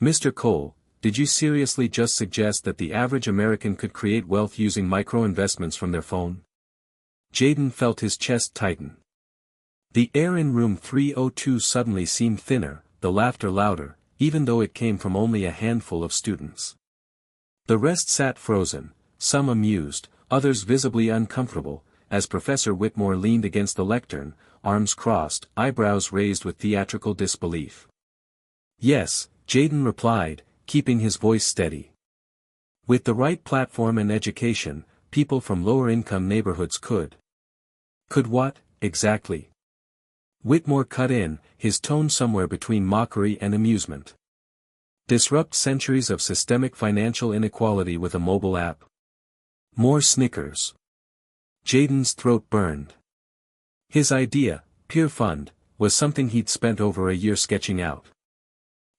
Mr. Cole, did you seriously just suggest that the average American could create wealth using micro-investments from their phone? Jaden felt his chest tighten. The air in room 302 suddenly seemed thinner, the laughter louder, even though it came from only a handful of students. The rest sat frozen, some amused, others visibly uncomfortable, as Professor Whitmore leaned against the lectern, arms crossed, eyebrows raised with theatrical disbelief. Yes, Jaden replied, keeping his voice steady. With the right platform and education, people from lower-income neighborhoods could. Could what, exactly? Whitmore cut in, his tone somewhere between mockery and amusement. Disrupt centuries of systemic financial inequality with a mobile app. More snickers. Jaden's throat burned. His idea, Peer Fund, was something he'd spent over a year sketching out.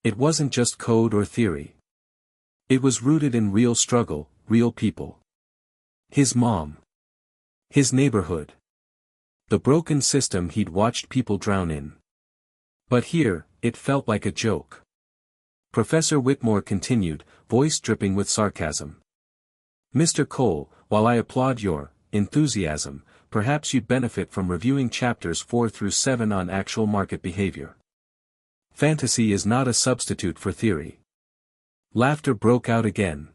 It wasn't just code or theory. It was rooted in real struggle, real people. His mom. His neighborhood. The broken system he'd watched people drown in. But here, it felt like a joke. Professor Whitmore continued, voice dripping with sarcasm. Mr. Cole, while I applaud your enthusiasm, perhaps you'd benefit from reviewing chapters 4 through 7 on actual market behavior. Fantasy is not a substitute for theory. Laughter broke out again.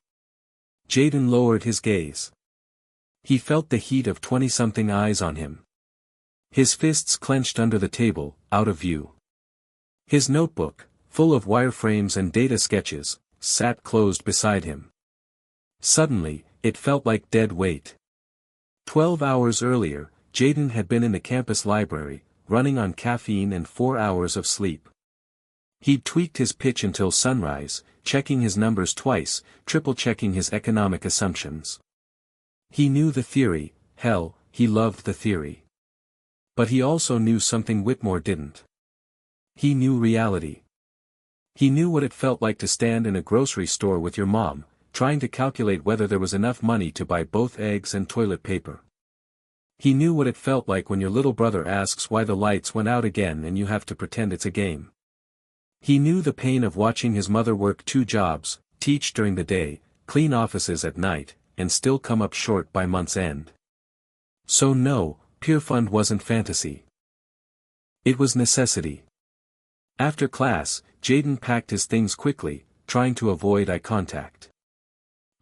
Jaden lowered his gaze. He felt the heat of 20-something eyes on him. His fists clenched under the table, out of view. His notebook, full of wireframes and data sketches, sat closed beside him. Suddenly, it felt like dead weight. 12 hours earlier, Jaden had been in the campus library, running on caffeine and 4 hours of sleep. He'd tweaked his pitch until sunrise, checking his numbers twice, triple-checking his economic assumptions. He knew the theory, hell, he loved the theory. But he also knew something Whitmore didn't. He knew reality. He knew what it felt like to stand in a grocery store with your mom, trying to calculate whether there was enough money to buy both eggs and toilet paper. He knew what it felt like when your little brother asks why the lights went out again and you have to pretend it's a game. He knew the pain of watching his mother work 2 jobs, teach during the day, clean offices at night, and still come up short by month's end. So no, Peer Fund wasn't fantasy. It was necessity. After class, Jaden packed his things quickly, trying to avoid eye contact.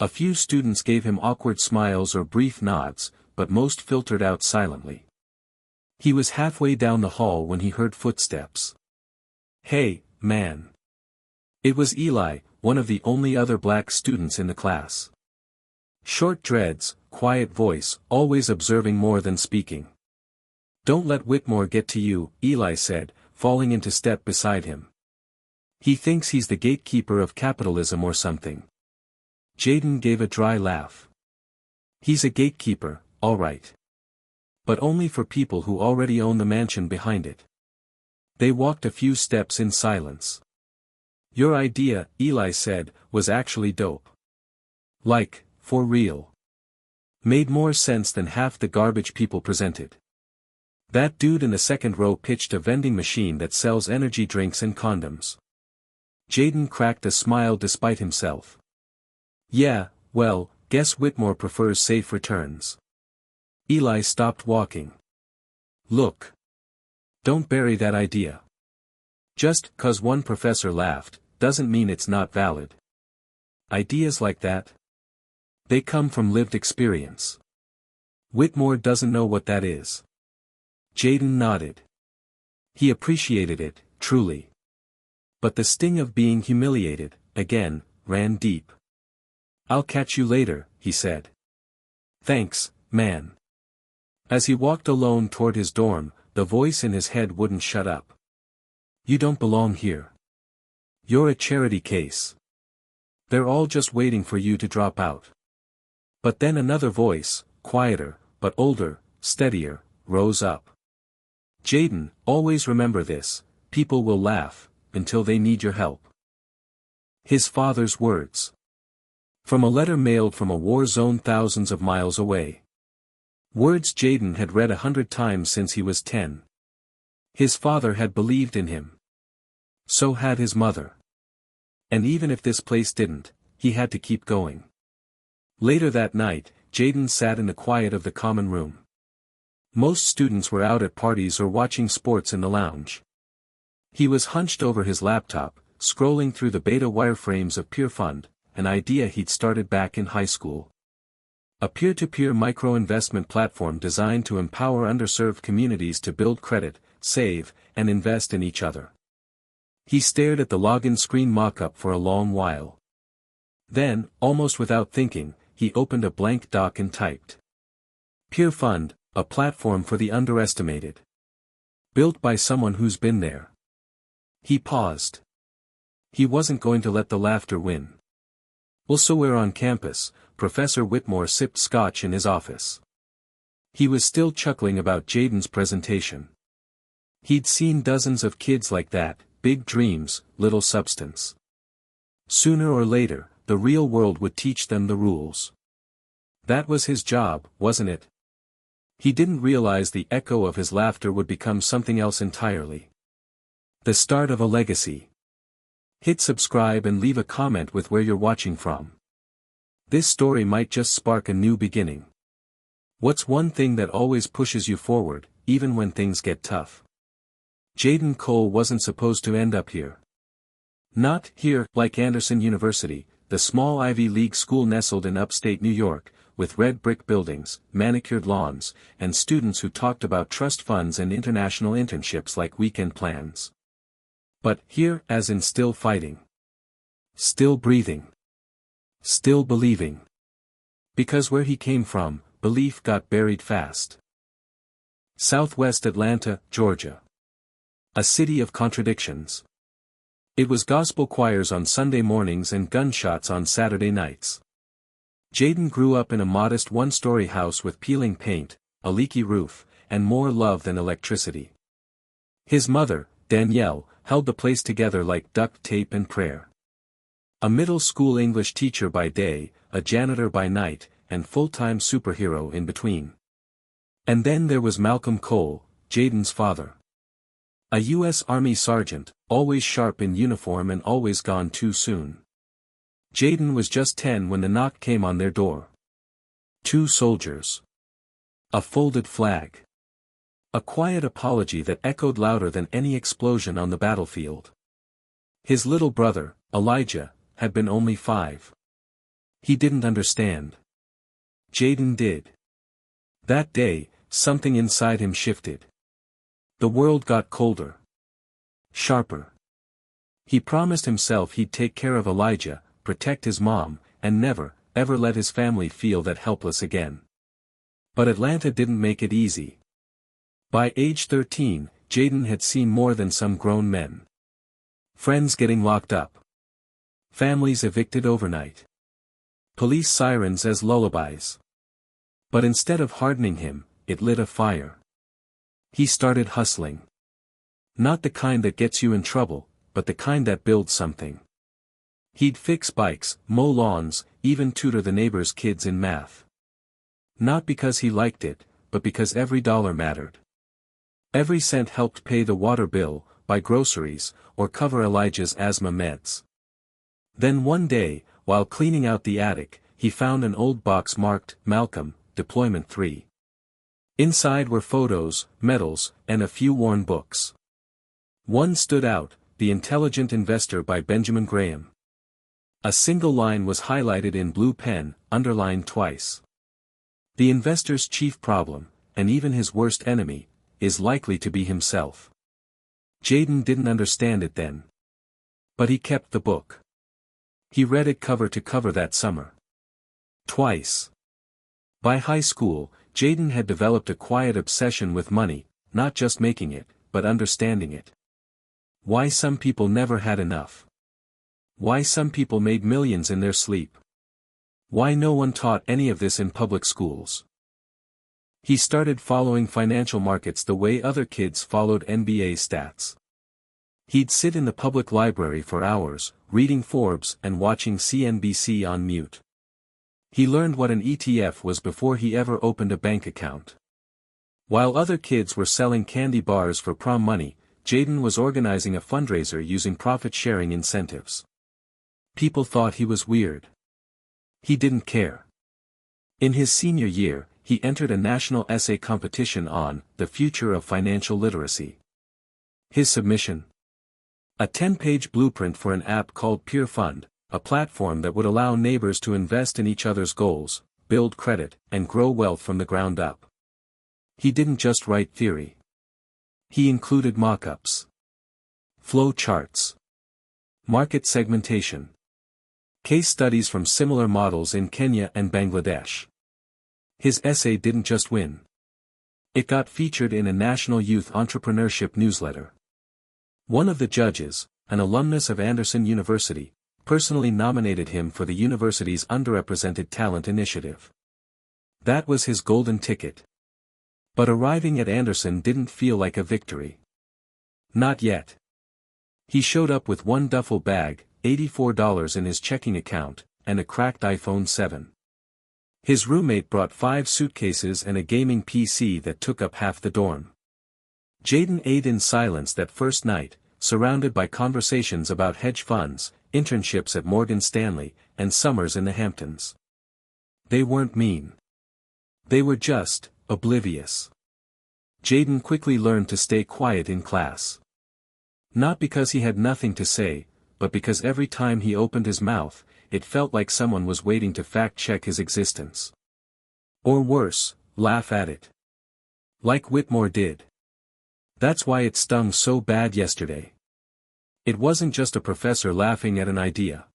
A few students gave him awkward smiles or brief nods, but most filtered out silently. He was halfway down the hall when he heard footsteps. Hey, man. It was Eli, one of the only other black students in the class. Short dreads, quiet voice, always observing more than speaking. Don't let Whitmore get to you, Eli said, falling into step beside him. He thinks he's the gatekeeper of capitalism or something. Jaden gave a dry laugh. He's a gatekeeper, all right. But only for people who already own the mansion behind it. They walked a few steps in silence. Your idea, Eli said, was actually dope. Like, for real. Made more sense than half the garbage people presented. That dude in the second row pitched a vending machine that sells energy drinks and condoms. Jaden cracked a smile despite himself. Yeah, well, guess Whitmore prefers safe returns. Eli stopped walking. Look. Don't bury that idea. Just 'cause one professor laughed, doesn't mean it's not valid. Ideas like that? They come from lived experience. Whitmore doesn't know what that is. Jaden nodded. He appreciated it, truly. But the sting of being humiliated, again, ran deep. I'll catch you later, he said. Thanks, man. As he walked alone toward his dorm, the voice in his head wouldn't shut up. You don't belong here. You're a charity case. They're all just waiting for you to drop out. But then another voice, quieter, but older, steadier, rose up. Jaden, always remember this, people will laugh, until they need your help. His father's words. From a letter mailed from a war zone thousands of miles away. Words Jaden had read 100 times since he was 10. His father had believed in him. So had his mother. And even if this place didn't, he had to keep going. Later that night, Jaden sat in the quiet of the common room. Most students were out at parties or watching sports in the lounge. He was hunched over his laptop, scrolling through the beta wireframes of PeerFund, an idea he'd started back in high school. A peer-to-peer micro-investment platform designed to empower underserved communities to build credit, save, and invest in each other. He stared at the login screen mock-up for a long while. Then, almost without thinking, he opened a blank doc and typed. PeerFund, a platform for the underestimated. Built by someone who's been there. He paused. He wasn't going to let the laughter win. Elsewhere on campus, Professor Whitmore sipped scotch in his office. He was still chuckling about Jaden's presentation. He'd seen dozens of kids like that, big dreams, little substance. Sooner or later, the real world would teach them the rules. That was his job, wasn't it? He didn't realize the echo of his laughter would become something else entirely. The start of a legacy. Hit subscribe and leave a comment with where you're watching from. This story might just spark a new beginning. What's one thing that always pushes you forward, even when things get tough? Jaden Cole wasn't supposed to end up here. Not here, like Anderson University, the small Ivy League school nestled in upstate New York, with red brick buildings, manicured lawns, and students who talked about trust funds and international internships like weekend plans. But here, as in still fighting. Still breathing. Still believing. Because where he came from, belief got buried fast. Southwest Atlanta, Georgia. A city of contradictions. It was gospel choirs on Sunday mornings and gunshots on Saturday nights. Jaden grew up in a modest one-story house with peeling paint, a leaky roof, and more love than electricity. His mother, Danielle, held the place together like duct tape and prayer. A middle school English teacher by day, a janitor by night, and full-time superhero in between. And then there was Malcolm Cole, Jaden's father. A U.S. Army sergeant, always sharp in uniform and always gone too soon. Jaden was just 10 when the knock came on their door. 2 soldiers. A folded flag. A quiet apology that echoed louder than any explosion on the battlefield. His little brother, Elijah, had been only 5. He didn't understand. Jaden did. That day, something inside him shifted. The world got colder. Sharper. He promised himself he'd take care of Elijah, protect his mom, and never, ever let his family feel that helpless again. But Atlanta didn't make it easy. By age 13, Jaden had seen more than some grown men. Friends getting locked up. Families evicted overnight. Police sirens as lullabies. But instead of hardening him, it lit a fire. He started hustling. Not the kind that gets you in trouble, but the kind that builds something. He'd fix bikes, mow lawns, even tutor the neighbors' kids in math. Not because he liked it, but because every dollar mattered. Every cent helped pay the water bill, buy groceries, or cover Elijah's asthma meds. Then one day, while cleaning out the attic, he found an old box marked, Malcolm, Deployment 3. Inside were photos, medals, and a few worn books. One stood out, The Intelligent Investor by Benjamin Graham. A single line was highlighted in blue pen, underlined twice. The investor's chief problem, and even his worst enemy, is likely to be himself. Jaden didn't understand it then. But he kept the book. He read it cover to cover that summer. Twice. By high school, Jaden had developed a quiet obsession with money, not just making it, but understanding it. Why some people never had enough. Why some people made millions in their sleep. Why no one taught any of this in public schools. He started following financial markets the way other kids followed NBA stats. He'd sit in the public library for hours, reading Forbes and watching CNBC on mute. He learned what an ETF was before he ever opened a bank account. While other kids were selling candy bars for prom money, Jaden was organizing a fundraiser using profit-sharing incentives. People thought he was weird. He didn't care. In his senior year, he entered a national essay competition on the future of financial literacy. His submission? A 10-page blueprint for an app called Peer Fund, a platform that would allow neighbors to invest in each other's goals, build credit, and grow wealth from the ground up. He didn't just write theory. He included mock-ups, flow charts, market segmentation, case studies from similar models in Kenya and Bangladesh. His essay didn't just win. It got featured in a national youth entrepreneurship newsletter. One of the judges, an alumnus of Anderson University, personally nominated him for the university's Underrepresented Talent Initiative. That was his golden ticket. But arriving at Anderson didn't feel like a victory. Not yet. He showed up with one duffel bag, $84 in his checking account, and a cracked iPhone 7. His roommate brought 5 suitcases and a gaming PC that took up half the dorm. Jaden ate in silence that first night, surrounded by conversations about hedge funds, internships at Morgan Stanley, and summers in the Hamptons. They weren't mean. They were just oblivious. Jaden quickly learned to stay quiet in class. Not because he had nothing to say, but because every time he opened his mouth, it felt like someone was waiting to fact-check his existence. Or worse, laugh at it. Like Whitmore did. That's why it stung so bad yesterday. It wasn't just a professor laughing at an idea.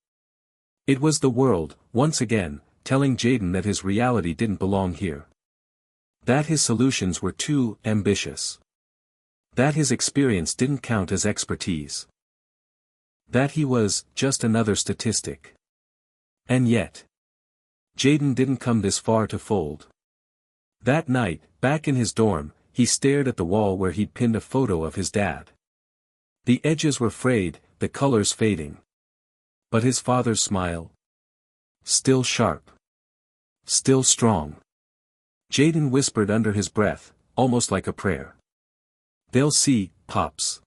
It was the world, once again, telling Jaden that his reality didn't belong here. That his solutions were too ambitious. That his experience didn't count as expertise. That he was just another statistic. And yet, Jaden didn't come this far to fold. That night, back in his dorm, he stared at the wall where he'd pinned a photo of his dad. The edges were frayed, the colors fading. But his father's smile? Still sharp. Still strong. Jaden whispered under his breath, almost like a prayer. They'll see, Pops.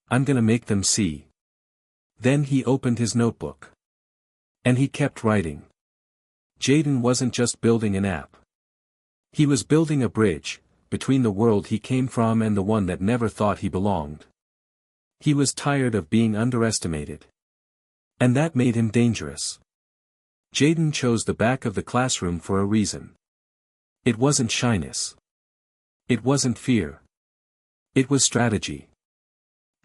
I'm gonna make them see. Then he opened his notebook. And he kept writing. Jaden wasn't just building an app. He was building a bridge, between the world he came from and the one that never thought he belonged. He was tired of being underestimated. And that made him dangerous. Jaden chose the back of the classroom for a reason. It wasn't shyness. It wasn't fear. It was strategy.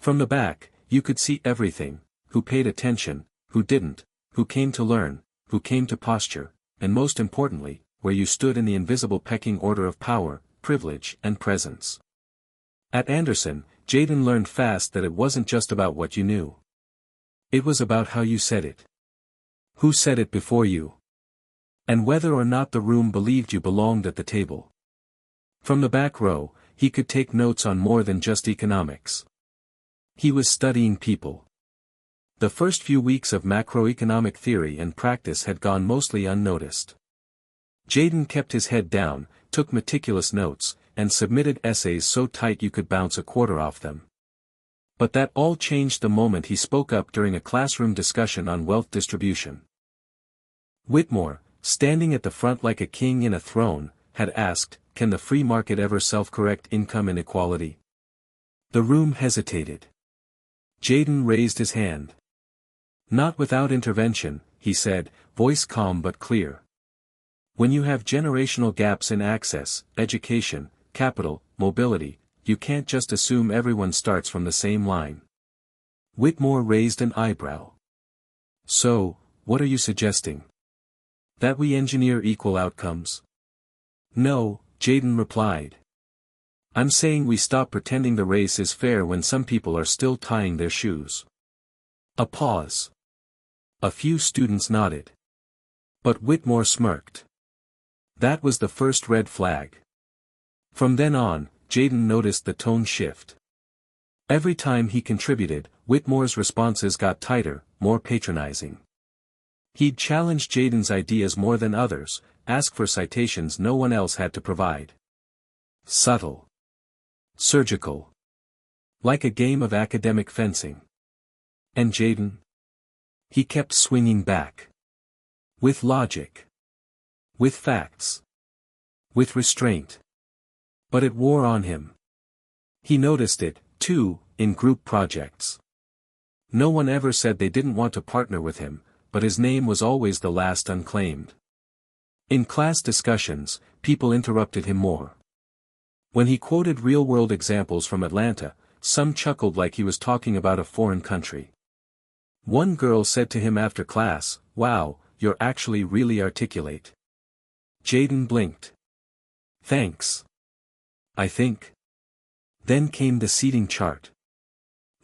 From the back, you could see everything: who paid attention, who didn't, who came to learn, who came to posture, and most importantly, where you stood in the invisible pecking order of power, privilege, and presence. At Anderson, Jaden learned fast that it wasn't just about what you knew. It was about how you said it. Who said it before you? And whether or not the room believed you belonged at the table. From the back row, he could take notes on more than just economics. He was studying people. The first few weeks of macroeconomic theory and practice had gone mostly unnoticed. Jaden kept his head down, took meticulous notes, and submitted essays so tight you could bounce a quarter off them. But that all changed the moment he spoke up during a classroom discussion on wealth distribution. Whitmore, standing at the front like a king in a throne, had asked, "Can the free market ever self-correct income inequality?" The room hesitated. Jaden raised his hand. "Not without intervention," he said, voice calm but clear. "When you have generational gaps in access, education, capital, mobility, you can't just assume everyone starts from the same line." Whitmore raised an eyebrow. "So, what are you suggesting? That we engineer equal outcomes?" "No," Jaden replied. "I'm saying we stop pretending the race is fair when some people are still tying their shoes." A pause. A few students nodded. But Whitmore smirked. That was the first red flag. From then on, Jaden noticed the tone shift. Every time he contributed, Whitmore's responses got tighter, more patronizing. He'd challenge Jaden's ideas more than others, ask for citations no one else had to provide. Subtle. Surgical. Like a game of academic fencing. And Jaden? He kept swinging back. With logic. With facts. With restraint. But it wore on him. He noticed it, too, in group projects. No one ever said they didn't want to partner with him, but his name was always the last unclaimed. In class discussions, people interrupted him more. When he quoted real-world examples from Atlanta, some chuckled like he was talking about a foreign country. One girl said to him after class, "Wow, you're actually really articulate." Jaden blinked. "Thanks. I think." Then came the seating chart.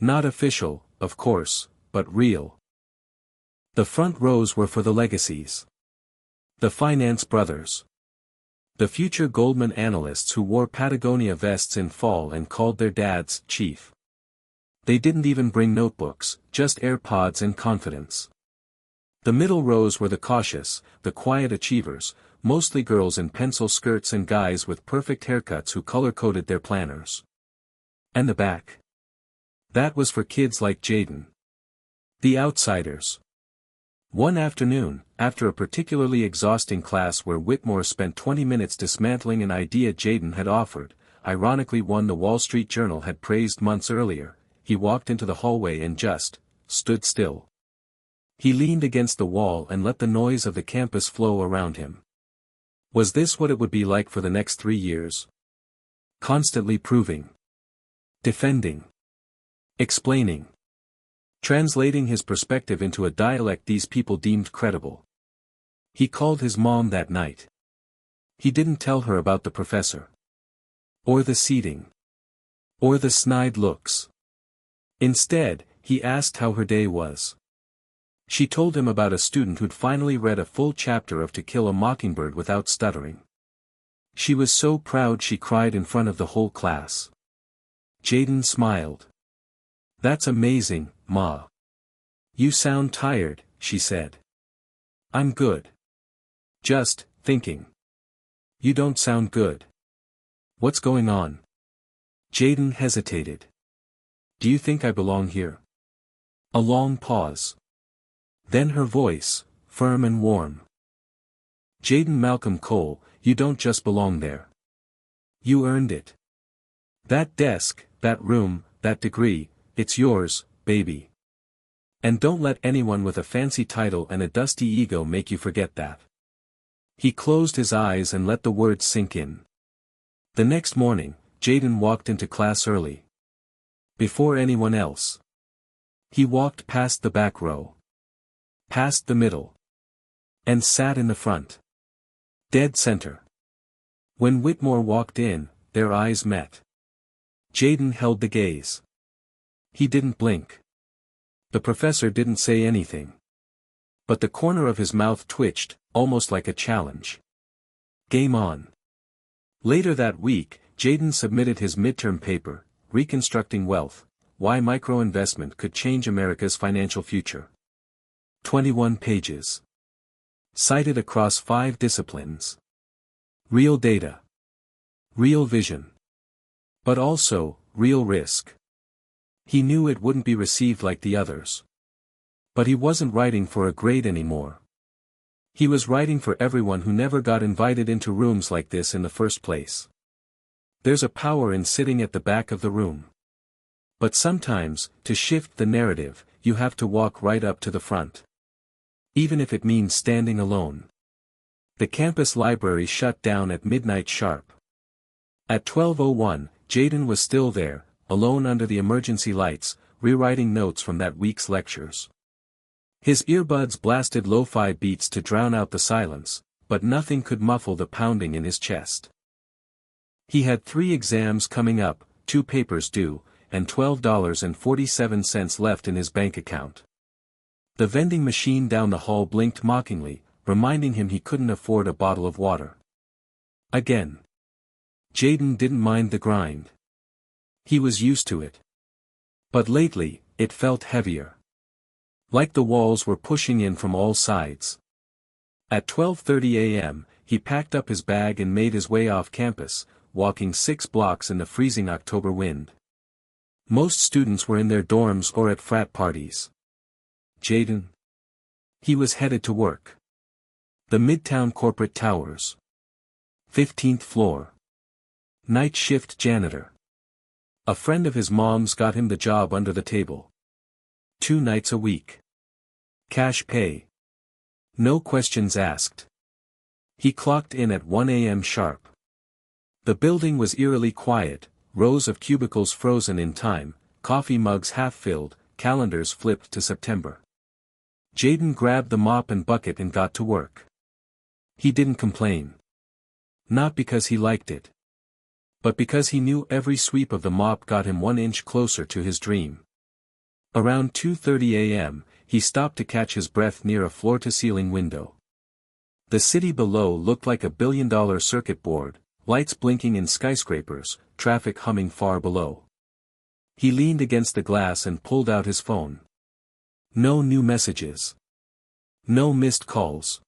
Not official, of course, but real. The front rows were for the legacies. The finance brothers. The future Goldman analysts who wore Patagonia vests in fall and called their dads chief. They didn't even bring notebooks, just AirPods and confidence. The middle rows were the cautious, the quiet achievers, mostly girls in pencil skirts and guys with perfect haircuts who color-coded their planners. And the back? That was for kids like Jaden. The outsiders. One afternoon, after a particularly exhausting class where Whitmore spent 20 minutes dismantling an idea Jaden had offered, ironically one the Wall Street Journal had praised months earlier, he walked into the hallway and just stood still. He leaned against the wall and let the noise of the campus flow around him. Was this what it would be like for the next 3 years? Constantly proving. Defending. Explaining. Translating his perspective into a dialect these people deemed credible. He called his mom that night. He didn't tell her about the professor. Or the seating. Or the snide looks. Instead, he asked how her day was. She told him about a student who'd finally read a full chapter of To Kill a Mockingbird without stuttering. She was so proud she cried in front of the whole class. Jaden smiled. "That's amazing, Ma. You sound tired," she said. "I'm good. Just thinking." "You don't sound good. What's going on?" Jaden hesitated. "Do you think I belong here?" A long pause. Then her voice, firm and warm. "Jaden Malcolm Cole, you don't just belong there. You earned it. That desk, that room, that degree, it's yours, baby. And don't let anyone with a fancy title and a dusty ego make you forget that." He closed his eyes and let the words sink in. The next morning, Jaden walked into class early. Before anyone else. He walked past the back row. Past the middle. And sat in the front. Dead center. When Whitmore walked in, their eyes met. Jaden held the gaze. He didn't blink. The professor didn't say anything. But the corner of his mouth twitched, almost like a challenge. Game on. Later that week, Jaden submitted his midterm paper, Reconstructing Wealth, Why Micro-Investment Could Change America's Financial Future. 21 pages. Cited across 5 disciplines. Real data. Real vision. But also, real risk. He knew it wouldn't be received like the others. But he wasn't writing for a grade anymore. He was writing for everyone who never got invited into rooms like this in the first place. There's a power in sitting at the back of the room. But sometimes, to shift the narrative, you have to walk right up to the front. Even if it means standing alone. The campus library shut down at midnight sharp. At 12:01, Jaden was still there, alone under the emergency lights, rewriting notes from that week's lectures. His earbuds blasted lo-fi beats to drown out the silence, but nothing could muffle the pounding in his chest. He had 3 exams coming up, 2 papers due, and $12.47 left in his bank account. The vending machine down the hall blinked mockingly, reminding him he couldn't afford a bottle of water. Again. Jaden didn't mind the grind. He was used to it. But lately, it felt heavier. Like the walls were pushing in from all sides. At 12:30 a.m., he packed up his bag and made his way off campus, walking 6 blocks in the freezing October wind. Most students were in their dorms or at frat parties. Jaden? He was headed to work. The Midtown Corporate Towers. 15th floor. Night shift janitor. A friend of his mom's got him the job under the table. 2 nights a week. Cash pay. No questions asked. He clocked in at 1 a.m. sharp. The building was eerily quiet, rows of cubicles frozen in time, coffee mugs half-filled, calendars flipped to September. Jaden grabbed the mop and bucket and got to work. He didn't complain. Not because he liked it. But because he knew every sweep of the mop got him 1 inch closer to his dream. Around 2:30 a.m., he stopped to catch his breath near a floor-to-ceiling window. The city below looked like a billion-dollar circuit board, lights blinking in skyscrapers, traffic humming far below. He leaned against the glass and pulled out his phone. No new messages. No missed calls.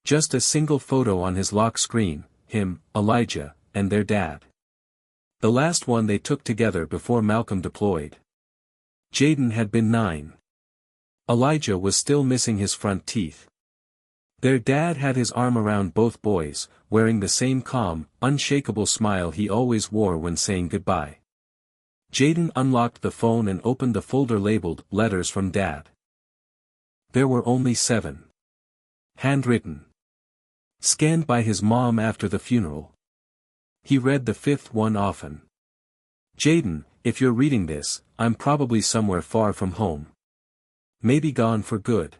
Just a single photo on his lock screen, him, Elijah, and their dad. The last one they took together before Malcolm deployed. Jaden had been 9. Elijah was still missing his front teeth. Their dad had his arm around both boys, wearing the same calm, unshakable smile he always wore when saying goodbye. Jaden unlocked the phone and opened the folder labeled Letters from Dad. There were only 7. Handwritten. Scanned by his mom after the funeral. He read the 5th one often. Jaden, if you're reading this, I'm probably somewhere far from home. Maybe gone for good.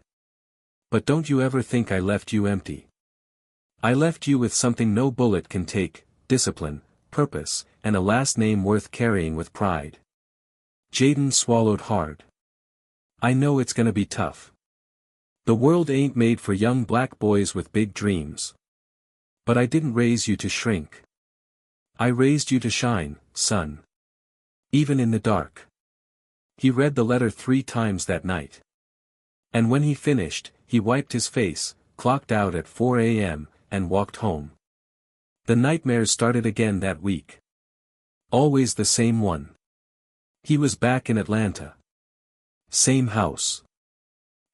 But don't you ever think I left you empty. I left you with something no bullet can take, discipline, purpose, and a last name worth carrying with pride. Jaden swallowed hard. I know it's gonna be tough. The world ain't made for young black boys with big dreams. But I didn't raise you to shrink. I raised you to shine, son. Even in the dark. He read the letter 3 times that night. And when he finished, he wiped his face, clocked out at 4 a.m., and walked home. The nightmares started again that week. Always the same one. He was back in Atlanta. Same house.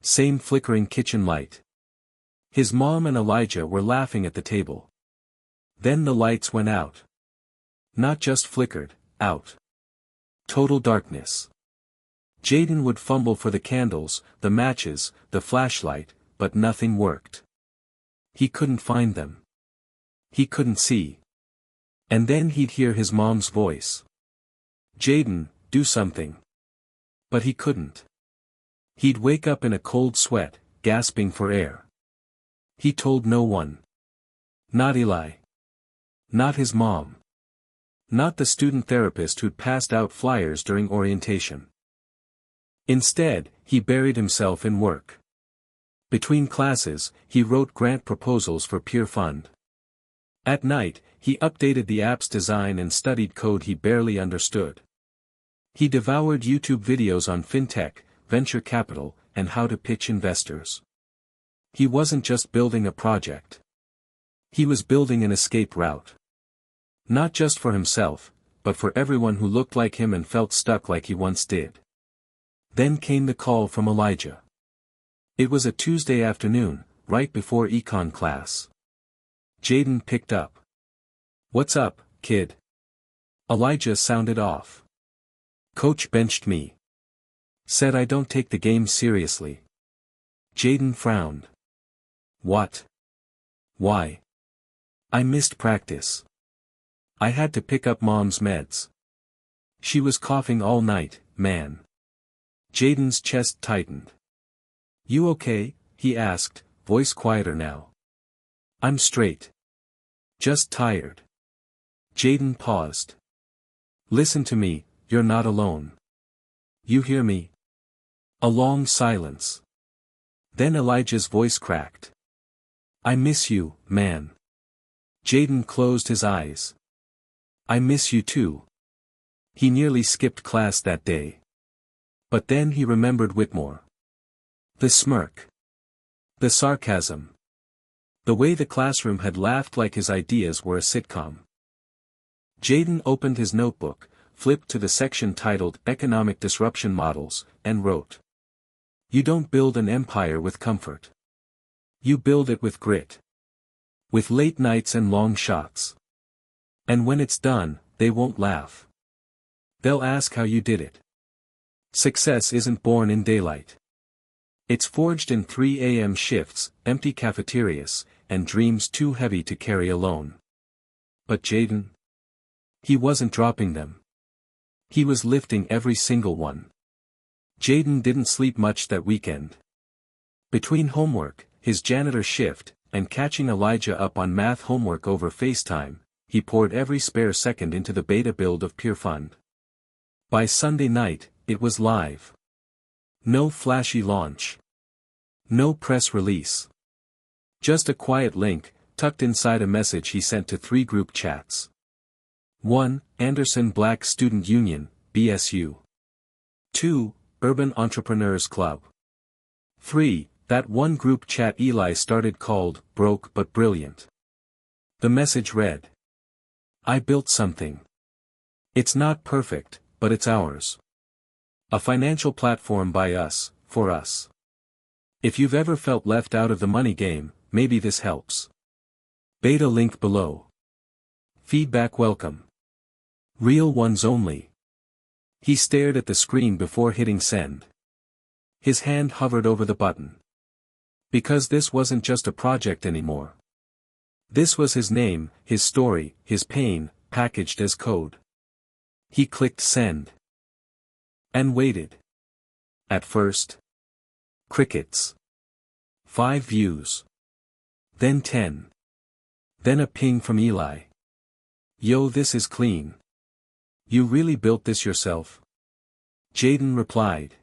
Same flickering kitchen light. His mom and Elijah were laughing at the table. Then the lights went out. Not just flickered, out. Total darkness. Jaden would fumble for the candles, the matches, the flashlight, but nothing worked. He couldn't find them. He couldn't see. And then he'd hear his mom's voice. Jaden, do something. But he couldn't. He'd wake up in a cold sweat, gasping for air. He told no one. Not Eli. Not his mom. Not the student therapist who'd passed out flyers during orientation. Instead, he buried himself in work. Between classes, he wrote grant proposals for Peer Fund. At night, he updated the app's design and studied code he barely understood. He devoured YouTube videos on fintech, venture capital, and how to pitch investors. He wasn't just building a project. He was building an escape route. Not just for himself, but for everyone who looked like him and felt stuck like he once did. Then came the call from Elijah. It was a Tuesday afternoon, right before econ class. Jaden picked up. What's up, kid? Elijah sounded off. Coach benched me. Said I don't take the game seriously. Jaden frowned. What? Why? I missed practice. I had to pick up mom's meds. She was coughing all night, man. Jaden's chest tightened. You okay? He asked, voice quieter now. I'm straight. Just tired. Jaden paused. Listen to me, you're not alone. You hear me? A long silence. Then Elijah's voice cracked. I miss you, man. Jaden closed his eyes. I miss you too. He nearly skipped class that day. But then he remembered Whitmore. The smirk. The sarcasm. The way the classroom had laughed like his ideas were a sitcom. Jaden opened his notebook, flipped to the section titled Economic Disruption Models, and wrote. You don't build an empire with comfort. You build it with grit. With late nights and long shots. And when it's done, they won't laugh. They'll ask how you did it. Success isn't born in daylight. It's forged in 3 a.m. shifts, empty cafeterias, and dreams too heavy to carry alone. But Jaden? He wasn't dropping them. He was lifting every single one. Jaden didn't sleep much that weekend. Between homework, his janitor shift, and catching Elijah up on math homework over FaceTime, he poured every spare second into the beta build of Pure Fund. By Sunday night, it was live. No flashy launch. No press release. Just a quiet link, tucked inside a message he sent to 3 group chats. 1. Anderson Black Student Union, BSU. 2. Urban Entrepreneurs Club. 3. That one group chat Eli started called, Broke but Brilliant. The message read. I built something. It's not perfect, but it's ours. A financial platform by us, for us. If you've ever felt left out of the money game, maybe this helps. Beta link below. Feedback welcome. Real ones only. He stared at the screen before hitting send. His hand hovered over the button. Because this wasn't just a project anymore. This was his name, his story, his pain, packaged as code. He clicked send. And waited. At first. Crickets. 5 views. Then 10. Then a ping from Eli. Yo, this is clean. You really built this yourself? Jaden replied.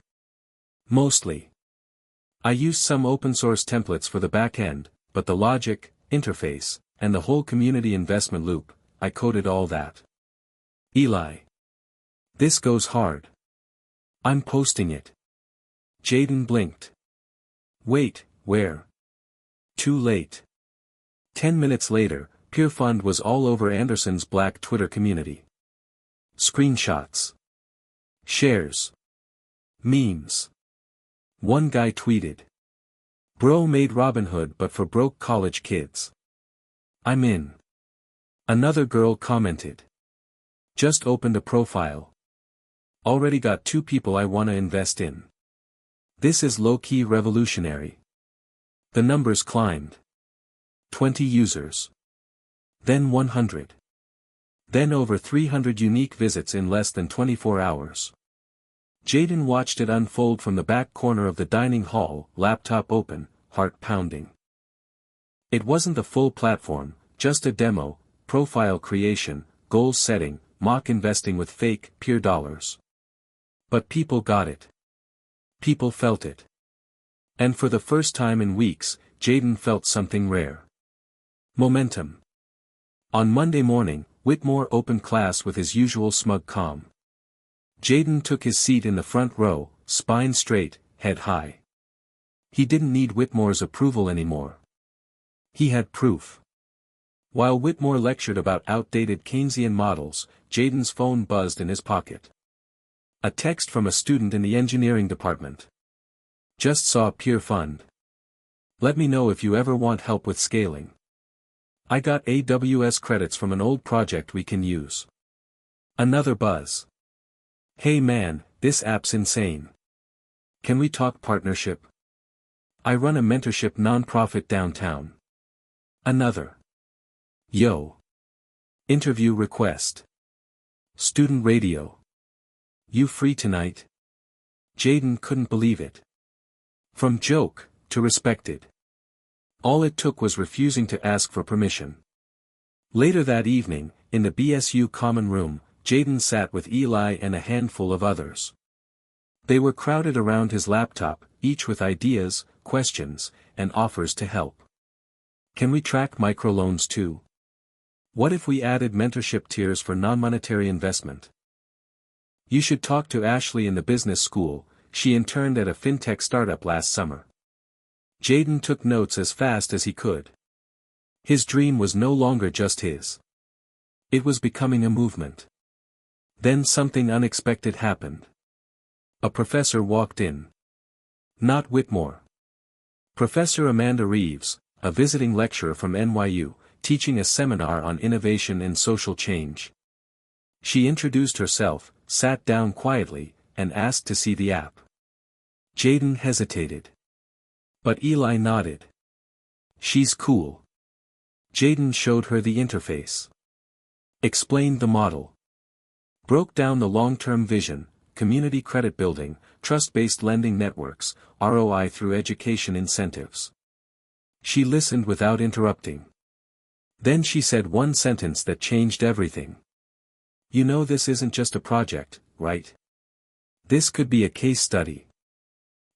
Mostly. I used some open source templates for the back end, but the logic, interface, and the whole community investment loop, I coded all that. Eli. This goes hard. I'm posting it. Jaden blinked. Wait, where? Too late. 10 minutes later, Pure Fund was all over Anderson's Black Twitter community. Screenshots. Shares. Memes. One guy tweeted. Bro made Robinhood but for broke college kids. I'm in. Another girl commented. Just opened a profile. Already got 2 people I wanna invest in. This is low-key revolutionary. The numbers climbed. 20 users. Then 100. Then over 300 unique visits in less than 24 hours. Jaden watched it unfold from the back corner of the dining hall, laptop open, heart pounding. It wasn't the full platform, just a demo, profile creation, goals setting, mock investing with fake, pure dollars. But people got it. People felt it. And for the first time in weeks, Jaden felt something rare. Momentum. On Monday morning, Whitmore opened class with his usual smug calm. Jaden took his seat in the front row, spine straight, head high. He didn't need Whitmore's approval anymore. He had proof. While Whitmore lectured about outdated Keynesian models, Jaden's phone buzzed in his pocket. A text from a student in the engineering department. Just saw Pure Fund. Let me know if you ever want help with scaling. I got AWS credits from an old project we can use. Another buzz. Hey man, this app's insane. Can we talk partnership? I run a mentorship nonprofit downtown. Another. Yo. Interview request. Student radio. You free tonight? Jaden couldn't believe it. From joke, to respected. All it took was refusing to ask for permission. Later that evening, in the BSU common room, Jaden sat with Eli and a handful of others. They were crowded around his laptop, each with ideas, questions, and offers to help. Can we track microloans too? What if we added mentorship tiers for non-monetary investment? You should talk to Ashley in the business school, she interned at a fintech startup last summer. Jaden took notes as fast as he could. His dream was no longer just his. It was becoming a movement. Then something unexpected happened. A professor walked in. Not Whitmore. Professor Amanda Reeves, a visiting lecturer from NYU, teaching a seminar on innovation and social change. She introduced herself, sat down quietly, and asked to see the app. Jaden hesitated. But Eli nodded. She's cool. Jaden showed her the interface. Explained the model. Broke down the long-term vision, community credit building, trust-based lending networks, ROI through education incentives. She listened without interrupting. Then she said one sentence that changed everything. You know, this isn't just a project, right? This could be a case study.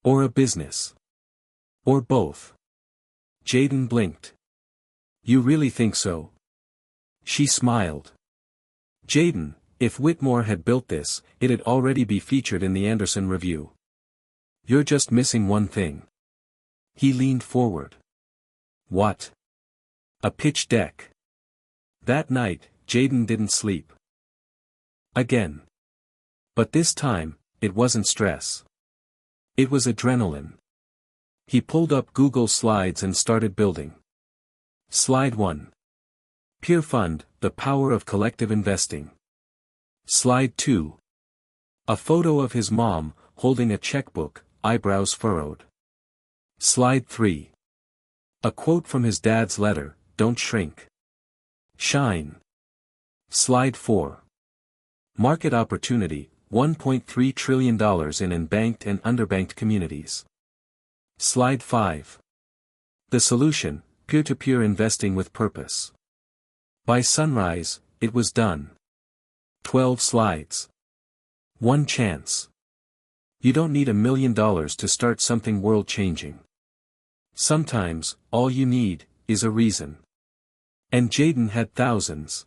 Or a business. Or both. Jaden blinked. You really think so? She smiled. Jaden, if Whitmore had built this, it'd already be featured in the Anderson Review. You're just missing one thing. He leaned forward. What? A pitch deck. That night, Jaden didn't sleep. Again. But this time, it wasn't stress. It was adrenaline. He pulled up Google Slides and started building. Slide 1. Peer Fund, the power of collective investing. Slide 2. A photo of his mom, holding a checkbook, eyebrows furrowed. Slide 3. A quote from his dad's letter, don't shrink. Shine. Slide 4. Market opportunity, $1.3 trillion in unbanked and underbanked communities. Slide 5. The solution, peer-to-peer investing with purpose. By sunrise, it was done. 12 slides. One chance. You don't need $1 million to start something world-changing. Sometimes, all you need, is a reason. And Jaden had thousands.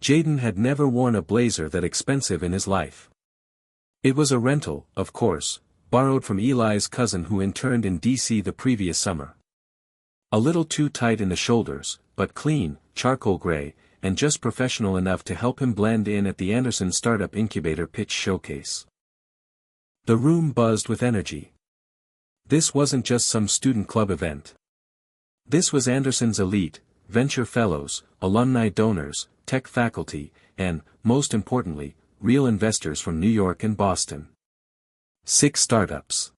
Jaden had never worn a blazer that expensive in his life. It was a rental, of course, borrowed from Eli's cousin who interned in DC the previous summer. A little too tight in the shoulders, but clean, charcoal gray, and just professional enough to help him blend in at the Anderson Startup Incubator pitch showcase. The room buzzed with energy. This wasn't just some student club event. This was Anderson's elite, venture fellows, alumni donors, tech faculty, and, most importantly, real investors from New York and Boston. 6 startups.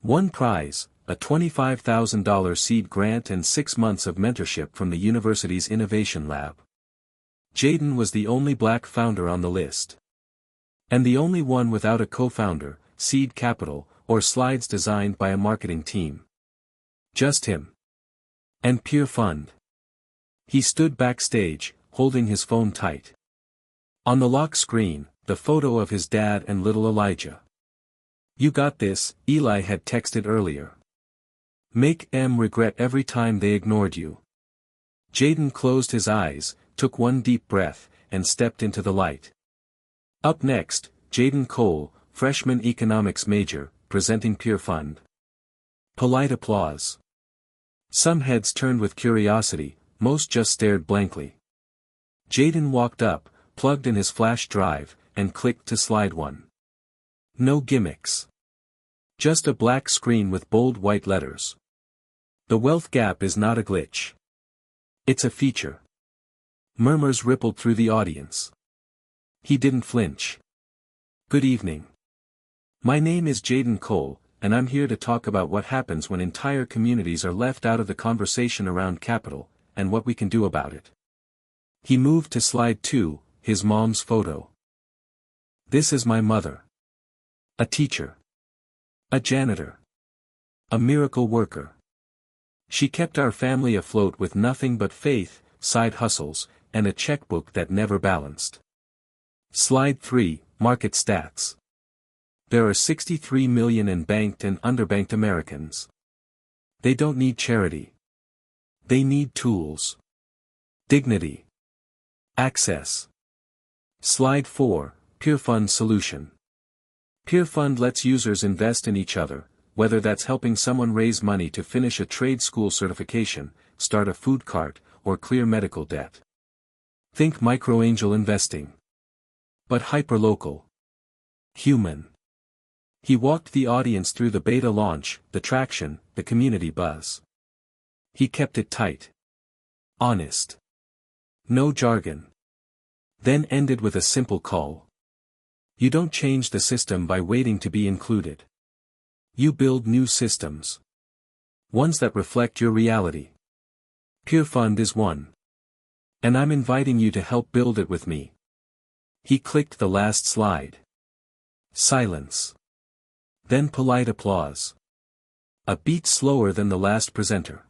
One prize, a $25,000 seed grant and 6 months of mentorship from the university's innovation lab. Jaden was the only black founder on the list. And the only one without a co-founder, seed capital, or slides designed by a marketing team. Just him. And Peer Fund. He stood backstage, holding his phone tight. On the lock screen, the photo of his dad and little Elijah. You got this, Eli had texted earlier. Make them regret every time they ignored you. Jaden closed his eyes, took one deep breath, and stepped into the light. Up next, Jaden Cole, freshman economics major, presenting Peer Fund. Polite applause. Some heads turned with curiosity, most just stared blankly. Jaden walked up, plugged in his flash drive, and clicked to slide 1. No gimmicks. Just a black screen with bold white letters. The wealth gap is not a glitch. It's a feature. Murmurs rippled through the audience. He didn't flinch. Good evening. My name is Jaden Cole, and I'm here to talk about what happens when entire communities are left out of the conversation around capital, and what we can do about it. He moved to slide 2, his mom's photo. This is my mother. A teacher. A janitor. A miracle worker. She kept our family afloat with nothing but faith, side hustles, and a checkbook that never balanced. Slide 3, market stats. There are 63 million in banked and underbanked Americans. They don't need charity. They need tools. Dignity. Access. Slide 4, Peer Fund solution. Peer Fund lets users invest in each other, whether that's helping someone raise money to finish a trade school certification, start a food cart, or clear medical debt. Think micro-angel investing. But hyperlocal. Human. He walked the audience through the beta launch, the traction, the community buzz. He kept it tight. Honest. No jargon. Then ended with a simple call. You don't change the system by waiting to be included. You build new systems. Ones that reflect your reality. PeerFund is one. And I'm inviting you to help build it with me. He clicked the last slide. Silence. Then polite applause. A beat slower than the last presenter.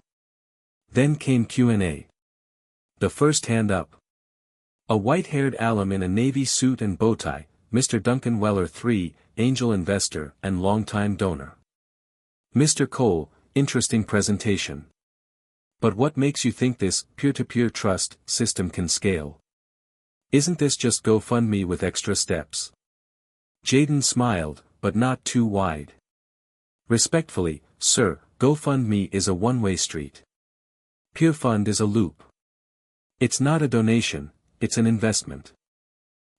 Then came Q&A. The first hand up. A white-haired alum in a navy suit and bow tie, Mr. Duncan Weller III, angel investor and longtime donor. Mr. Cole, interesting presentation. But what makes you think this peer-to-peer trust system can scale? Isn't this just GoFundMe with extra steps? Jaden smiled, but not too wide. Respectfully, sir, GoFundMe is a one-way street. PeerFund is a loop. It's not a donation, it's an investment.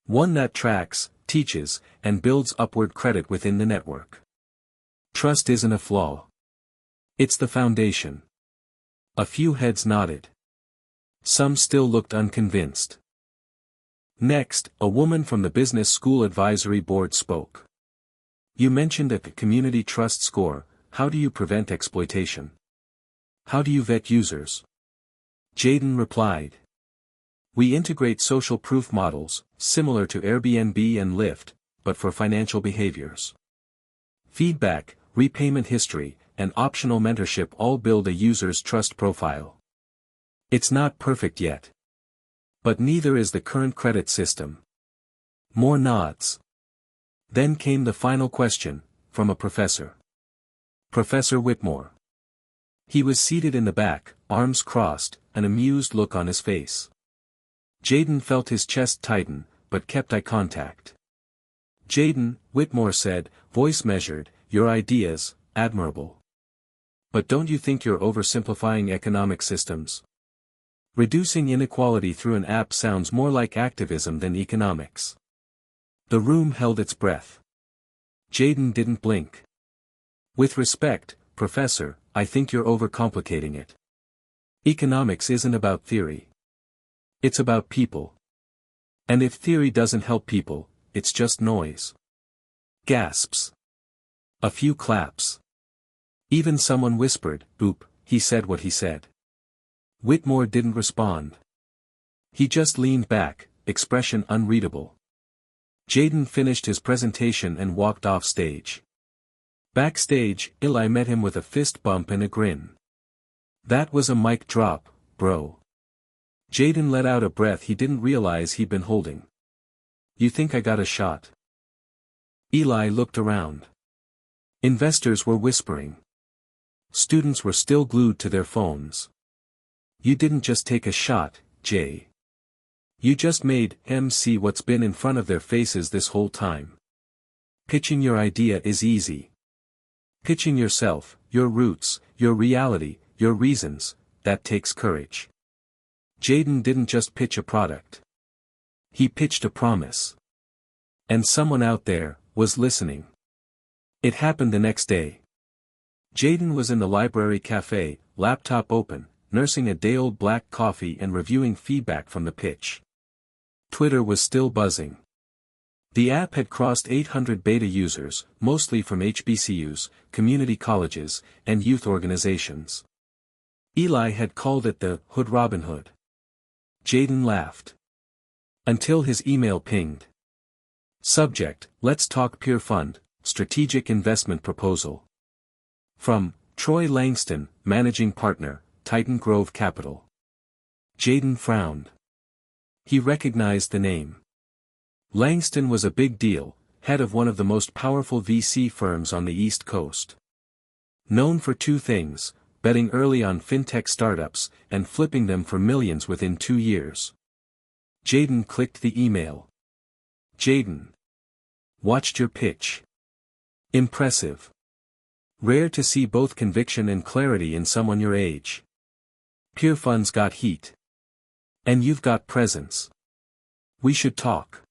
One that tracks, teaches, and builds upward credit within the network. Trust isn't a flaw. It's the foundation. A few heads nodded. Some still looked unconvinced. Next, a woman from the Business School Advisory Board spoke. You mentioned a community trust score. How do you prevent exploitation? How do you vet users? Jaden replied. We integrate social proof models, similar to Airbnb and Lyft, but for financial behaviors. Feedback, repayment history, and optional mentorship all build a user's trust profile. It's not perfect yet. But neither is the current credit system. More nods. Then came the final question, from a professor. Professor Whitmore. He was seated in the back, arms crossed, an amused look on his face. Jaden felt his chest tighten, but kept eye contact. Jaden, Whitmore said, voice measured, your ideas, admirable. But don't you think you're oversimplifying economic systems? Reducing inequality through an app sounds more like activism than economics. The room held its breath. Jaden didn't blink. With respect, Professor, I think you're overcomplicating it. Economics isn't about theory. It's about people. And if theory doesn't help people, it's just noise. Gasps. A few claps. Even someone whispered, "Boop," he said what he said. Whitmore didn't respond. He just leaned back, expression unreadable. Jaden finished his presentation and walked off stage. Backstage, Eli met him with a fist bump and a grin. That was a mic drop, bro. Jaden let out a breath he didn't realize he'd been holding. You think I got a shot? Eli looked around. Investors were whispering. Students were still glued to their phones. You didn't just take a shot, Jay. You just made them see what's been in front of their faces this whole time. Pitching your idea is easy. Pitching yourself, your roots, your reality, your reasons, that takes courage. Jaden didn't just pitch a product. He pitched a promise. And someone out there was listening. It happened the next day. Jaden was in the library cafe, laptop open, nursing a day-old black coffee and reviewing feedback from the pitch. Twitter was still buzzing. The app had crossed 800 beta users, mostly from HBCUs, community colleges, and youth organizations. Eli had called it the Hood Robin Hood. Jaden laughed. Until his email pinged. Subject, Let's Talk PeerFund, Strategic Investment Proposal. From, Troy Langston, Managing Partner, Titan Grove Capital. Jaden frowned. He recognized the name. Langston was a big deal, head of one of the most powerful VC firms on the East Coast. Known for two things, betting early on fintech startups, and flipping them for millions within 2 years. Jaden clicked the email. Jaden. Watched your pitch. Impressive. Rare to see both conviction and clarity in someone your age. PeerFund's got heat. And you've got presence. We should talk.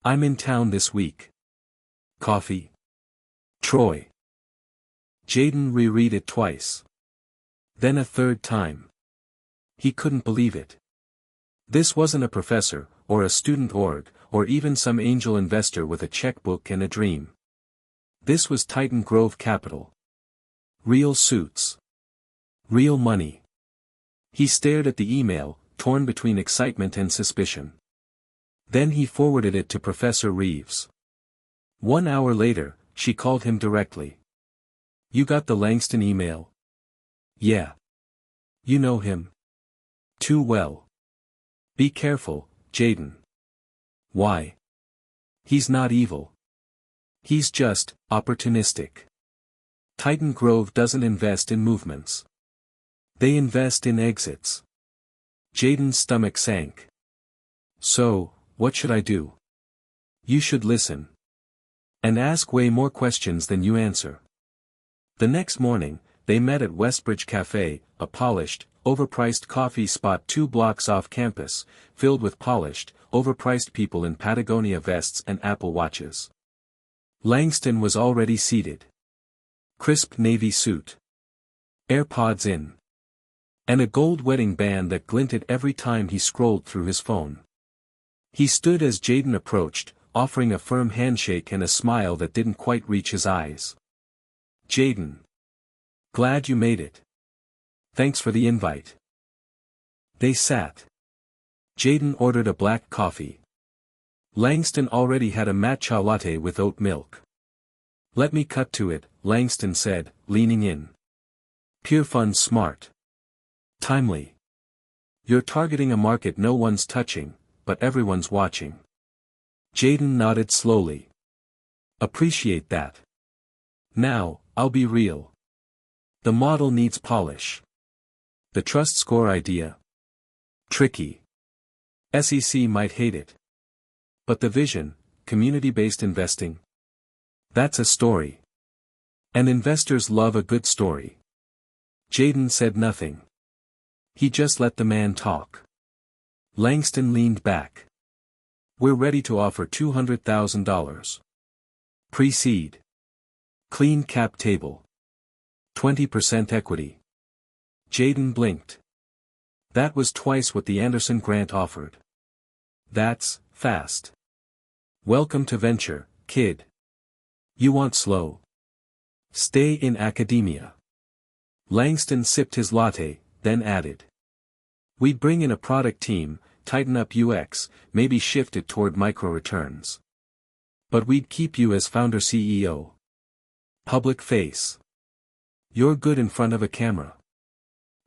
I'm in town this week. Coffee? Troy. Jaden reread it twice. Then a third time. He couldn't believe it. This wasn't a professor, or a student org, or even some angel investor with a checkbook and a dream. This was Titan Grove Capital. Real suits. Real money. He stared at the email, torn between excitement and suspicion. Then he forwarded it to Professor Reeves. 1 hour later, she called him directly. "You got the Langston email?" "Yeah. You know him?" "Too well." "Be careful, Jaden." "Why?" "He's not evil. He's just opportunistic. Titan Grove doesn't invest in movements. They invest in exits." Jaden's stomach sank. "So, what should I do?" "You should listen. And ask way more questions than you answer." The next morning, they met at Westbridge Cafe, a polished, overpriced coffee spot 2 blocks off campus, filled with polished, overpriced people in Patagonia vests and Apple watches. Langston was already seated. Crisp navy suit. AirPods in. And a gold wedding band that glinted every time he scrolled through his phone. He stood as Jaden approached, offering a firm handshake and a smile that didn't quite reach his eyes. "Jaden. Glad you made it. Thanks for the invite." They sat. Jaden ordered a black coffee. Langston already had a matcha latte with oat milk. "Let me cut to it," Langston said, leaning in. "Pure fun, smart. Timely. You're targeting a market no one's touching, but everyone's watching." Jaden nodded slowly. "Appreciate that. Now, I'll be real. The model needs polish. The trust score idea. Tricky. SEC might hate it. But the vision, community-based investing. That's a story. And investors love a good story." Jaden said nothing. He just let the man talk. Langston leaned back. "We're ready to offer $200,000. Pre-seed. Clean cap table. 20% equity." Jaden blinked. That was twice what the Anderson grant offered. "That's fast. Welcome to venture, kid. You want slow. Stay in academia." Langston sipped his latte, then added. "We'd bring in a product team, tighten up UX, maybe shift it toward micro-returns. But we'd keep you as founder CEO. Public face. You're good in front of a camera."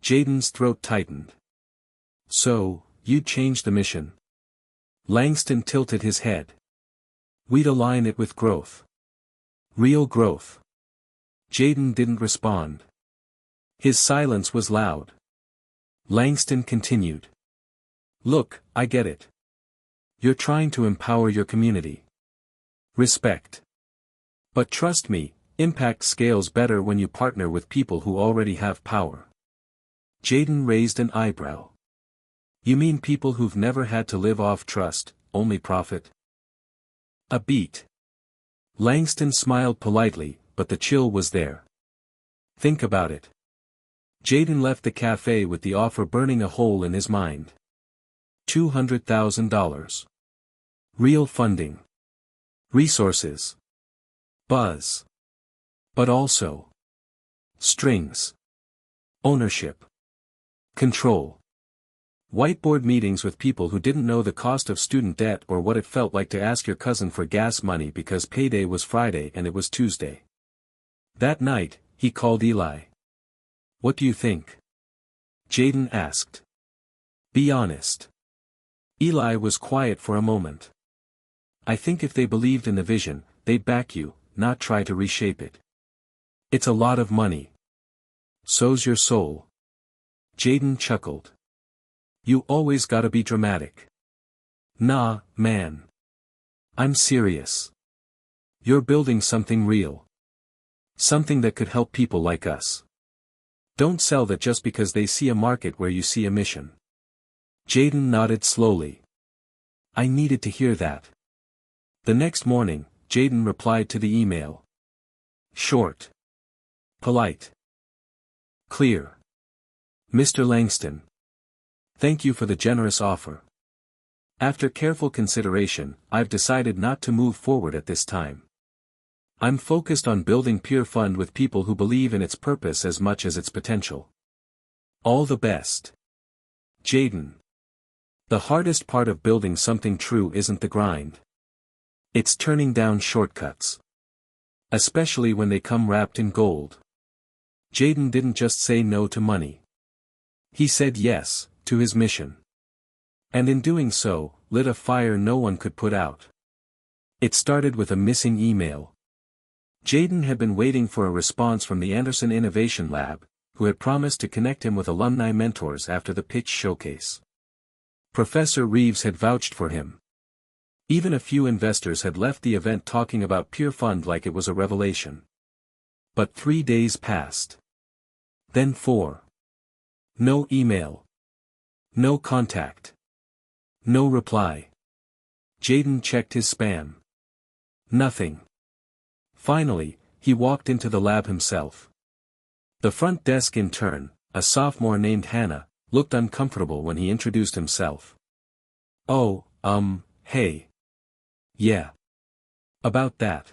Jaden's throat tightened. "So, you'd change the mission?" Langston tilted his head. "We'd align it with growth. Real growth." Jaden didn't respond. His silence was loud. Langston continued. "Look, I get it. You're trying to empower your community. Respect. But trust me, impact scales better when you partner with people who already have power." Jaden raised an eyebrow. "You mean people who've never had to live off trust, only profit?" "A beat." Langston smiled politely, but the chill was there. "Think about it." Jaden left the cafe with the offer burning a hole in his mind. $200,000. Real funding. Resources. Buzz. But also strings. Ownership. Control. Whiteboard meetings with people who didn't know the cost of student debt or what it felt like to ask your cousin for gas money because payday was Friday and it was Tuesday. That night, he called Eli. "What do you think?" Jaden asked. "Be honest." Eli was quiet for a moment. "I think if they believed in the vision, they'd back you, not try to reshape it. It's a lot of money. So's your soul." Jaden chuckled. "You always gotta be dramatic." "Nah, man. I'm serious. You're building something real. Something that could help people like us. Don't sell that just because they see a market where you see a mission." Jaden nodded slowly. "I needed to hear that." The next morning, Jaden replied to the email. Short. Polite. Clear. Mr. Langston. Thank you for the generous offer. After careful consideration, I've decided not to move forward at this time. I'm focused on building Peer Fund with people who believe in its purpose as much as its potential. All the best. Jaden. The hardest part of building something true isn't the grind. It's turning down shortcuts. Especially when they come wrapped in gold. Jaden didn't just say no to money. He said yes, to his mission. And in doing so, lit a fire no one could put out. It started with a missing email. Jaden had been waiting for a response from the Anderson Innovation Lab, who had promised to connect him with alumni mentors after the pitch showcase. Professor Reeves had vouched for him. Even a few investors had left the event talking about Peer Fund like it was a revelation. But 3 days passed. Then 4. No email. No contact. No reply. Jaden checked his spam. Nothing. Finally, he walked into the lab himself. The front desk intern, a sophomore named Hannah, looked uncomfortable when he introduced himself. Oh, hey. Yeah. About that.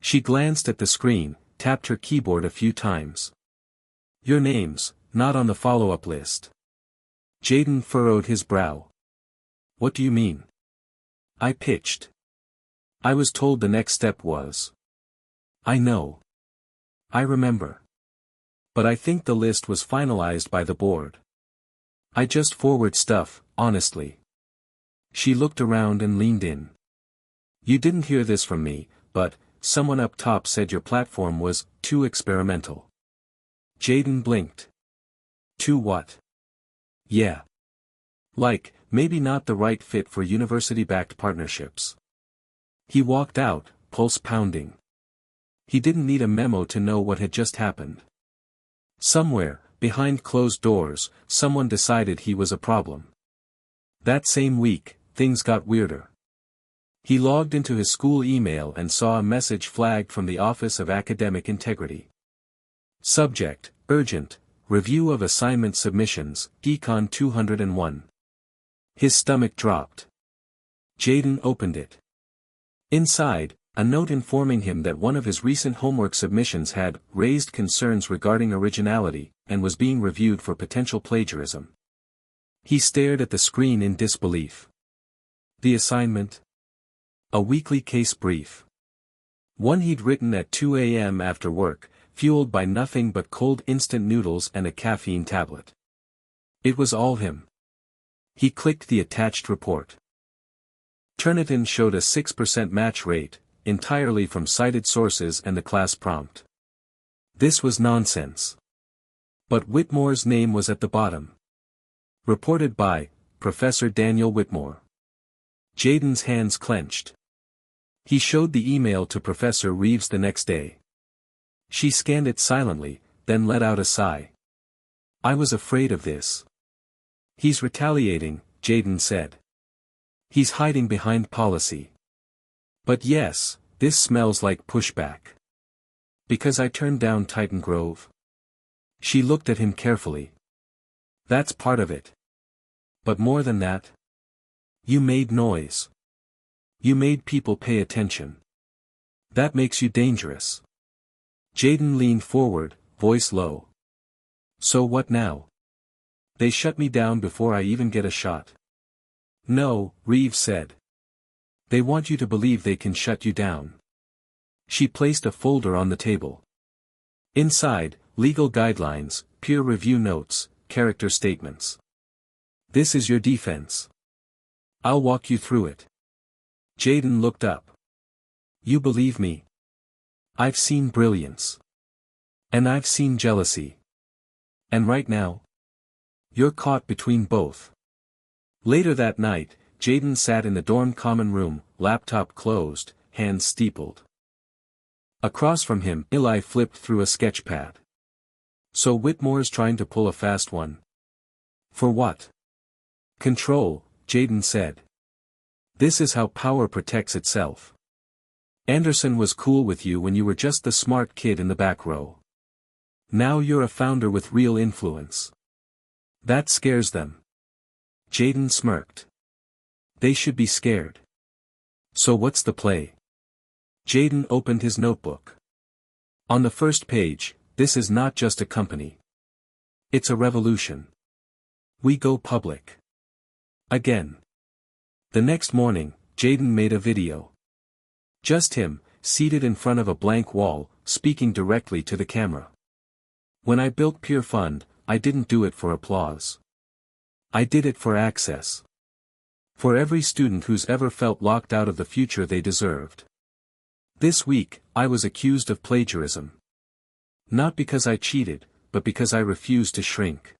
She glanced at the screen, tapped her keyboard a few times. Your name's not on the follow-up list. Jaden furrowed his brow. What do you mean? I pitched. I was told the next step was. I know. I remember. But I think the list was finalized by the board. I just forward stuff, honestly. She looked around and leaned in. You didn't hear this from me, but someone up top said your platform was too experimental. Jaden blinked. Too what? Yeah. Like, maybe not the right fit for university-backed partnerships. He walked out, pulse pounding. He didn't need a memo to know what had just happened. Somewhere, behind closed doors, someone decided he was a problem. That same week, things got weirder. He logged into his school email and saw a message flagged from the Office of Academic Integrity. Subject, urgent, review of assignment submissions, Econ 201. His stomach dropped. Jaden opened it. Inside, a note informing him that one of his recent homework submissions had raised concerns regarding originality, and was being reviewed for potential plagiarism. He stared at the screen in disbelief. The assignment? A weekly case brief. One he'd written at 2 a.m. after work, fueled by nothing but cold instant noodles and a caffeine tablet. It was all him. He clicked the attached report. Turnitin showed a 6% match rate, entirely from cited sources and the class prompt. This was nonsense. But Whitmore's name was at the bottom. Reported by Professor Daniel Whitmore. Jaden's hands clenched. He showed the email to Professor Reeves the next day. She scanned it silently, then let out a sigh. I was afraid of this. He's retaliating, Jaden said. He's hiding behind policy. But yes, this smells like pushback. Because I turned down Titan Grove. She looked at him carefully. That's part of it. But more than that. You made noise. You made people pay attention. That makes you dangerous. Jaden leaned forward, voice low. So what now? They shut me down before I even get a shot. No, Reeves said. They want you to believe they can shut you down. She placed a folder on the table. Inside, legal guidelines, peer review notes, character statements. This is your defense. I'll walk you through it. Jaden looked up. You believe me? I've seen brilliance. And I've seen jealousy. And right now? You're caught between both. Later that night, Jaden sat in the dorm common room, laptop closed, hands steepled. Across from him, Eli flipped through a sketchpad. So Whitmore's trying to pull a fast one. For what? Control, Jaden said. This is how power protects itself. Anderson was cool with you when you were just the smart kid in the back row. Now you're a founder with real influence. That scares them. Jaden smirked. They should be scared. So what's the play? Jaden opened his notebook. On the first page, this is not just a company. It's a revolution. We go public. Again. The next morning, Jaden made a video. Just him, seated in front of a blank wall, speaking directly to the camera. When I built Peer Fund, I didn't do it for applause. I did it for access. For every student who's ever felt locked out of the future they deserved. This week, I was accused of plagiarism. Not because I cheated, but because I refused to shrink.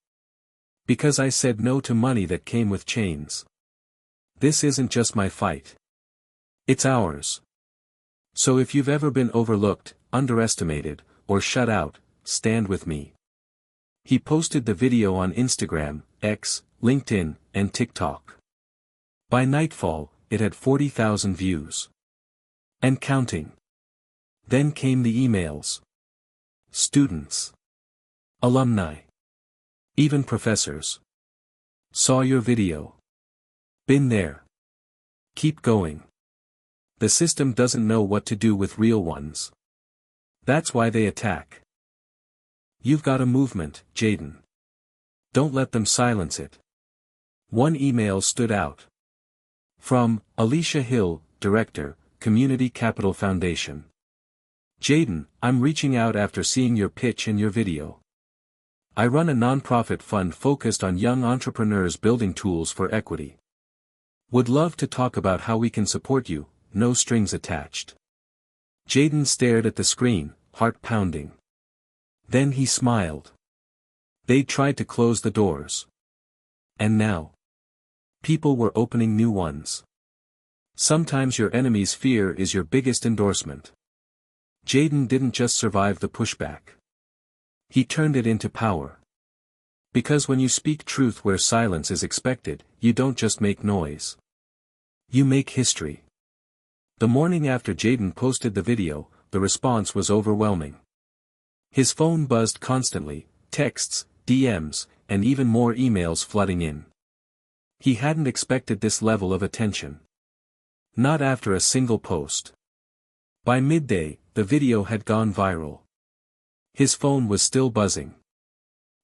Because I said no to money that came with chains. This isn't just my fight. It's ours. So if you've ever been overlooked, underestimated, or shut out, stand with me. He posted the video on Instagram, X, LinkedIn, and TikTok. By nightfall, it had 40,000 views. And counting. Then came the emails. Students. Alumni. Even professors. Saw your video. Been there. Keep going. The system doesn't know what to do with real ones. That's why they attack. You've got a movement, Jaden. Don't let them silence it. One email stood out. From Alicia Hill, Director, Community Capital Foundation. Jaden, I'm reaching out after seeing your pitch and your video. I run a nonprofit fund focused on young entrepreneurs building tools for equity. Would love to talk about how we can support you, no strings attached. Jaden stared at the screen, heart pounding. Then he smiled. They tried to close the doors. And now? People were opening new ones. Sometimes your enemy's fear is your biggest endorsement. Jaden didn't just survive the pushback. He turned it into power. Because when you speak truth where silence is expected, you don't just make noise. You make history. The morning after Jaden posted the video, the response was overwhelming. His phone buzzed constantly, texts, DMs, and even more emails flooding in. He hadn't expected this level of attention. Not after a single post. By midday, the video had gone viral. His phone was still buzzing.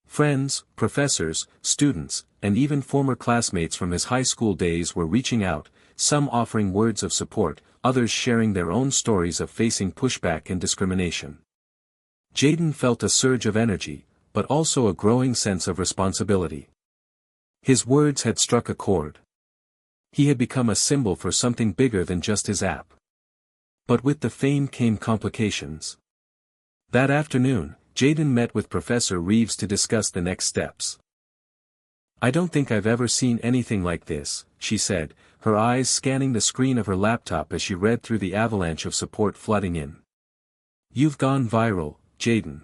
Friends, professors, students, and even former classmates from his high school days were reaching out, some offering words of support, others sharing their own stories of facing pushback and discrimination. Jaden felt a surge of energy, but also a growing sense of responsibility. His words had struck a chord. He had become a symbol for something bigger than just his app. But with the fame came complications. That afternoon, Jaden met with Professor Reeves to discuss the next steps. I don't think I've ever seen anything like this, she said, her eyes scanning the screen of her laptop as she read through the avalanche of support flooding in. You've gone viral, Jaden.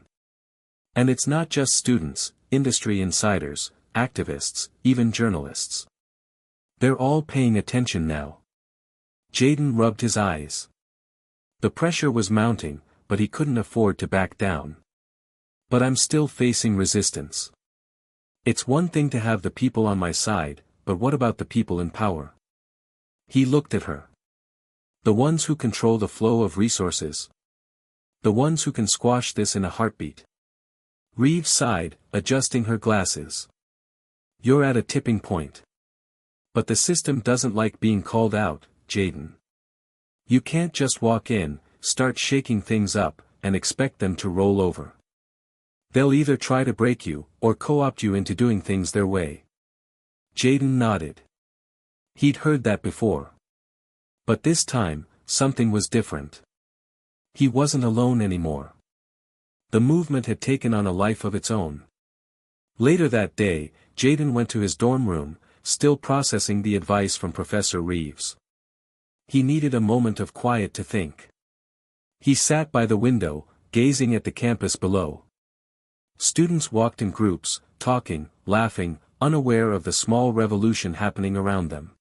And it's not just students, industry insiders, activists, even journalists. They're all paying attention now. Jaden rubbed his eyes. The pressure was mounting, but he couldn't afford to back down. But I'm still facing resistance. It's one thing to have the people on my side, but what about the people in power? He looked at her. The ones who control the flow of resources. The ones who can squash this in a heartbeat. Reeves sighed, adjusting her glasses. You're at a tipping point. But the system doesn't like being called out, Jaden. You can't just walk in, start shaking things up, and expect them to roll over. They'll either try to break you, or co-opt you into doing things their way. Jaden nodded. He'd heard that before. But this time, something was different. He wasn't alone anymore. The movement had taken on a life of its own. Later that day, Jaden went to his dorm room, still processing the advice from Professor Reeves. He needed a moment of quiet to think. He sat by the window, gazing at the campus below. Students walked in groups, talking, laughing, unaware of the small revolution happening around them.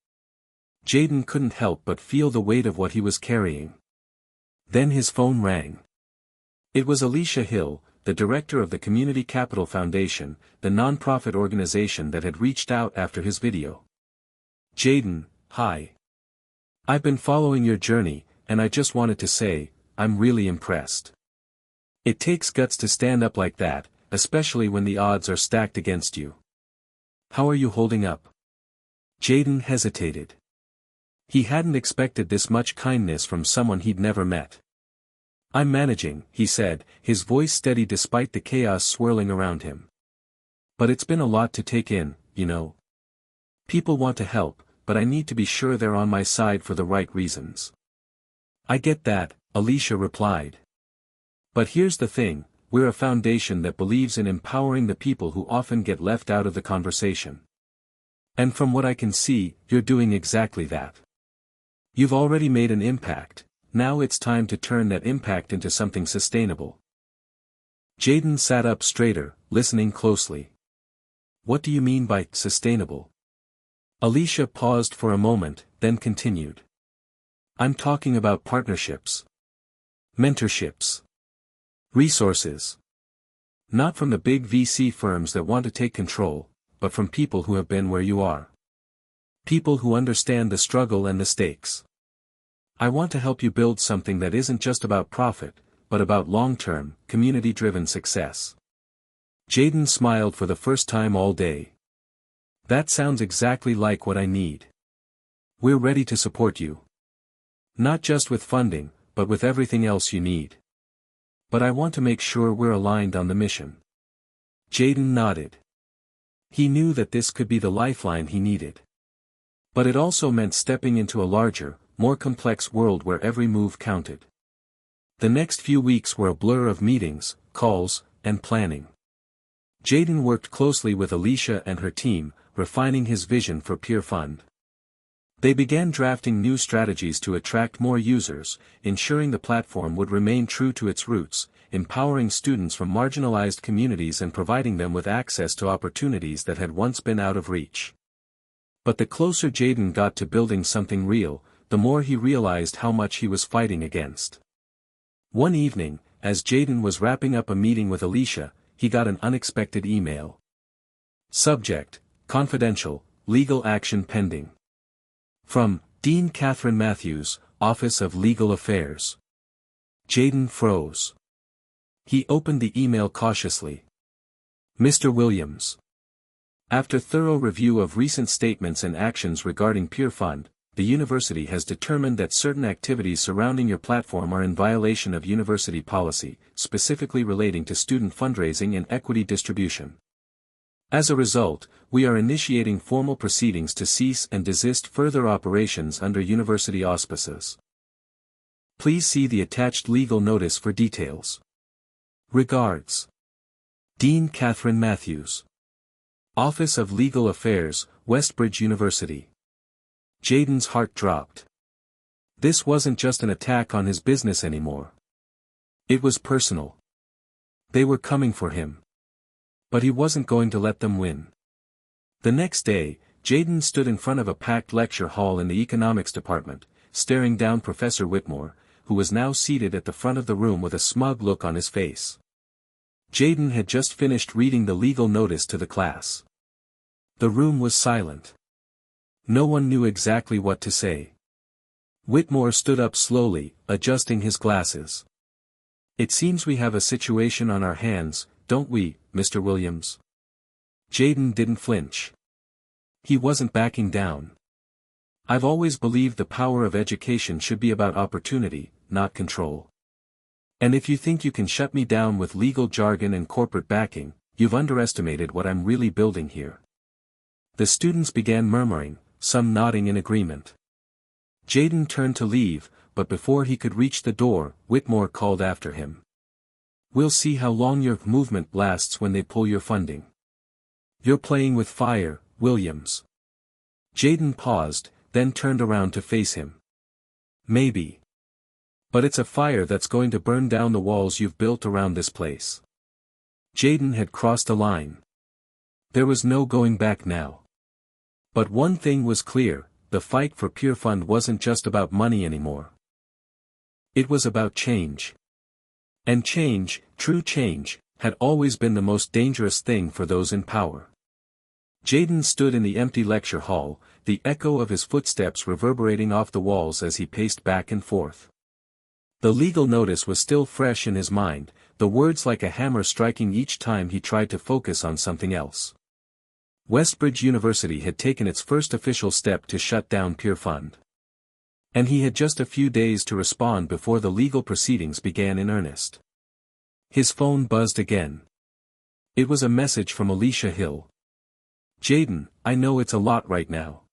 Jaden couldn't help but feel the weight of what he was carrying. Then his phone rang. It was Alicia Hill, the director of the Community Capital Foundation, the non-profit organization that had reached out after his video. Jaden, hi. I've been following your journey, and I just wanted to say, I'm really impressed. It takes guts to stand up like that, especially when the odds are stacked against you. How are you holding up? Jaden hesitated. He hadn't expected this much kindness from someone he'd never met. I'm managing, he said, his voice steady despite the chaos swirling around him. But it's been a lot to take in, you know. People want to help, but I need to be sure they're on my side for the right reasons. I get that, Alicia replied. But here's the thing, we're a foundation that believes in empowering the people who often get left out of the conversation. And from what I can see, you're doing exactly that. You've already made an impact, now it's time to turn that impact into something sustainable. Jaden sat up straighter, listening closely. What do you mean by sustainable? Alicia paused for a moment, then continued. I'm talking about partnerships. Mentorships. Resources. Not from the big VC firms that want to take control, but from people who have been where you are. People who understand the struggle and the stakes. I want to help you build something that isn't just about profit, but about long-term, community-driven success. Jaden smiled for the first time all day. That sounds exactly like what I need. We're ready to support you. Not just with funding, but with everything else you need. But I want to make sure we're aligned on the mission. Jaden nodded. He knew that this could be the lifeline he needed. But it also meant stepping into a larger, more complex world where every move counted. The next few weeks were a blur of meetings, calls, and planning. Jaden worked closely with Alicia and her team, refining his vision for Peer Fund. They began drafting new strategies to attract more users, ensuring the platform would remain true to its roots, empowering students from marginalized communities and providing them with access to opportunities that had once been out of reach. But the closer Jaden got to building something real, the more he realized how much he was fighting against. One evening, as Jaden was wrapping up a meeting with Alicia, he got an unexpected email. Subject: Confidential, Legal Action Pending. From Dean Catherine Matthews, Office of Legal Affairs. Jaden froze. He opened the email cautiously. Mr. Williams. After thorough review of recent statements and actions regarding Peer Fund, the university has determined that certain activities surrounding your platform are in violation of university policy, specifically relating to student fundraising and equity distribution. As a result, we are initiating formal proceedings to cease and desist further operations under university auspices. Please see the attached legal notice for details. Regards. Dean Catherine Matthews. Office of Legal Affairs, Westbridge University. Jaden's heart dropped. This wasn't just an attack on his business anymore. It was personal. They were coming for him. But he wasn't going to let them win. The next day, Jaden stood in front of a packed lecture hall in the economics department, staring down Professor Whitmore, who was now seated at the front of the room with a smug look on his face. Jaden had just finished reading the legal notice to the class. The room was silent. No one knew exactly what to say. Whitmore stood up slowly, adjusting his glasses. It seems we have a situation on our hands, don't we, Mr. Williams? Jaden didn't flinch. He wasn't backing down. I've always believed the power of education should be about opportunity, not control. And if you think you can shut me down with legal jargon and corporate backing, you've underestimated what I'm really building here. The students began murmuring, some nodding in agreement. Jaden turned to leave, but before he could reach the door, Whitmore called after him. We'll see how long your movement lasts when they pull your funding. You're playing with fire, Williams. Jaden paused, then turned around to face him. Maybe. But it's a fire that's going to burn down the walls you've built around this place. Jaden had crossed a line. There was no going back now. But one thing was clear, the fight for Peer Fund wasn't just about money anymore. It was about change. And change, true change, had always been the most dangerous thing for those in power. Jaden stood in the empty lecture hall, the echo of his footsteps reverberating off the walls as he paced back and forth. The legal notice was still fresh in his mind, the words like a hammer striking each time he tried to focus on something else. Westbridge University had taken its first official step to shut down Peer Fund. And he had just a few days to respond before the legal proceedings began in earnest. His phone buzzed again. It was a message from Alicia Hill. "Jaden, I know it's a lot right now.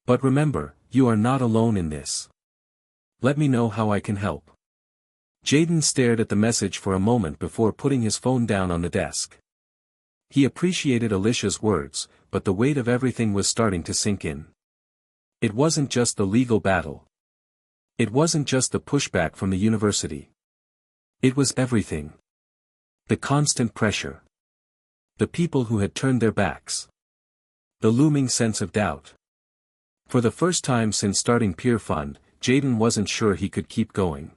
But remember, you are not alone in this. Let me know how I can help." Jaden stared at the message for a moment before putting his phone down on the desk. He appreciated Alicia's words, but the weight of everything was starting to sink in. It wasn't just the legal battle. It wasn't just the pushback from the university. It was everything. The constant pressure. The people who had turned their backs. The looming sense of doubt. For the first time since starting Peer Fund, Jaden wasn't sure he could keep going.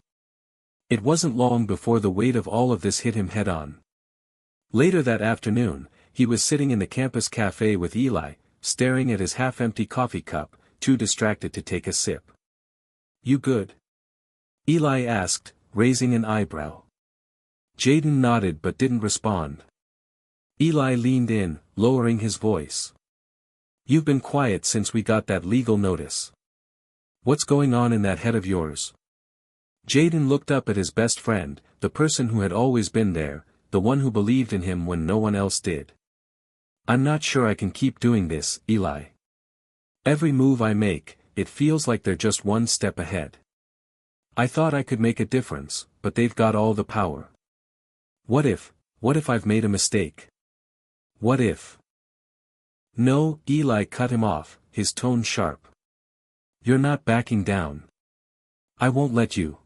It wasn't long before the weight of all of this hit him head-on. Later that afternoon, he was sitting in the campus cafe with Eli, staring at his half-empty coffee cup, too distracted to take a sip. "You good?" Eli asked, raising an eyebrow. Jaden nodded but didn't respond. Eli leaned in, lowering his voice. "You've been quiet since we got that legal notice. What's going on in that head of yours?" Jaden looked up at his best friend, the person who had always been there, the one who believed in him when no one else did. "I'm not sure I can keep doing this, Eli. Every move I make, it feels like they're just one step ahead. I thought I could make a difference, but they've got all the power. What if I've made a mistake? What if?" "No," Eli cut him off, his tone sharp. "You're not backing down. I won't let you."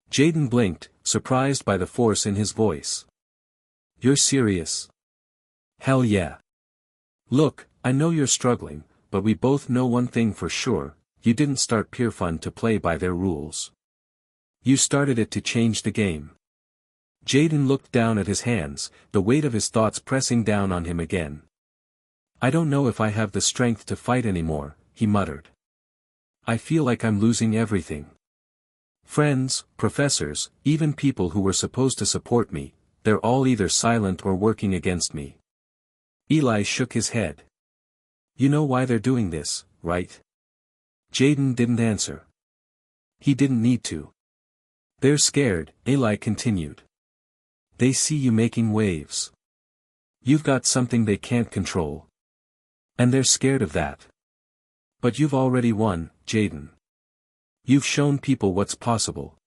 Jaden blinked, surprised by the force in his voice. "You're serious?" "Hell yeah. Look, I know you're struggling, but we both know one thing for sure, you didn't start Peer Fund to play by their rules. You started it to change the game." Jaden looked down at his hands, the weight of his thoughts pressing down on him again. "I don't know if I have the strength to fight anymore," he muttered. "I feel like I'm losing everything. Friends, professors, even people who were supposed to support me, they're all either silent or working against me." Eli shook his head. "You know why they're doing this, right?" Jaden didn't answer. He didn't need to. "They're scared," Eli continued. "They see you making waves. You've got something they can't control. And they're scared of that. But you've already won, Jaden. You've shown people what's possible."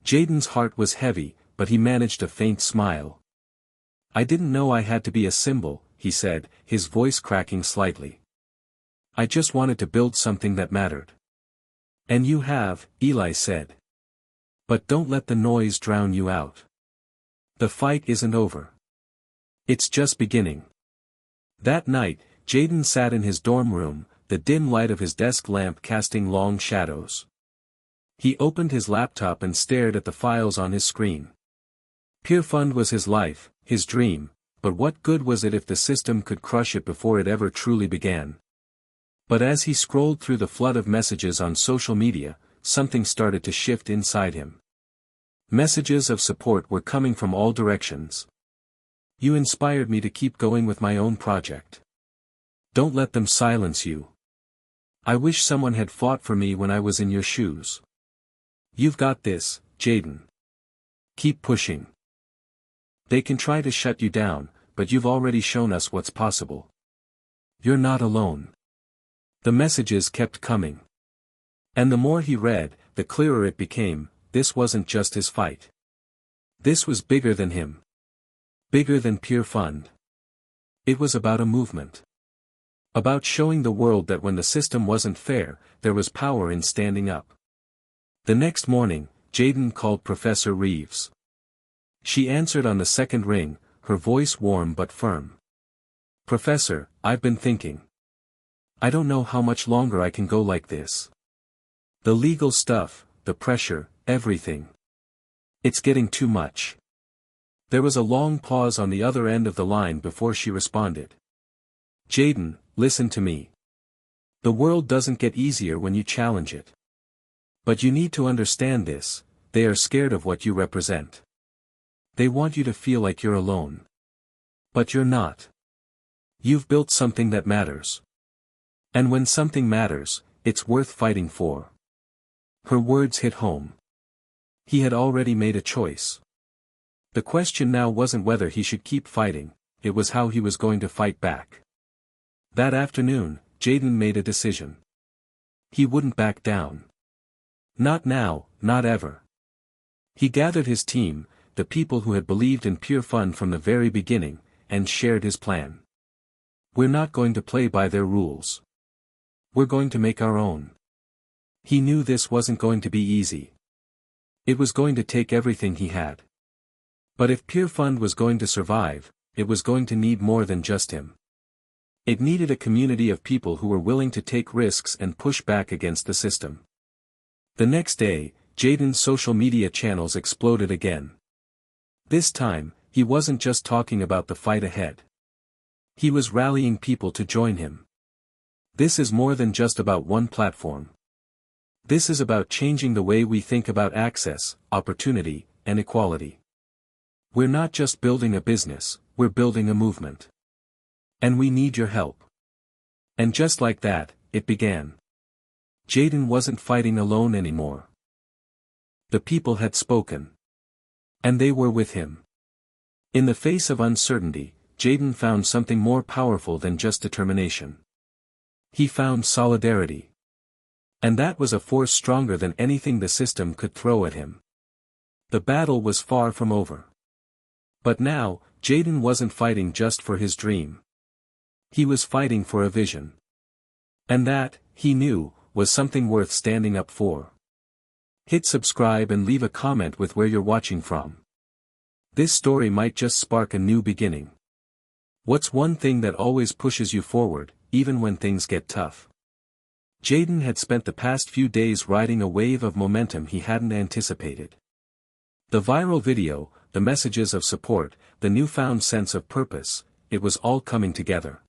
Jaden's heart was heavy, but he managed a faint smile. "I didn't know I had to be a symbol," he said, his voice cracking slightly. "I just wanted to build something that mattered." "And you have," Eli said. "But don't let the noise drown you out. The fight isn't over. It's just beginning." That night, Jaden sat in his dorm room, the dim light of his desk lamp casting long shadows. He opened his laptop and stared at the files on his screen. Peer Fund was his life, his dream, but what good was it if the system could crush it before it ever truly began? But as he scrolled through the flood of messages on social media, something started to shift inside him. Messages of support were coming from all directions. "You inspired me to keep going with my own project. Don't let them silence you. I wish someone had fought for me when I was in your shoes. You've got this, Jaden. Keep pushing. They can try to shut you down, but you've already shown us what's possible. You're not alone." The messages kept coming. And the more he read, the clearer it became, this wasn't just his fight. This was bigger than him. Bigger than Peer Fund. It was about a movement. About showing the world that when the system wasn't fair, there was power in standing up. The next morning, Jaden called Professor Reeves. She answered on the second ring, her voice warm but firm. "Professor, I've been thinking. I don't know how much longer I can go like this. The legal stuff, the pressure, everything. It's getting too much. There was a long pause on the other end of the line before she responded. Jaden, listen to me. The world doesn't get easier when you challenge it. But you need to understand this, they are scared of what you represent. They want you to feel like you're alone. But you're not. You've built something that matters. And when something matters, it's worth fighting for. Her words hit home. He had already made a choice. The question now wasn't whether he should keep fighting, it was how he was going to fight back. That afternoon, Jaden made a decision. He wouldn't back down. Not now, not ever. He gathered his team, the people who had believed in pure fun from the very beginning, and shared his plan. We're not going to play by their rules. We're going to make our own. He knew this wasn't going to be easy. It was going to take everything he had. But if Pure Fund was going to survive, it was going to need more than just him. It needed a community of people who were willing to take risks and push back against the system. The next day, Jaden's social media channels exploded again. This time, he wasn't just talking about the fight ahead. He was rallying people to join him. This is more than just about one platform. This is about changing the way we think about access, opportunity, and equality. We're not just building a business, we're building a movement. And we need your help. And just like that, it began. Jaden wasn't fighting alone anymore. The people had spoken. And they were with him. In the face of uncertainty, Jaden found something more powerful than just determination. He found solidarity. And that was a force stronger than anything the system could throw at him. The battle was far from over. But now, Jaden wasn't fighting just for his dream. He was fighting for a vision. And that, he knew, was something worth standing up for. Hit subscribe and leave a comment with where you're watching from. This story might just spark a new beginning. What's one thing that always pushes you forward, even when things get tough? Jaden had spent the past few days riding a wave of momentum he hadn't anticipated. The viral video, the messages of support, the newfound sense of purpose, it was all coming together.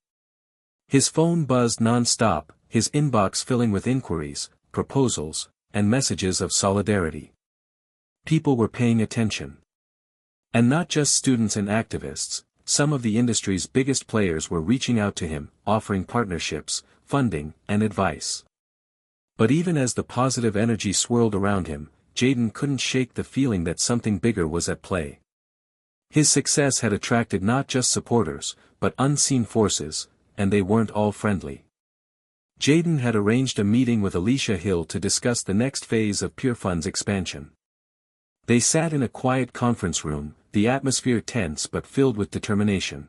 His phone buzzed non-stop, his inbox filling with inquiries, proposals, and messages of solidarity. People were paying attention. And not just students and activists, some of the industry's biggest players were reaching out to him, offering partnerships, funding, and advice. But even as the positive energy swirled around him, Jaden couldn't shake the feeling that something bigger was at play. His success had attracted not just supporters, but unseen forces, and they weren't all friendly. Jaden had arranged a meeting with Alicia Hill to discuss the next phase of Pure Fund's expansion. They sat in a quiet conference room, the atmosphere tense but filled with determination.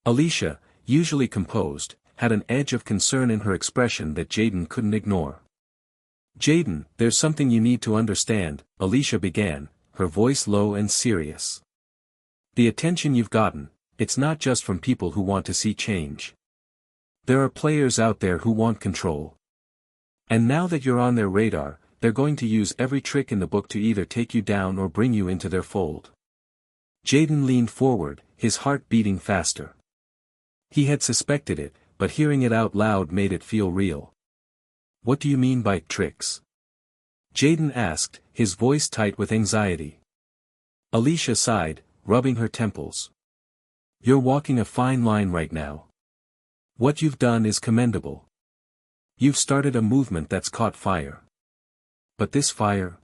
Alicia, usually composed, had an edge of concern in her expression that Jaden couldn't ignore. Jaden, there's something you need to understand, Alicia began, her voice low and serious. The attention you've gotten, it's not just from people who want to see change. There are players out there who want control. And now that you're on their radar, they're going to use every trick in the book to either take you down or bring you into their fold. Jaden leaned forward, his heart beating faster. He had suspected it, but hearing it out loud made it feel real. What do you mean by tricks? Jaden asked, his voice tight with anxiety. Alicia sighed, rubbing her temples. You're walking a fine line right now. What you've done is commendable. You've started a movement that's caught fire. But this fire?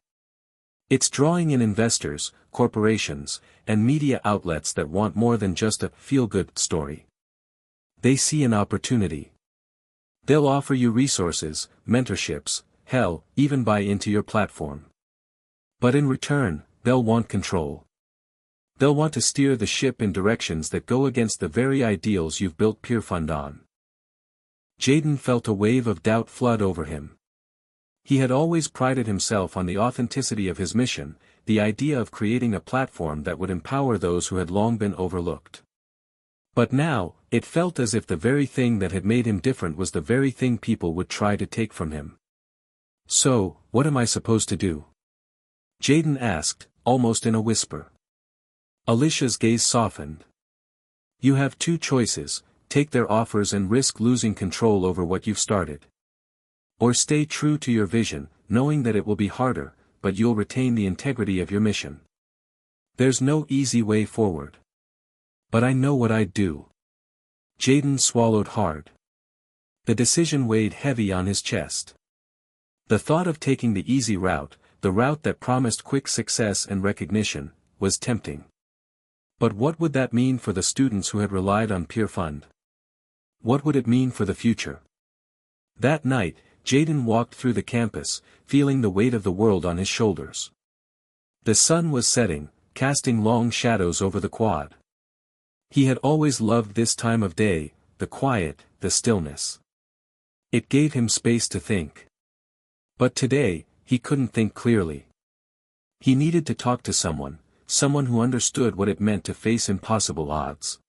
It's drawing in investors, corporations, and media outlets that want more than just a feel-good story. They see an opportunity. They'll offer you resources, mentorships, hell, even buy into your platform. But in return, they'll want control. They'll want to steer the ship in directions that go against the very ideals you've built Pure Fund on. Jaden felt a wave of doubt flood over him. He had always prided himself on the authenticity of his mission, the idea of creating a platform that would empower those who had long been overlooked. But now, it felt as if the very thing that had made him different was the very thing people would try to take from him. So, what am I supposed to do? Jaden asked, almost in a whisper. Alicia's gaze softened. You have two choices: take their offers and risk losing control over what you've started. Or stay true to your vision, knowing that it will be harder, but you'll retain the integrity of your mission. There's no easy way forward. But I know what I'd do. Jaden swallowed hard. The decision weighed heavy on his chest. The thought of taking the easy route, the route that promised quick success and recognition, was tempting. But what would that mean for the students who had relied on peer fund? What would it mean for the future? That night, Jaden walked through the campus, feeling the weight of the world on his shoulders. The sun was setting, casting long shadows over the quad. He had always loved this time of day, the quiet, the stillness. It gave him space to think. But today, he couldn't think clearly. He needed to talk to someone who understood what it meant to face impossible odds.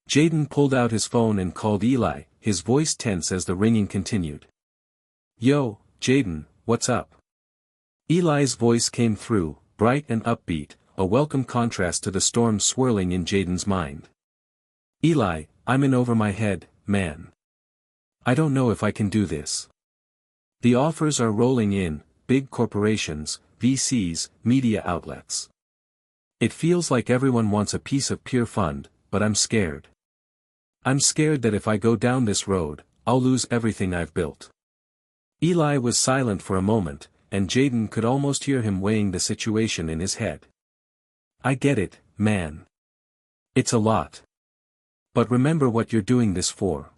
Jaden pulled out his phone and called Eli, his voice tense as the ringing continued. Yo, Jaden, what's up? Eli's voice came through, bright and upbeat, a welcome contrast to the storm swirling in Jaden's mind. Eli, I'm in over my head, man. I don't know if I can do this. The offers are rolling in, big corporations, VCs, media outlets. It feels like everyone wants a piece of peer fund, but I'm scared. I'm scared that if I go down this road, I'll lose everything I've built. Eli was silent for a moment, and Jaden could almost hear him weighing the situation in his head. I get it, man. It's a lot. But remember what you're doing this for.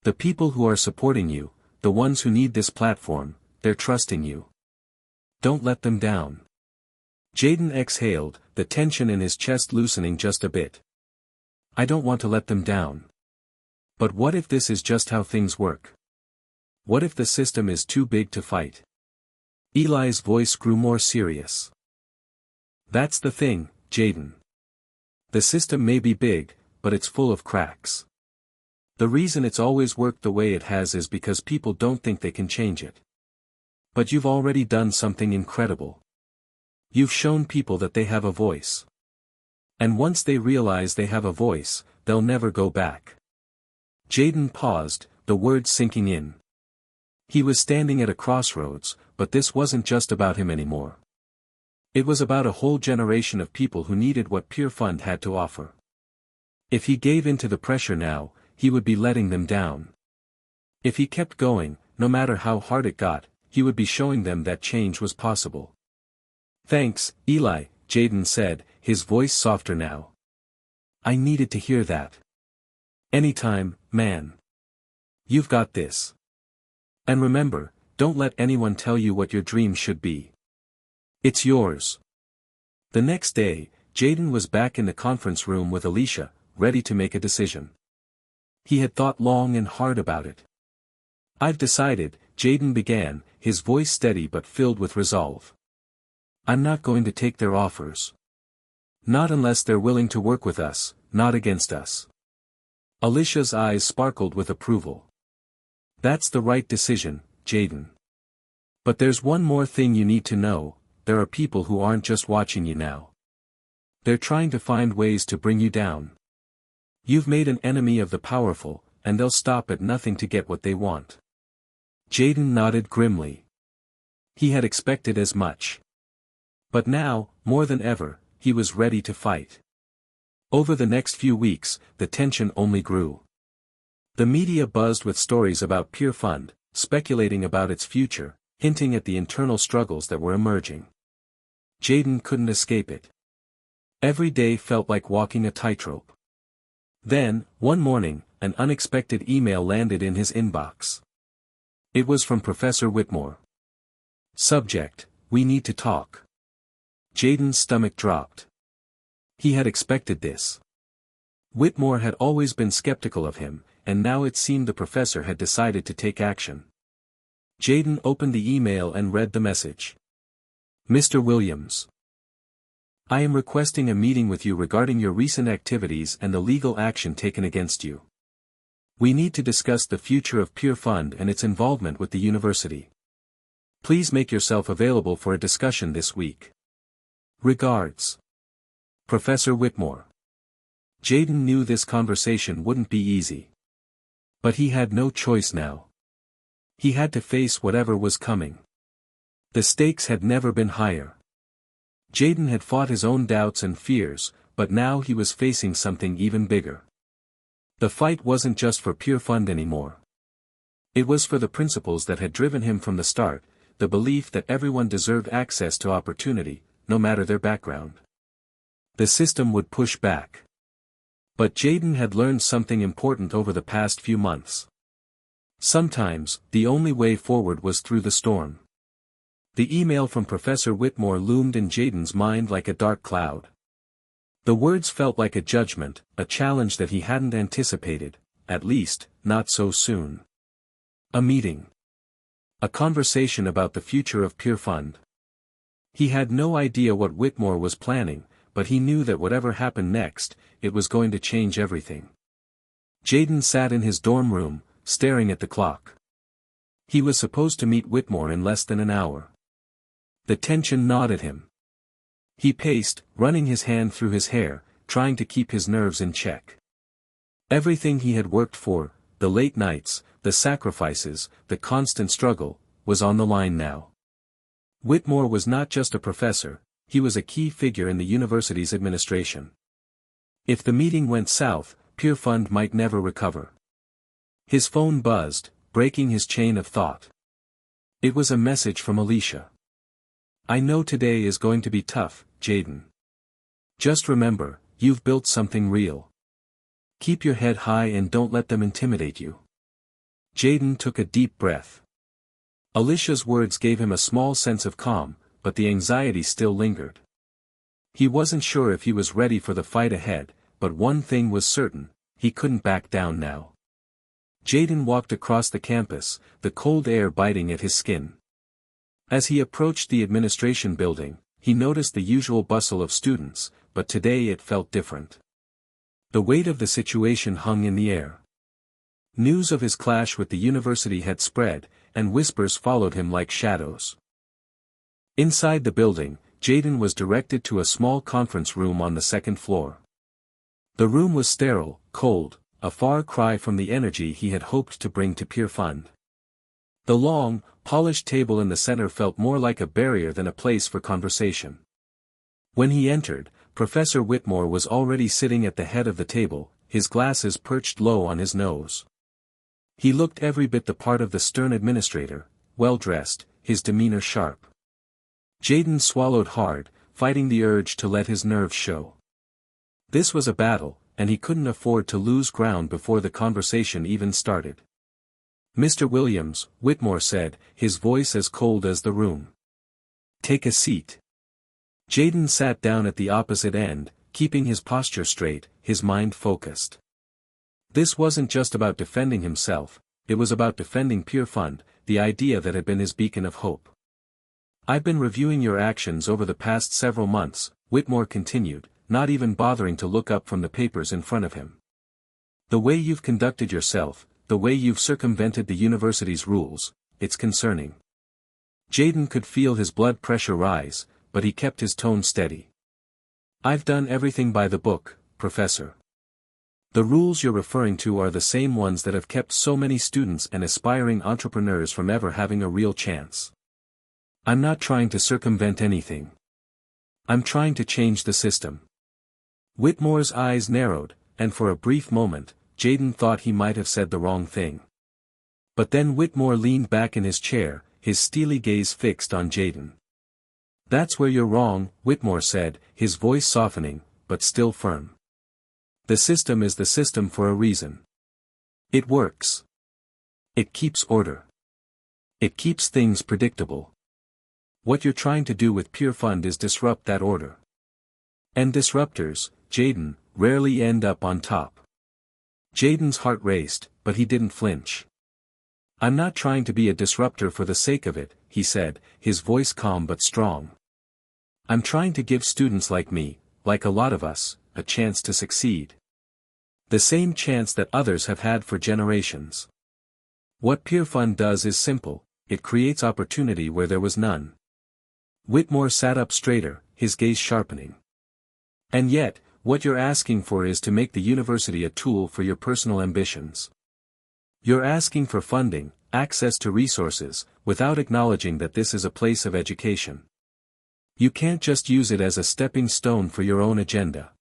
The people who are supporting you, the ones who need this platform, they're trusting you. Don't let them down. Jaden exhaled, the tension in his chest loosening just a bit. I don't want to let them down. But what if this is just how things work? What if the system is too big to fight? Eli's voice grew more serious. That's the thing, Jaden. The system may be big, but it's full of cracks. The reason it's always worked the way it has is because people don't think they can change it. But you've already done something incredible. You've shown people that they have a voice. And once they realize they have a voice, they'll never go back. Jaden paused, the words sinking in. He was standing at a crossroads, but this wasn't just about him anymore. It was about a whole generation of people who needed what Peer Fund had to offer. If he gave in to the pressure now, he would be letting them down. If he kept going, no matter how hard it got, he would be showing them that change was possible. Thanks, Eli, Jaden said, his voice softer now. I needed to hear that. Anytime, man. You've got this. And remember, don't let anyone tell you what your dream should be. It's yours. The next day, Jaden was back in the conference room with Alicia, ready to make a decision. He had thought long and hard about it. I've decided, Jaden began, his voice steady but filled with resolve. I'm not going to take their offers. Not unless they're willing to work with us, not against us. Alicia's eyes sparkled with approval. That's the right decision, Jaden. But there's one more thing you need to know, there are people who aren't just watching you now. They're trying to find ways to bring you down. You've made an enemy of the powerful, and they'll stop at nothing to get what they want. Jaden nodded grimly. He had expected as much. But now, more than ever, he was ready to fight. Over the next few weeks, the tension only grew. The media buzzed with stories about Peer Fund, speculating about its future, hinting at the internal struggles that were emerging. Jaden couldn't escape it. Every day felt like walking a tightrope. Then, one morning, an unexpected email landed in his inbox. It was from Professor Whitmore. Subject: We need to talk. Jaden's stomach dropped. He had expected this. Whitmore had always been skeptical of him, and now it seemed the professor had decided to take action. Jaden opened the email and read the message. Mr. Williams. I am requesting a meeting with you regarding your recent activities and the legal action taken against you. We need to discuss the future of Peer Fund and its involvement with the university. Please make yourself available for a discussion this week. Regards. Professor Whitmore. Jaden knew this conversation wouldn't be easy. But he had no choice now. He had to face whatever was coming. The stakes had never been higher. Jaden had fought his own doubts and fears, but now he was facing something even bigger. The fight wasn't just for pure fun anymore. It was for the principles that had driven him from the start, the belief that everyone deserved access to opportunity, no matter their background. The system would push back. But Jaden had learned something important over the past few months. Sometimes, the only way forward was through the storm. The email from Professor Whitmore loomed in Jaden's mind like a dark cloud. The words felt like a judgment, a challenge that he hadn't anticipated, at least, not so soon. A meeting. A conversation about the future of Pure Fund. He had no idea what Whitmore was planning, but he knew that whatever happened next, it was going to change everything. Jaden sat in his dorm room, staring at the clock. He was supposed to meet Whitmore in less than an hour. The tension gnawed at him. He paced, running his hand through his hair, trying to keep his nerves in check. Everything he had worked for, the late nights, the sacrifices, the constant struggle, was on the line now. Whitmore was not just a professor, he was a key figure in the university's administration. If the meeting went south, Pure Fund might never recover. His phone buzzed, breaking his chain of thought. It was a message from Alicia. I know today is going to be tough, Jaden. Just remember, you've built something real. Keep your head high and don't let them intimidate you. Jaden took a deep breath. Alicia's words gave him a small sense of calm, but the anxiety still lingered. He wasn't sure if he was ready for the fight ahead, but one thing was certain, he couldn't back down now. Jaden walked across the campus, the cold air biting at his skin. As he approached the administration building, he noticed the usual bustle of students, but today it felt different. The weight of the situation hung in the air. News of his clash with the university had spread, and whispers followed him like shadows. Inside the building, Jaden was directed to a small conference room on the second floor. The room was sterile, cold, a far cry from the energy he had hoped to bring to Pure Fund. The long, polished table in the center felt more like a barrier than a place for conversation. When he entered, Professor Whitmore was already sitting at the head of the table, his glasses perched low on his nose. He looked every bit the part of the stern administrator, well-dressed, his demeanor sharp. Jaden swallowed hard, fighting the urge to let his nerves show. This was a battle, and he couldn't afford to lose ground before the conversation even started. Mr. Williams, Whitmore said, his voice as cold as the room. Take a seat. Jaden sat down at the opposite end, keeping his posture straight, his mind focused. This wasn't just about defending himself, it was about defending Pure Fund, the idea that had been his beacon of hope. I've been reviewing your actions over the past several months, Whitmore continued, not even bothering to look up from the papers in front of him. The way you've conducted yourself, the way you've circumvented the university's rules, it's concerning. Jaden could feel his blood pressure rise, but he kept his tone steady. I've done everything by the book, Professor. The rules you're referring to are the same ones that have kept so many students and aspiring entrepreneurs from ever having a real chance. I'm not trying to circumvent anything. I'm trying to change the system. Whitmore's eyes narrowed, and for a brief moment, Jaden thought he might have said the wrong thing. But then Whitmore leaned back in his chair, his steely gaze fixed on Jaden. That's where you're wrong, Whitmore said, his voice softening, but still firm. The system is the system for a reason. It works. It keeps order. It keeps things predictable. What you're trying to do with Pure Fund is disrupt that order. And disruptors, Jaden, rarely end up on top. Jaden's heart raced, but he didn't flinch. I'm not trying to be a disruptor for the sake of it, he said, his voice calm but strong. I'm trying to give students like me, like a lot of us, a chance to succeed. The same chance that others have had for generations. What Pure Fund does is simple, it creates opportunity where there was none. Whitmore sat up straighter, his gaze sharpening. And yet, what you're asking for is to make the university a tool for your personal ambitions. You're asking for funding, access to resources, without acknowledging that this is a place of education. You can't just use it as a stepping stone for your own agenda.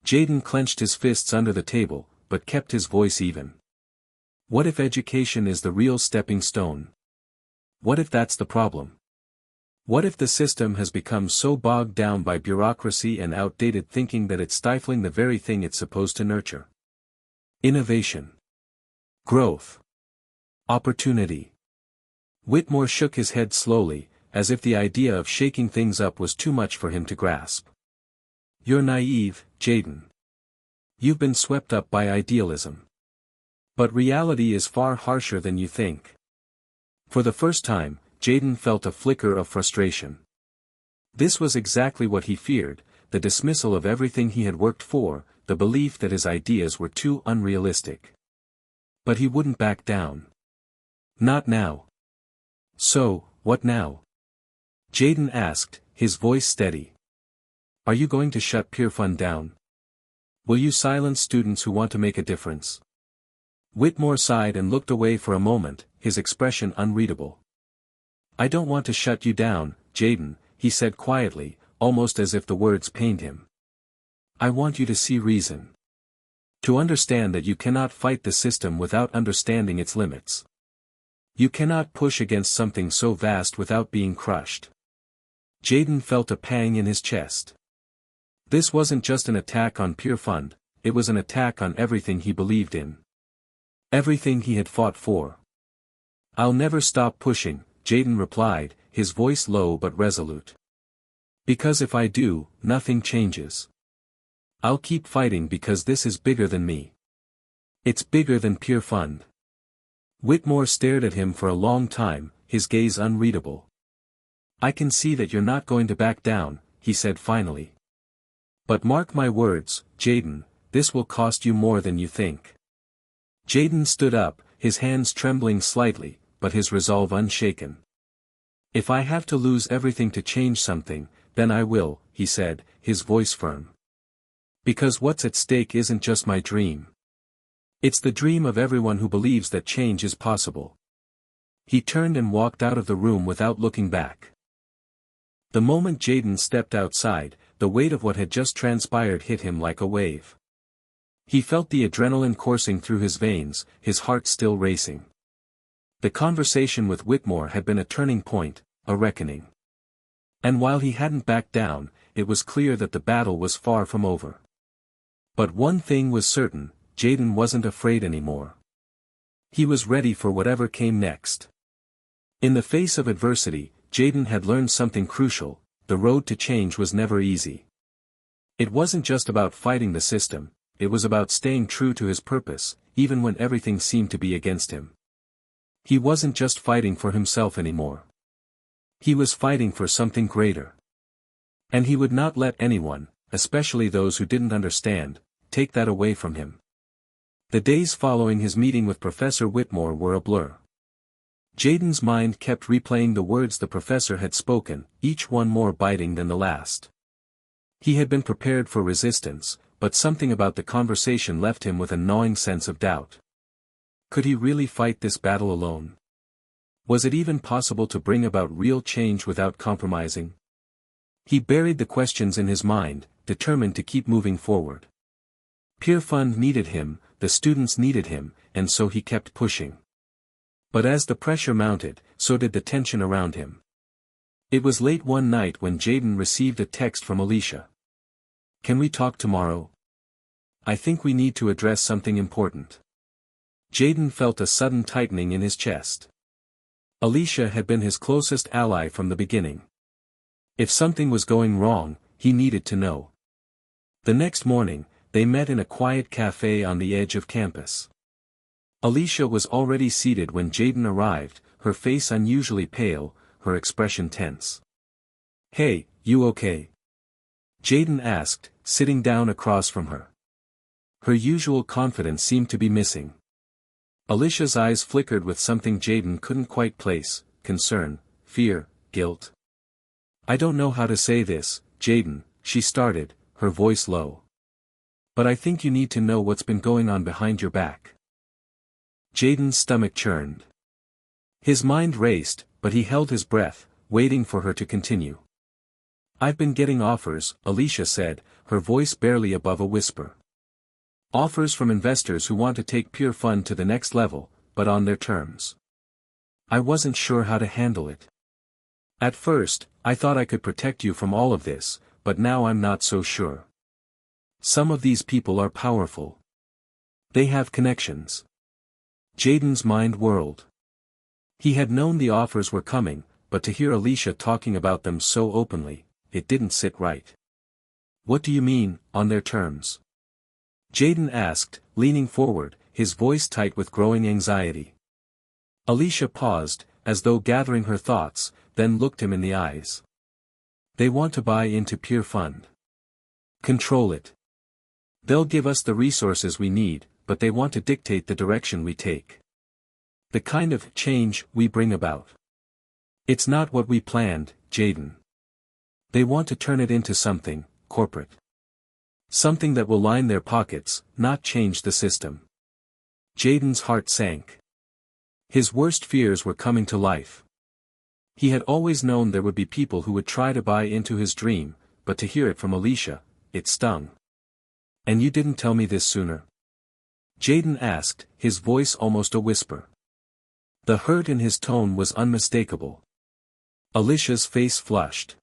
Jaden clenched his fists under the table, but kept his voice even. What if education is the real stepping stone? What if that's the problem? What if the system has become so bogged down by bureaucracy and outdated thinking that it's stifling the very thing it's supposed to nurture? Innovation. Growth. Opportunity. Whitmore shook his head slowly, as if the idea of shaking things up was too much for him to grasp. You're naive, Jaden. You've been swept up by idealism. But reality is far harsher than you think. For the first time, Jaden felt a flicker of frustration. This was exactly what he feared, the dismissal of everything he had worked for, the belief that his ideas were too unrealistic. But he wouldn't back down. Not now. So, what now? Jaden asked, his voice steady. Are you going to shut PeerFund down? Will you silence students who want to make a difference? Whitmore sighed and looked away for a moment, his expression unreadable. I don't want to shut you down, Jaden, he said quietly, almost as if the words pained him. I want you to see reason. To understand that you cannot fight the system without understanding its limits. You cannot push against something so vast without being crushed. Jaden felt a pang in his chest. This wasn't just an attack on PeerFund, it was an attack on everything he believed in. Everything he had fought for. I'll never stop pushing, Jaden replied, his voice low but resolute. Because if I do, nothing changes. I'll keep fighting because this is bigger than me. It's bigger than PeerFund. Whitmore stared at him for a long time, his gaze unreadable. I can see that you're not going to back down, he said finally. But mark my words, Jaden, this will cost you more than you think. Jaden stood up, his hands trembling slightly, but his resolve unshaken. If I have to lose everything to change something, then I will, he said, his voice firm. Because what's at stake isn't just my dream. It's the dream of everyone who believes that change is possible. He turned and walked out of the room without looking back. The moment Jaden stepped outside, the weight of what had just transpired hit him like a wave. He felt the adrenaline coursing through his veins, his heart still racing. The conversation with Whitmore had been a turning point, a reckoning. And while he hadn't backed down, it was clear that the battle was far from over. But one thing was certain, Jaden wasn't afraid anymore. He was ready for whatever came next. In the face of adversity, Jaden had learned something crucial: the road to change was never easy. It wasn't just about fighting the system, it was about staying true to his purpose, even when everything seemed to be against him. He wasn't just fighting for himself anymore. He was fighting for something greater. And he would not let anyone, especially those who didn't understand, take that away from him. The days following his meeting with Professor Whitmore were a blur. Jaden's mind kept replaying the words the professor had spoken, each one more biting than the last. He had been prepared for resistance, but something about the conversation left him with a gnawing sense of doubt. Could he really fight this battle alone? Was it even possible to bring about real change without compromising? He buried the questions in his mind, determined to keep moving forward. PeerFund needed him, the students needed him, and so he kept pushing. But as the pressure mounted, so did the tension around him. It was late one night when Jaden received a text from Alicia. Can we talk tomorrow? I think we need to address something important. Jaden felt a sudden tightening in his chest. Alicia had been his closest ally from the beginning. If something was going wrong, he needed to know. The next morning, they met in a quiet cafe on the edge of campus. Alicia was already seated when Jaden arrived, her face unusually pale, her expression tense. Hey, you okay? Jaden asked, sitting down across from her. Her usual confidence seemed to be missing. Alicia's eyes flickered with something Jaden couldn't quite place: concern, fear, guilt. I don't know how to say this, Jaden, she started, her voice low. But I think you need to know what's been going on behind your back. Jaden's stomach churned. His mind raced, but he held his breath, waiting for her to continue. I've been getting offers, Alicia said, her voice barely above a whisper. Offers from investors who want to take Pure Fund to the next level, but on their terms. I wasn't sure how to handle it. At first, I thought I could protect you from all of this, but now I'm not so sure. Some of these people are powerful. They have connections. Jaden's mind whirled. He had known the offers were coming, but to hear Alicia talking about them so openly, it didn't sit right. What do you mean, on their terms? Jaden asked, leaning forward, his voice tight with growing anxiety. Alicia paused, as though gathering her thoughts, then looked him in the eyes. They want to buy into Pure Fund. Control it. They'll give us the resources we need, but they want to dictate the direction we take. The kind of change we bring about. It's not what we planned, Jaden. They want to turn it into something corporate. Something that will line their pockets, not change the system. Jaden's heart sank. His worst fears were coming to life. He had always known there would be people who would try to buy into his dream, but to hear it from Alicia, it stung. And you didn't tell me this sooner? Jaden asked, his voice almost a whisper. The hurt in his tone was unmistakable. Alicia's face flushed.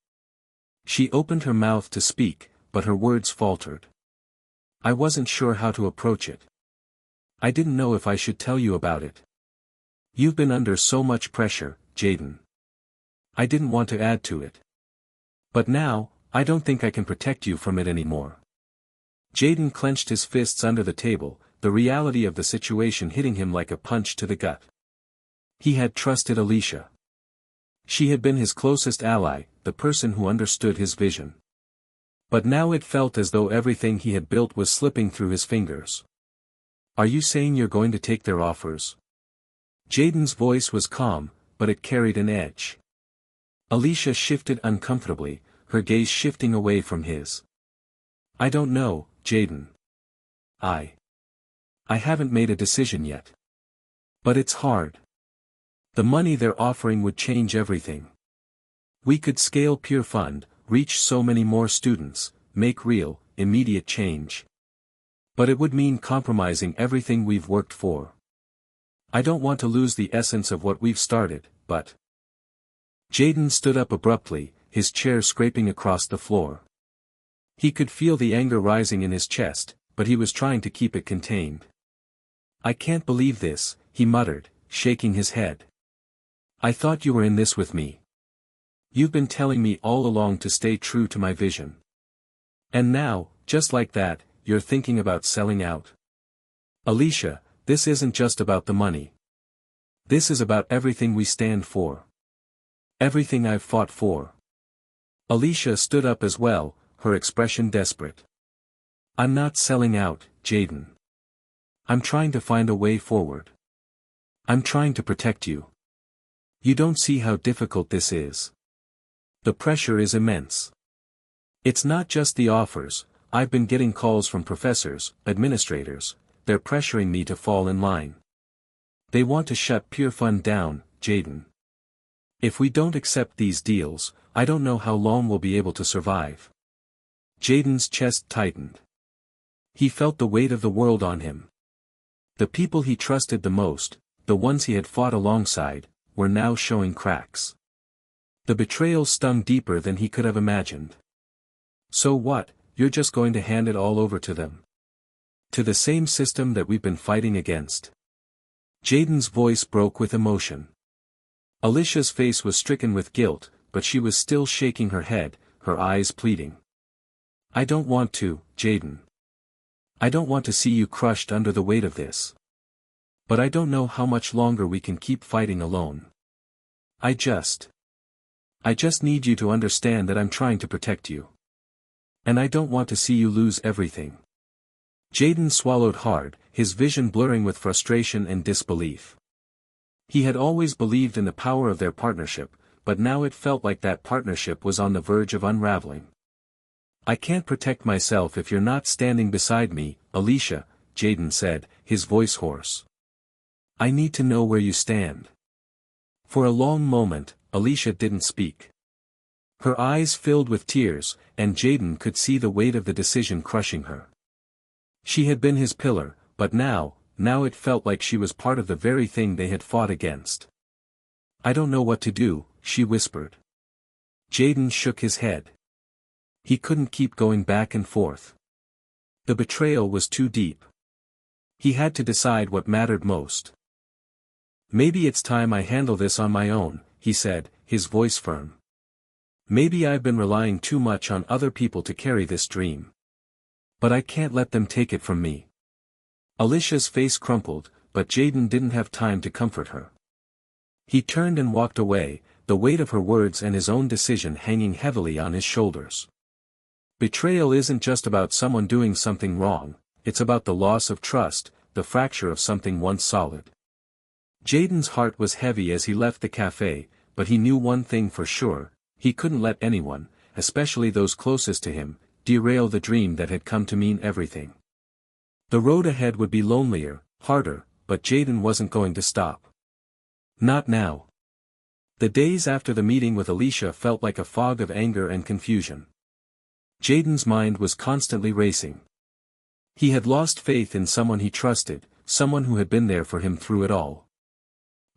She opened her mouth to speak, but her words faltered. I wasn't sure how to approach it. I didn't know if I should tell you about it. You've been under so much pressure, Jaden. I didn't want to add to it. But now, I don't think I can protect you from it anymore. Jaden clenched his fists under the table, the reality of the situation hitting him like a punch to the gut. He had trusted Alicia. She had been his closest ally, the person who understood his vision. But now it felt as though everything he had built was slipping through his fingers. Are you saying you're going to take their offers? Jaden's voice was calm, but it carried an edge. Alicia shifted uncomfortably, her gaze shifting away from his. I don't know, Jaden. I haven't made a decision yet. But it's hard. The money they're offering would change everything. We could scale Pure Fund, reach so many more students, make real, immediate change. But it would mean compromising everything we've worked for. I don't want to lose the essence of what we've started, but... Jaden stood up abruptly, his chair scraping across the floor. He could feel the anger rising in his chest, but he was trying to keep it contained. I can't believe this, he muttered, shaking his head. I thought you were in this with me. You've been telling me all along to stay true to my vision. And now, just like that, you're thinking about selling out. Alicia, this isn't just about the money. This is about everything we stand for. Everything I've fought for. Alicia stood up as well, her expression desperate. I'm not selling out, Jaden. I'm trying to find a way forward. I'm trying to protect you. You don't see how difficult this is. The pressure is immense. It's not just the offers, I've been getting calls from professors, administrators, they're pressuring me to fall in line. They want to shut Pure Fund down, Jaden. If we don't accept these deals, I don't know how long we'll be able to survive. Jaden's chest tightened. He felt the weight of the world on him. The people he trusted the most, the ones he had fought alongside, were now showing cracks. The betrayal stung deeper than he could have imagined. So what, you're just going to hand it all over to them? To the same system that we've been fighting against? Jaden's voice broke with emotion. Alicia's face was stricken with guilt, but she was still shaking her head, her eyes pleading. I don't want to, Jaden. I don't want to see you crushed under the weight of this. But I don't know how much longer we can keep fighting alone. I just need you to understand that I'm trying to protect you. And I don't want to see you lose everything. Jaden swallowed hard, his vision blurring with frustration and disbelief. He had always believed in the power of their partnership, but now it felt like that partnership was on the verge of unraveling. "I can't protect myself if you're not standing beside me, Alicia," Jaden said, his voice hoarse. "I need to know where you stand." For a long moment, Alicia didn't speak. Her eyes filled with tears, and Jaden could see the weight of the decision crushing her. She had been his pillar, but now it felt like she was part of the very thing they had fought against. "I don't know what to do," she whispered. Jaden shook his head. He couldn't keep going back and forth. The betrayal was too deep. He had to decide what mattered most. "Maybe it's time I handle this on my own," he said, his voice firm. "Maybe I've been relying too much on other people to carry this dream. But I can't let them take it from me." Alicia's face crumpled, but Jaden didn't have time to comfort her. He turned and walked away, the weight of her words and his own decision hanging heavily on his shoulders. Betrayal isn't just about someone doing something wrong, it's about the loss of trust, the fracture of something once solid. Jaden's heart was heavy as he left the cafe, but he knew one thing for sure: he couldn't let anyone, especially those closest to him, derail the dream that had come to mean everything. The road ahead would be lonelier, harder, but Jaden wasn't going to stop. Not now. The days after the meeting with Alicia felt like a fog of anger and confusion. Jaden's mind was constantly racing. He had lost faith in someone he trusted, someone who had been there for him through it all.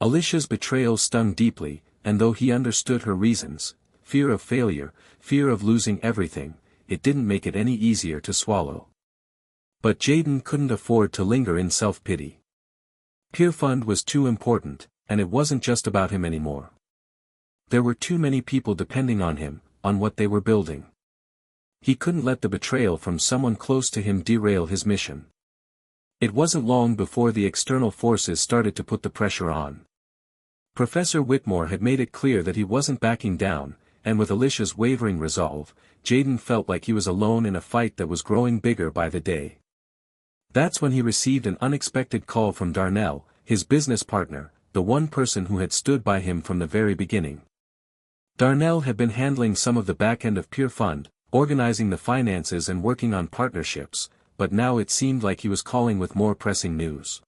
Alicia's betrayal stung deeply, and though he understood her reasons, fear of failure, fear of losing everything, it didn't make it any easier to swallow. But Jaden couldn't afford to linger in self-pity. Peerfund was too important, and it wasn't just about him anymore. There were too many people depending on him, on what they were building. He couldn't let the betrayal from someone close to him derail his mission. It wasn't long before the external forces started to put the pressure on. Professor Whitmore had made it clear that he wasn't backing down, and with Alicia's wavering resolve, Jaden felt like he was alone in a fight that was growing bigger by the day. That's when he received an unexpected call from Darnell, his business partner, the one person who had stood by him from the very beginning. Darnell had been handling some of the back end of Peerfund, organizing the finances and working on partnerships, but now it seemed like he was calling with more pressing news.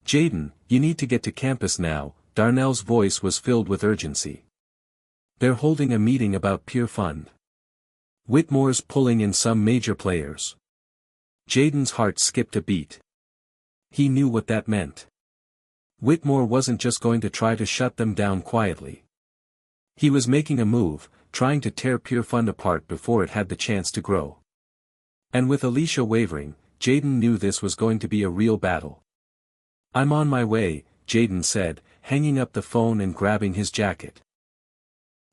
"Jaden, you need to get to campus now," Darnell's voice was filled with urgency. "They're holding a meeting about Peerfund. Whitmore's pulling in some major players." Jaden's heart skipped a beat. He knew what that meant. Whitmore wasn't just going to try to shut them down quietly. He was making a move, trying to tear Peerfund apart before it had the chance to grow. And with Alicia wavering, Jaden knew this was going to be a real battle. "I'm on my way," Jaden said, hanging up the phone and grabbing his jacket.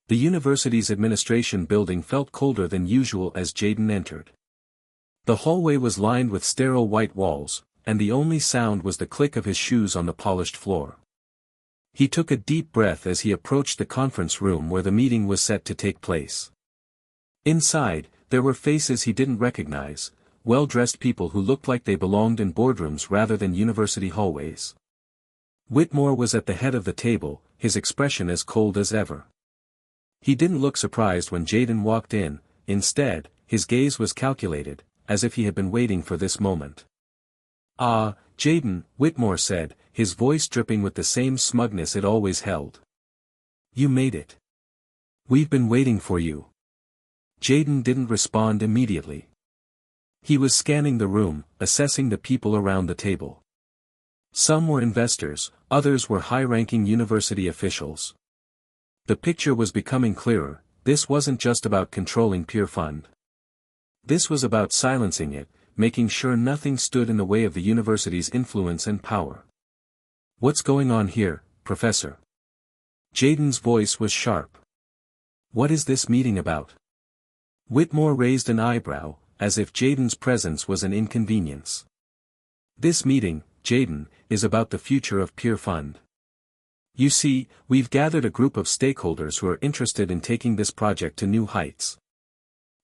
The university's administration building felt colder than usual as Jaden entered. The hallway was lined with sterile white walls, and the only sound was the click of his shoes on the polished floor. He took a deep breath as he approached the conference room where the meeting was set to take place. Inside, there were faces he didn't recognize, well-dressed people who looked like they belonged in boardrooms rather than university hallways. Whitmore was at the head of the table, his expression as cold as ever. He didn't look surprised when Jaden walked in, instead, his gaze was calculated, as if he had been waiting for this moment. "Ah, Jaden," Whitmore said, his voice dripping with the same smugness it always held. "You made it. We've been waiting for you." Jaden didn't respond immediately. He was scanning the room, assessing the people around the table. Some were investors, others were high-ranking university officials. The picture was becoming clearer: this wasn't just about controlling Peerfund. This was about silencing it, making sure nothing stood in the way of the university's influence and power. "What's going on here, Professor?" Jaden's voice was sharp. "What is this meeting about?" Whitmore raised an eyebrow, as if Jaden's presence was an inconvenience. "This meeting, Jaden, is about the future of Peerfund. You see, we've gathered a group of stakeholders who are interested in taking this project to new heights.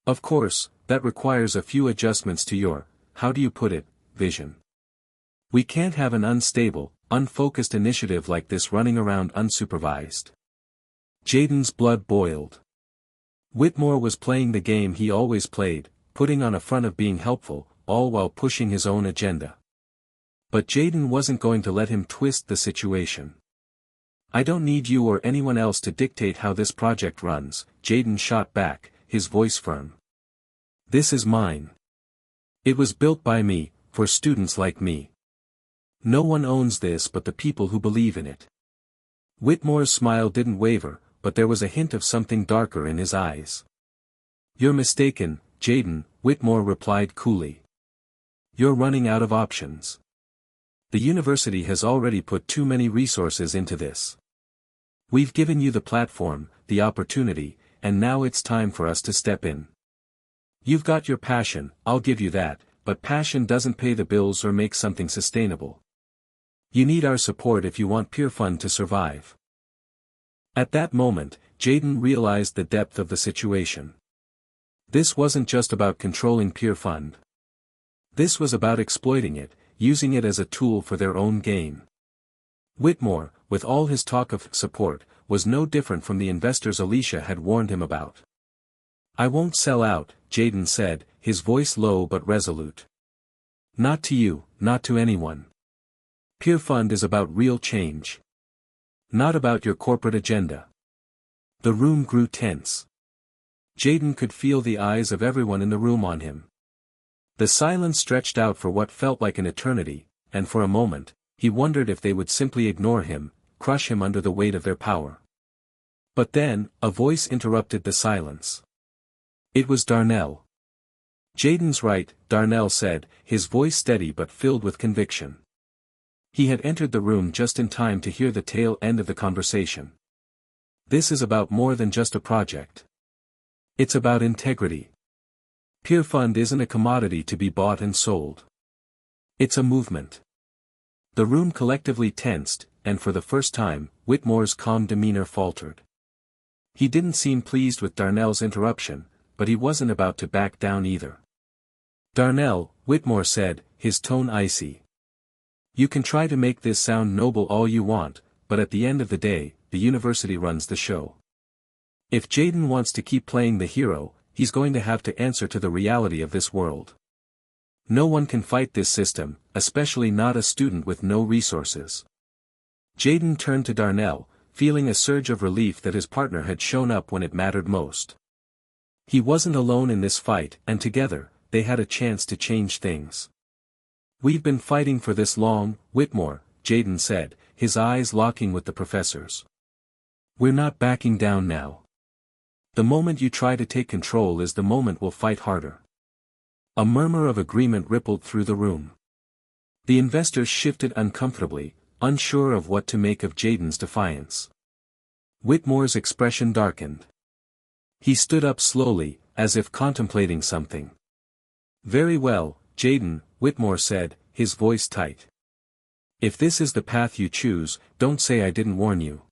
Of course, that requires a few adjustments to your how do you put it, vision. We can't have an unstable, unfocused initiative like this running around unsupervised. Jaden's blood boiled. Whitmore was playing the game he always played, putting on a front of being helpful, all while pushing his own agenda. But Jaden wasn't going to let him twist the situation. I don't need you or anyone else to dictate how this project runs, Jaden shot back, his voice firm. This is mine. It was built by me, for students like me. No one owns this but the people who believe in it. Whitmore's smile didn't waver, but there was a hint of something darker in his eyes. You're mistaken, Jaden, Whitmore replied coolly. You're running out of options. The university has already put too many resources into this. We've given you the platform, the opportunity, and now it's time for us to step in. You've got your passion, I'll give you that, but passion doesn't pay the bills or make something sustainable. You need our support if you want PeerFund to survive. At that moment, Jaden realized the depth of the situation. This wasn't just about controlling PeerFund. This was about exploiting it, using it as a tool for their own gain. Whitmore, with all his talk of support, was no different from the investors Alicia had warned him about. I won't sell out, Jaden said, his voice low but resolute. Not to you, not to anyone. PeerFund is about real change. Not about your corporate agenda. The room grew tense. Jaden could feel the eyes of everyone in the room on him. The silence stretched out for what felt like an eternity, and for a moment, he wondered if they would simply ignore him, crush him under the weight of their power. But then, a voice interrupted the silence. It was Darnell. Jaden's right, Darnell said, his voice steady but filled with conviction. He had entered the room just in time to hear the tail end of the conversation. This is about more than just a project. It's about integrity. PeerFund isn't a commodity to be bought and sold. It's a movement. The room collectively tensed, and for the first time, Whitmore's calm demeanor faltered. He didn't seem pleased with Darnell's interruption, but he wasn't about to back down either. Darnell, Whitmore said, his tone icy. You can try to make this sound noble all you want, but at the end of the day, the university runs the show. If Jaden wants to keep playing the hero, he's going to have to answer to the reality of this world. No one can fight this system, especially not a student with no resources. Jaden turned to Darnell, feeling a surge of relief that his partner had shown up when it mattered most. He wasn't alone in this fight, and together, they had a chance to change things. We've been fighting for this long, Whitmore, Jaden said, his eyes locking with the professor's. We're not backing down now. The moment you try to take control is the moment we'll fight harder. A murmur of agreement rippled through the room. The investors shifted uncomfortably, unsure of what to make of Jaden's defiance. Whitmore's expression darkened. He stood up slowly, as if contemplating something. Very well, Jaden, Whitmore said, his voice tight. If this is the path you choose, don't say I didn't warn you.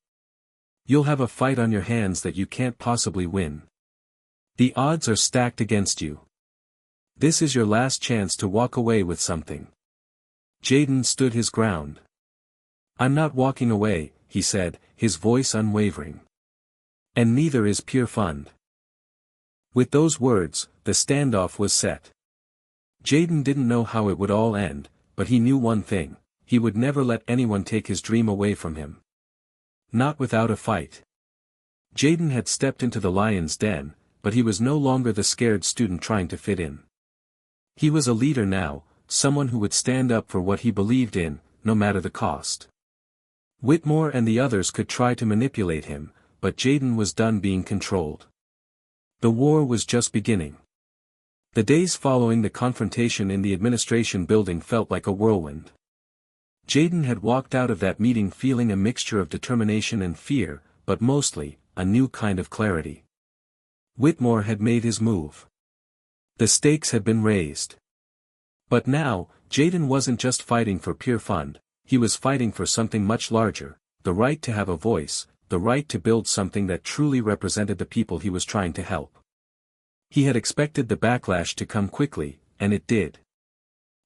You'll have a fight on your hands that you can't possibly win. The odds are stacked against you. This is your last chance to walk away with something. Jaden stood his ground. I'm not walking away, he said, his voice unwavering. And neither is PeerFund. With those words, the standoff was set. Jaden didn't know how it would all end, but he knew one thing, he would never let anyone take his dream away from him. Not without a fight. Jaden had stepped into the lion's den, but he was no longer the scared student trying to fit in. He was a leader now, someone who would stand up for what he believed in, no matter the cost. Whitmore and the others could try to manipulate him, but Jaden was done being controlled. The war was just beginning. The days following the confrontation in the administration building felt like a whirlwind. Jaden had walked out of that meeting feeling a mixture of determination and fear, but mostly, a new kind of clarity. Whitmore had made his move. The stakes had been raised. But now, Jaden wasn't just fighting for PeerFund, he was fighting for something much larger, the right to have a voice, the right to build something that truly represented the people he was trying to help. He had expected the backlash to come quickly, and it did.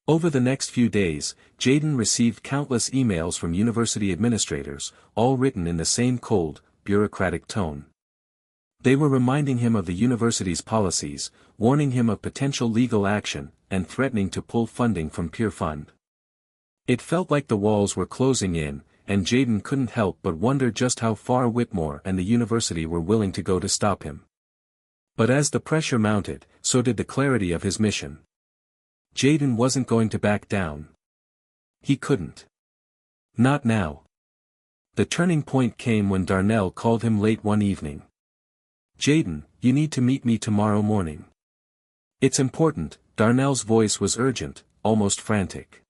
Over the next few days, Jaden received countless emails from university administrators, all written in the same cold, bureaucratic tone. They were reminding him of the university's policies, warning him of potential legal action, and threatening to pull funding from Peer Fund. It felt like the walls were closing in, and Jaden couldn't help but wonder just how far Whitmore and the university were willing to go to stop him. But as the pressure mounted, so did the clarity of his mission. Jaden wasn't going to back down. He couldn't. Not now. The turning point came when Darnell called him late one evening. "Jaden, you need to meet me tomorrow morning." "It's important," Darnell's voice was urgent, almost frantic.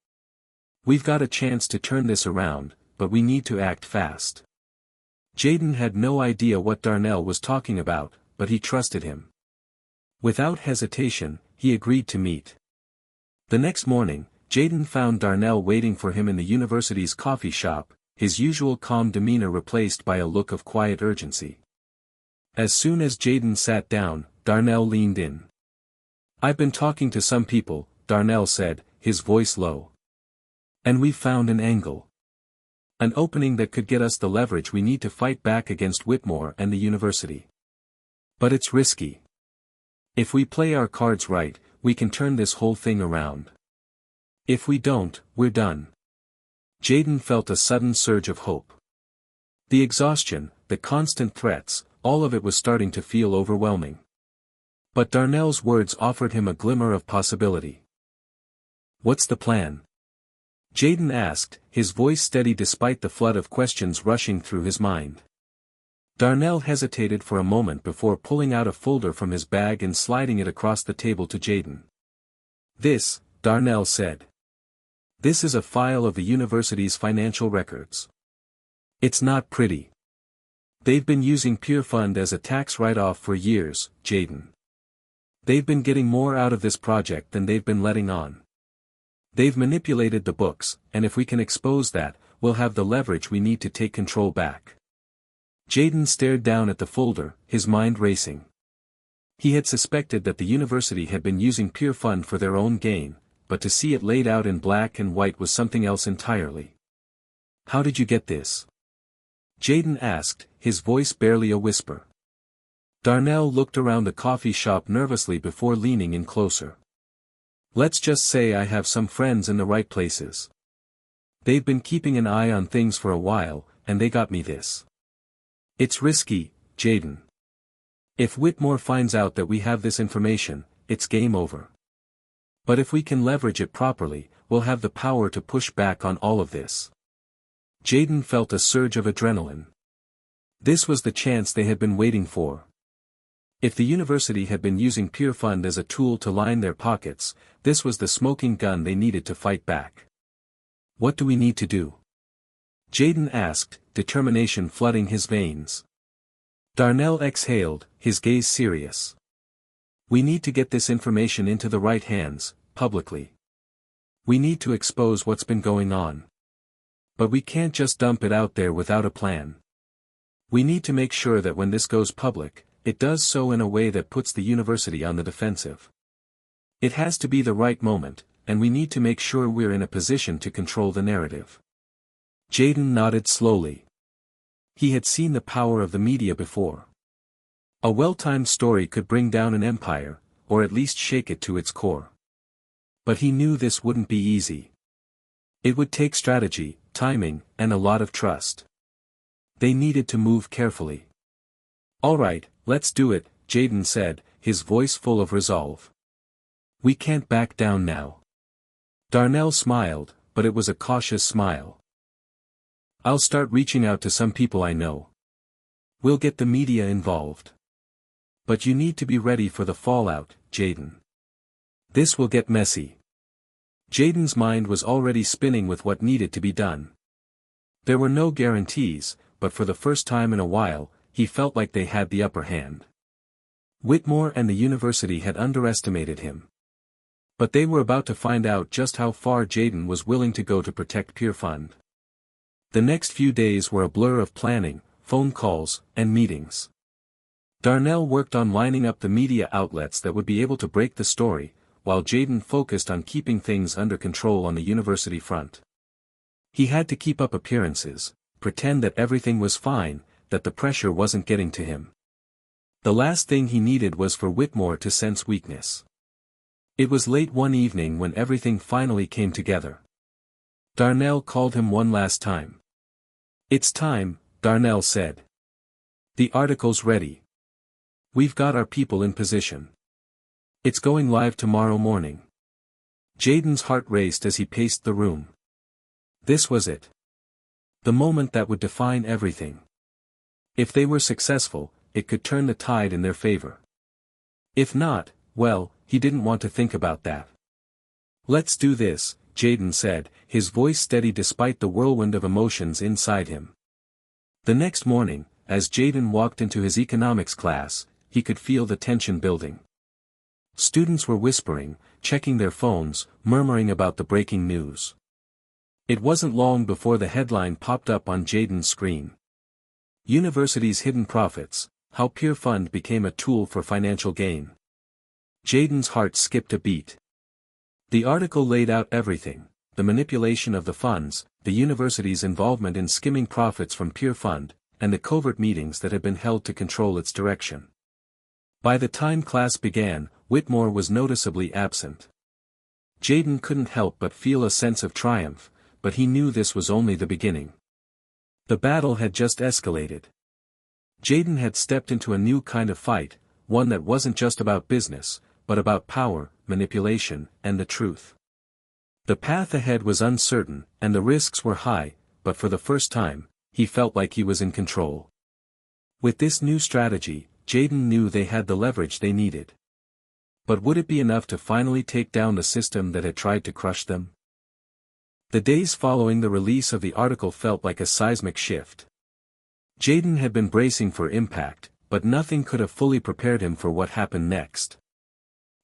"We've got a chance to turn this around, but we need to act fast." Jaden had no idea what Darnell was talking about, but he trusted him. Without hesitation, he agreed to meet. The next morning, Jaden found Darnell waiting for him in the university's coffee shop, his usual calm demeanor replaced by a look of quiet urgency. As soon as Jaden sat down, Darnell leaned in. "I've been talking to some people," Darnell said, his voice low. "And we've found an angle. An opening that could get us the leverage we need to fight back against Whitmore and the university. But it's risky. If we play our cards right, we can turn this whole thing around. If we don't, we're done." Jaden felt a sudden surge of hope. The exhaustion, the constant threats, all of it was starting to feel overwhelming. But Darnell's words offered him a glimmer of possibility. "What's the plan?" Jaden asked, his voice steady despite the flood of questions rushing through his mind. Darnell hesitated for a moment before pulling out a folder from his bag and sliding it across the table to Jaden. "This," Darnell said. "This is a file of the university's financial records. It's not pretty. They've been using Peer Fund as a tax write-off for years, Jaden. They've been getting more out of this project than they've been letting on. They've manipulated the books, and if we can expose that, we'll have the leverage we need to take control back." Jaden stared down at the folder, his mind racing. He had suspected that the university had been using Peer Fund for their own gain, but to see it laid out in black and white was something else entirely. "How did you get this?" Jaden asked, his voice barely a whisper. Darnell looked around the coffee shop nervously before leaning in closer. "Let's just say I have some friends in the right places. They've been keeping an eye on things for a while, and they got me this. It's risky, Jaden. If Whitmore finds out that we have this information, it's game over. But if we can leverage it properly, we'll have the power to push back on all of this." Jaden felt a surge of adrenaline. This was the chance they had been waiting for. If the university had been using Peer Fund as a tool to line their pockets, this was the smoking gun they needed to fight back. "What do we need to do?" Jaden asked, determination flooding his veins. Darnell exhaled, his gaze serious. "We need to get this information into the right hands, publicly. We need to expose what's been going on. But we can't just dump it out there without a plan. We need to make sure that when this goes public, it does so in a way that puts the university on the defensive. It has to be the right moment, and we need to make sure we're in a position to control the narrative." Jaden nodded slowly. He had seen the power of the media before. A well-timed story could bring down an empire, or at least shake it to its core. But he knew this wouldn't be easy. It would take strategy, timing, and a lot of trust. They needed to move carefully. "All right, let's do it," Jaden said, his voice full of resolve. "We can't back down now." Darnell smiled, but it was a cautious smile. "I'll start reaching out to some people I know. We'll get the media involved. But you need to be ready for the fallout, Jaden. This will get messy." Jaden's mind was already spinning with what needed to be done. There were no guarantees, but for the first time in a while, he felt like they had the upper hand. Whitmore and the university had underestimated him. But they were about to find out just how far Jaden was willing to go to protect Peer Fund. The next few days were a blur of planning, phone calls, and meetings. Darnell worked on lining up the media outlets that would be able to break the story, while Jaden focused on keeping things under control on the university front. He had to keep up appearances, pretend that everything was fine, that the pressure wasn't getting to him. The last thing he needed was for Whitmore to sense weakness. It was late one evening when everything finally came together. Darnell called him one last time. "It's time," Darnell said. "The article's ready. We've got our people in position. It's going live tomorrow morning." Jaden's heart raced as he paced the room. This was it. The moment that would define everything. If they were successful, it could turn the tide in their favor. If not, well, he didn't want to think about that. "Let's do this," Jaden said, his voice steady despite the whirlwind of emotions inside him. The next morning, as Jaden walked into his economics class, he could feel the tension building. Students were whispering, checking their phones, murmuring about the breaking news. It wasn't long before the headline popped up on Jaden's screen. University's hidden profits, how peer fund became a tool for financial gain. Jaden's heart skipped a beat. The article laid out everything: the manipulation of the funds, the university's involvement in skimming profits from peer fund, and the covert meetings that had been held to control its direction. By the time class began, Whitmore was noticeably absent. Jaden couldn't help but feel a sense of triumph, but he knew this was only the beginning. The battle had just escalated. Jaden had stepped into a new kind of fight, one that wasn't just about business, but about power, manipulation, and the truth. The path ahead was uncertain, and the risks were high, but for the first time, he felt like he was in control. With this new strategy, Jaden knew they had the leverage they needed. But would it be enough to finally take down the system that had tried to crush them? The days following the release of the article felt like a seismic shift. Jaden had been bracing for impact, but nothing could have fully prepared him for what happened next.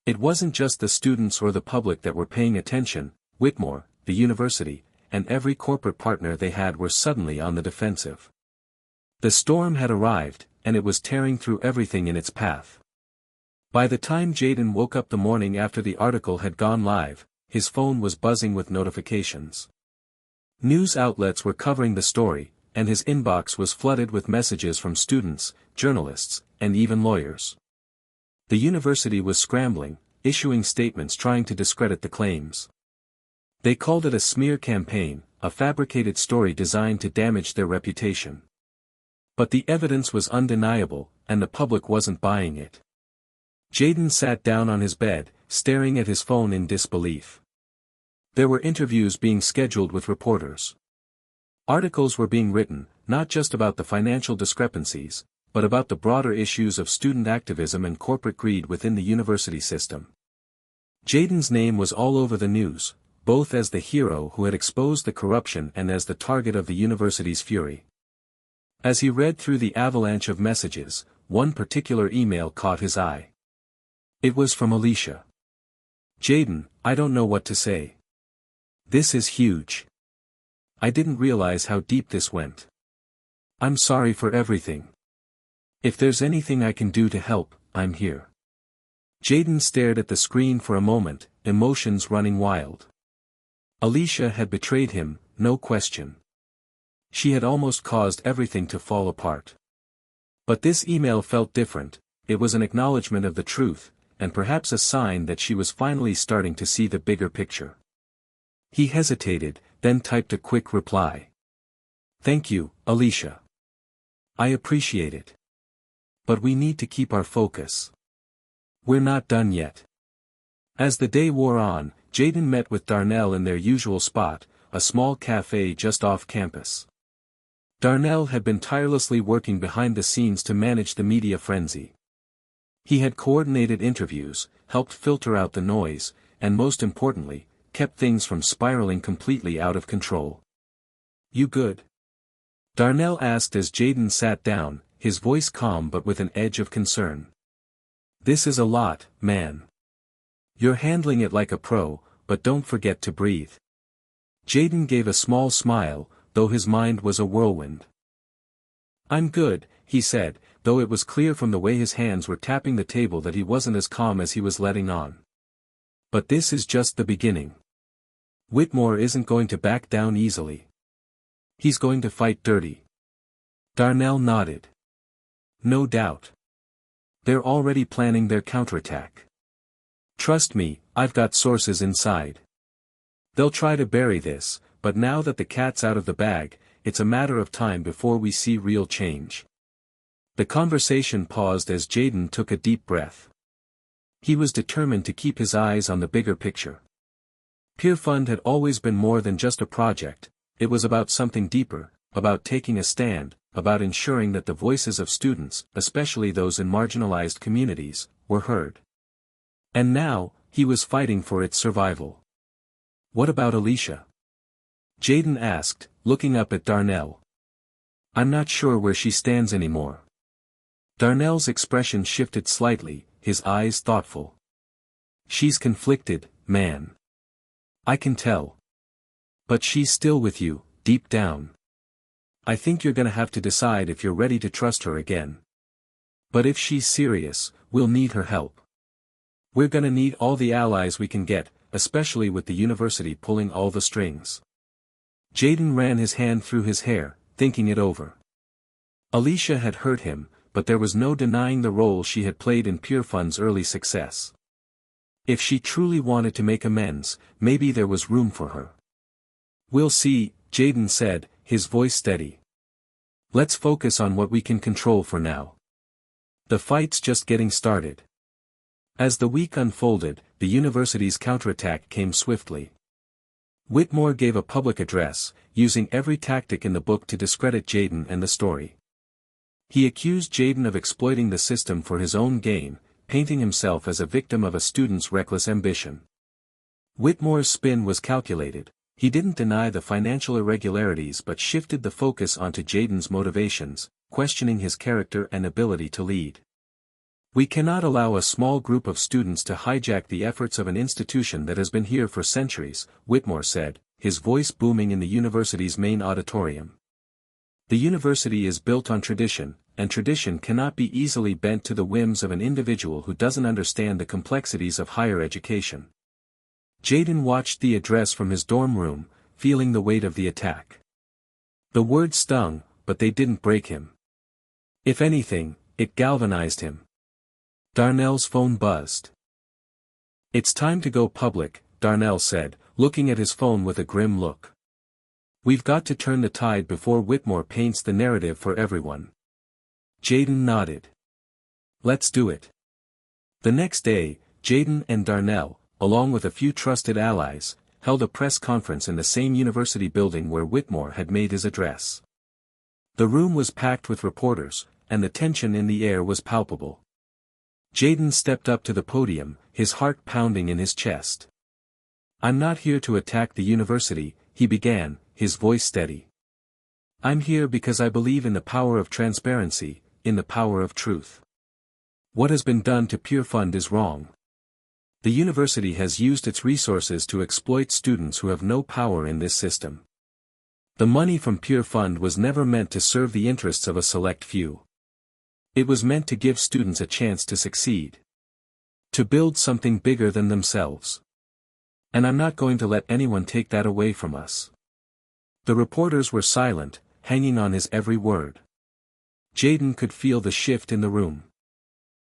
It wasn't just the students or the public that were paying attention. Whitmore, the university, and every corporate partner they had were suddenly on the defensive. The storm had arrived, and it was tearing through everything in its path. By the time Jaden woke up the morning after the article had gone live, his phone was buzzing with notifications. News outlets were covering the story, and his inbox was flooded with messages from students, journalists, and even lawyers. The university was scrambling, issuing statements trying to discredit the claims. They called it a smear campaign, a fabricated story designed to damage their reputation. But the evidence was undeniable, and the public wasn't buying it. Jaden sat down on his bed, staring at his phone in disbelief. There were interviews being scheduled with reporters. Articles were being written, not just about the financial discrepancies, but about the broader issues of student activism and corporate greed within the university system. Jaden's name was all over the news, both as the hero who had exposed the corruption and as the target of the university's fury. As he read through the avalanche of messages, one particular email caught his eye. It was from Alicia. "Jaden, I don't know what to say. This is huge. I didn't realize how deep this went. I'm sorry for everything. If there's anything I can do to help, I'm here." Jaden stared at the screen for a moment, emotions running wild. Alicia had betrayed him, no question. She had almost caused everything to fall apart. But this email felt different. It was an acknowledgement of the truth, and perhaps a sign that she was finally starting to see the bigger picture. He hesitated, then typed a quick reply. "Thank you, Alicia. I appreciate it. But we need to keep our focus. We're not done yet." As the day wore on, Jaden met with Darnell in their usual spot, a small cafe just off campus. Darnell had been tirelessly working behind the scenes to manage the media frenzy. He had coordinated interviews, helped filter out the noise, and most importantly, kept things from spiraling completely out of control. "You good?" Darnell asked as Jaden sat down, his voice calm but with an edge of concern. "This is a lot, man. You're handling it like a pro, but don't forget to breathe." Jaden gave a small smile, though his mind was a whirlwind. "I'm good," he said, though it was clear from the way his hands were tapping the table that he wasn't as calm as he was letting on. But this is just the beginning. Whitmore isn't going to back down easily. He's going to fight dirty. Darnell nodded. No doubt. They're already planning their counterattack. Trust me, I've got sources inside. They'll try to bury this, but now that the cat's out of the bag, it's a matter of time before we see real change. The conversation paused as Jaden took a deep breath. He was determined to keep his eyes on the bigger picture. Peer Fund had always been more than just a project, it was about something deeper, about taking a stand, about ensuring that the voices of students, especially those in marginalized communities, were heard. And now, he was fighting for its survival. What about Alicia? Jaden asked, looking up at Darnell. I'm not sure where she stands anymore. Darnell's expression shifted slightly, his eyes thoughtful. She's conflicted, man. I can tell. But she's still with you, deep down. I think you're gonna have to decide if you're ready to trust her again. But if she's serious, we'll need her help. We're gonna need all the allies we can get, especially with the university pulling all the strings. Jaden ran his hand through his hair, thinking it over. Alicia had hurt him, but there was no denying the role she had played in Peer Fund's early success. If she truly wanted to make amends, maybe there was room for her. We'll see, Jaden said, his voice steady. Let's focus on what we can control for now. The fight's just getting started. As the week unfolded, the university's counterattack came swiftly. Whitmore gave a public address, using every tactic in the book to discredit Jaden and the story. He accused Jaden of exploiting the system for his own gain, painting himself as a victim of a student's reckless ambition. Whitmore's spin was calculated. He didn't deny the financial irregularities but shifted the focus onto Jaden's motivations, questioning his character and ability to lead. We cannot allow a small group of students to hijack the efforts of an institution that has been here for centuries, Whitmore said, his voice booming in the university's main auditorium. The university is built on tradition, and tradition cannot be easily bent to the whims of an individual who doesn't understand the complexities of higher education. Jaden watched the address from his dorm room, feeling the weight of the attack. The words stung, but they didn't break him. If anything, it galvanized him. Darnell's phone buzzed. It's time to go public, Darnell said, looking at his phone with a grim look. We've got to turn the tide before Whitmore paints the narrative for everyone. Jaden nodded. Let's do it. The next day, Jaden and Darnell, along with a few trusted allies, held a press conference in the same university building where Whitmore had made his address. The room was packed with reporters, and the tension in the air was palpable. Jaden stepped up to the podium, his heart pounding in his chest. I'm not here to attack the university, he began, his voice steady. I'm here because I believe in the power of transparency, in the power of truth. What has been done to Peer Fund is wrong. The university has used its resources to exploit students who have no power in this system. The money from Peer Fund was never meant to serve the interests of a select few. It was meant to give students a chance to succeed. To build something bigger than themselves. And I'm not going to let anyone take that away from us. The reporters were silent, hanging on his every word. Jaden could feel the shift in the room.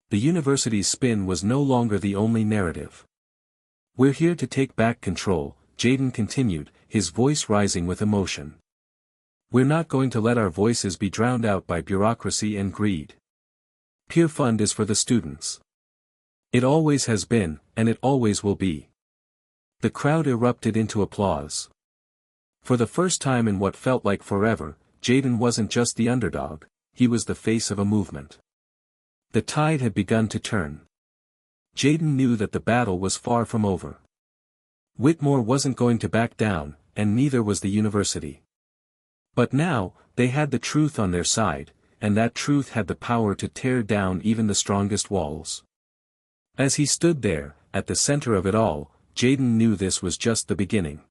The university's spin was no longer the only narrative. We're here to take back control, Jaden continued, his voice rising with emotion. We're not going to let our voices be drowned out by bureaucracy and greed. Peer Fund is for the students. It always has been, and it always will be. The crowd erupted into applause. For the first time in what felt like forever, Jaden wasn't just the underdog, he was the face of a movement. The tide had begun to turn. Jaden knew that the battle was far from over. Whitmore wasn't going to back down, and neither was the university. But now, they had the truth on their side, and that truth had the power to tear down even the strongest walls. As he stood there, at the center of it all, Jaden knew this was just the beginning.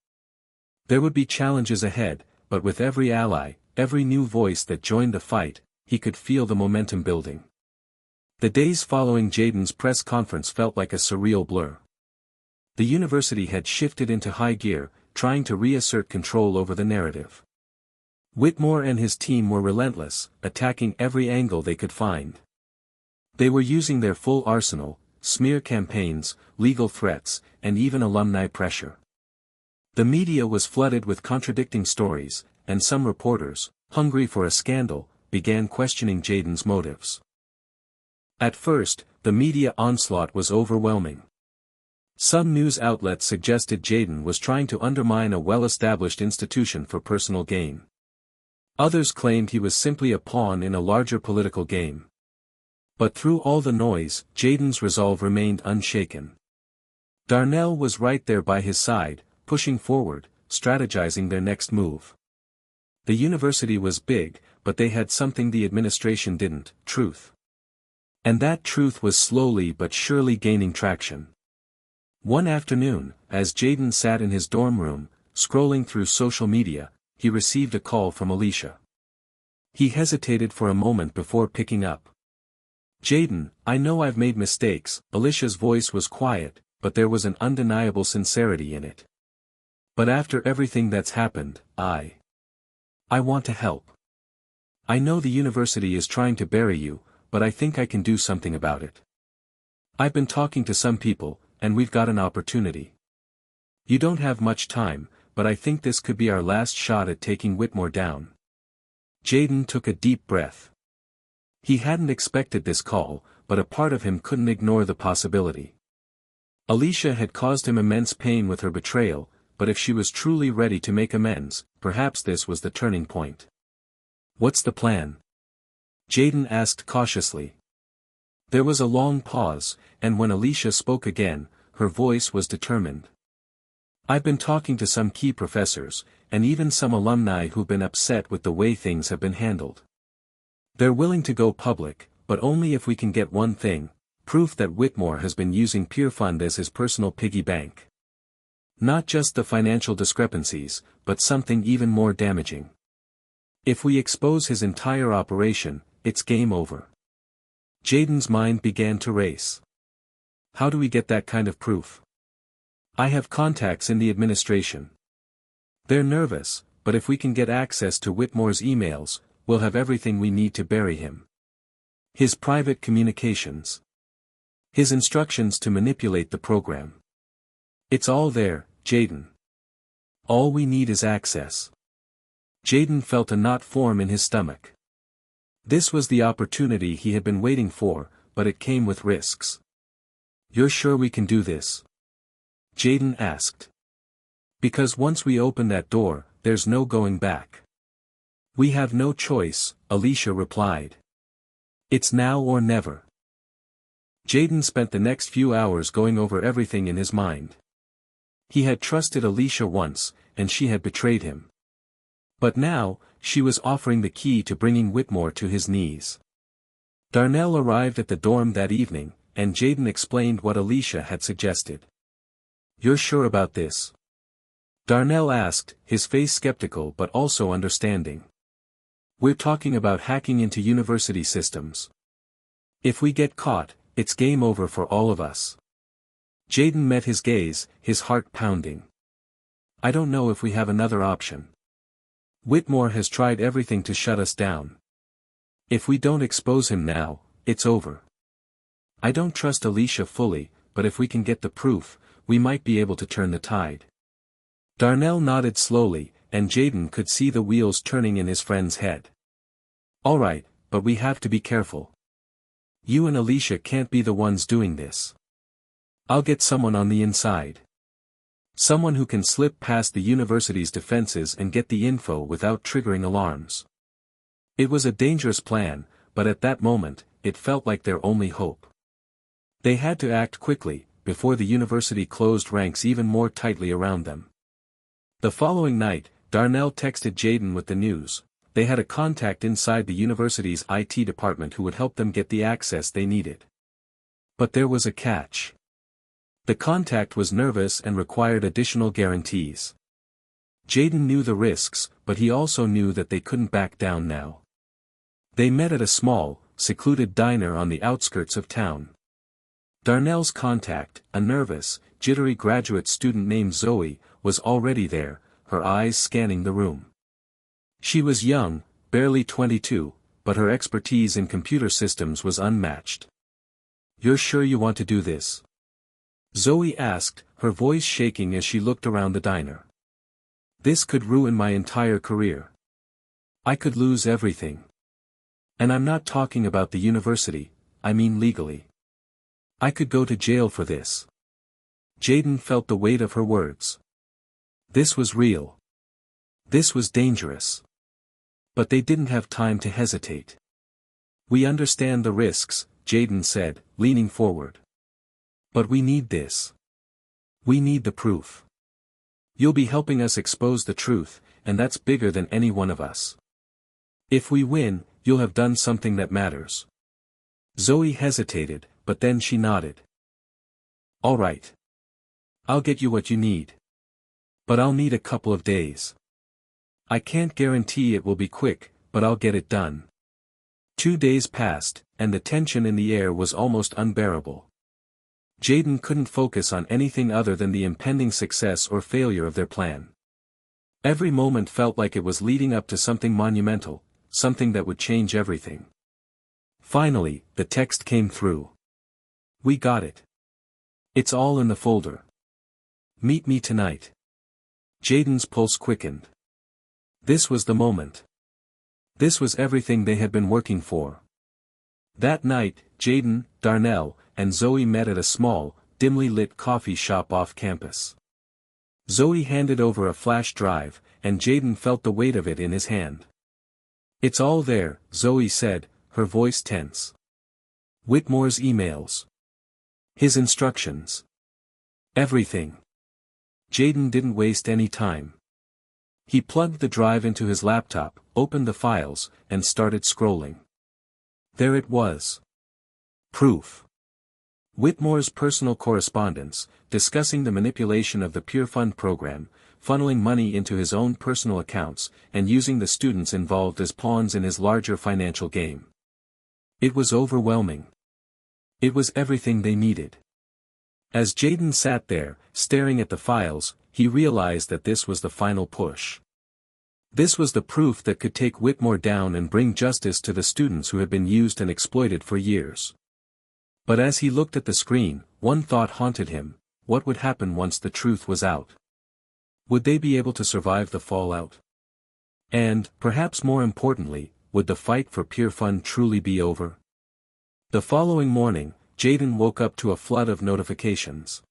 There would be challenges ahead, but with every ally, every new voice that joined the fight, he could feel the momentum building. The days following Jaden's press conference felt like a surreal blur. The university had shifted into high gear, trying to reassert control over the narrative. Whitmore and his team were relentless, attacking every angle they could find. They were using their full arsenal: smear campaigns, legal threats, and even alumni pressure. The media was flooded with contradicting stories, and some reporters, hungry for a scandal, began questioning Jaden's motives. At first, the media onslaught was overwhelming. Some news outlets suggested Jaden was trying to undermine a well-established institution for personal gain. Others claimed he was simply a pawn in a larger political game. But through all the noise, Jaden's resolve remained unshaken. Darnell was right there by his side, pushing forward, strategizing their next move. The university was big, but they had something the administration didn't: truth. And that truth was slowly but surely gaining traction. One afternoon, as Jaden sat in his dorm room, scrolling through social media, he received a call from Alicia. He hesitated for a moment before picking up. "Jaden, I know I've made mistakes." Alicia's voice was quiet, but there was an undeniable sincerity in it. "But after everything that's happened, I want to help. I know the university is trying to bury you, but I think I can do something about it. I've been talking to some people, and we've got an opportunity. You don't have much time, but I think this could be our last shot at taking Whitmore down." Jaden took a deep breath. He hadn't expected this call, but a part of him couldn't ignore the possibility. Alicia had caused him immense pain with her betrayal, but if she was truly ready to make amends, perhaps this was the turning point. "What's the plan?" Jaden asked cautiously. There was a long pause, and when Alicia spoke again, her voice was determined. "I've been talking to some key professors, and even some alumni who've been upset with the way things have been handled. They're willing to go public, but only if we can get one thing: proof that Whitmore has been using Peer Fund as his personal piggy bank. Not just the financial discrepancies, but something even more damaging. If we expose his entire operation, it's game over." Jaden's mind began to race. "How do we get that kind of proof?" "I have contacts in the administration. They're nervous, but if we can get access to Whitmore's emails, we'll have everything we need to bury him. His private communications. His instructions to manipulate the program. It's all there, Jaden. All we need is access." Jaden felt a knot form in his stomach. This was the opportunity he had been waiting for, but it came with risks. "You're sure we can do this?" Jaden asked. "Because once we open that door, there's no going back." "We have no choice," Alicia replied. "It's now or never." Jaden spent the next few hours going over everything in his mind. He had trusted Alicia once, and she had betrayed him. But now, she was offering the key to bringing Whitmore to his knees. Darnell arrived at the dorm that evening, and Jaden explained what Alicia had suggested. "You're sure about this?" Darnell asked, his face skeptical but also understanding. "We're talking about hacking into university systems. If we get caught, it's game over for all of us." Jaden met his gaze, his heart pounding. "I don't know if we have another option. Whitmore has tried everything to shut us down. If we don't expose him now, it's over. I don't trust Alicia fully, but if we can get the proof, we might be able to turn the tide." Darnell nodded slowly, and Jaden could see the wheels turning in his friend's head. "All right, but we have to be careful. You and Alicia can't be the ones doing this. I'll get someone on the inside. Someone who can slip past the university's defenses and get the info without triggering alarms." It was a dangerous plan, but at that moment, it felt like their only hope. They had to act quickly, before the university closed ranks even more tightly around them. The following night, Darnell texted Jaden with the news. They had a contact inside the university's IT department who would help them get the access they needed. But there was a catch. The contact was nervous and required additional guarantees. Jaden knew the risks, but he also knew that they couldn't back down now. They met at a small, secluded diner on the outskirts of town. Darnell's contact, a nervous, jittery graduate student named Zoe, was already there, her eyes scanning the room. She was young, barely 22, but her expertise in computer systems was unmatched. "You're sure you want to do this?" Zoe asked, her voice shaking as she looked around the diner. "This could ruin my entire career. I could lose everything. And I'm not talking about the university, I mean legally. I could go to jail for this." Jaden felt the weight of her words. This was real. This was dangerous. But they didn't have time to hesitate. "We understand the risks," Jaden said, leaning forward. "But we need this. We need the proof. You'll be helping us expose the truth, and that's bigger than any one of us. If we win, you'll have done something that matters." Zoe hesitated, but then she nodded. "All right. I'll get you what you need. But I'll need a couple of days. I can't guarantee it will be quick, but I'll get it done." 2 days passed, and the tension in the air was almost unbearable. Jaden couldn't focus on anything other than the impending success or failure of their plan. Every moment felt like it was leading up to something monumental, something that would change everything. Finally, the text came through. "We got it. It's all in the folder. Meet me tonight." Jaden's pulse quickened. This was the moment. This was everything they had been working for. That night, Jaden, Darnell, and Zoe met at a small, dimly lit coffee shop off campus. Zoe handed over a flash drive, and Jaden felt the weight of it in his hand. "It's all there," Zoe said, her voice tense. Whitmore's emails. His instructions. Everything. Jaden didn't waste any time. He plugged the drive into his laptop, opened the files, and started scrolling. There it was. Proof. Whitmore's personal correspondence, discussing the manipulation of the Pure Fund program, funneling money into his own personal accounts, and using the students involved as pawns in his larger financial game. It was overwhelming. It was everything they needed. As Jaden sat there, staring at the files, he realized that this was the final push. This was the proof that could take Whitmore down and bring justice to the students who had been used and exploited for years. But as he looked at the screen, one thought haunted him: what would happen once the truth was out? Would they be able to survive the fallout? And, perhaps more importantly, would the fight for Pure Fund truly be over? The following morning, Jaden woke up to a flood of notifications.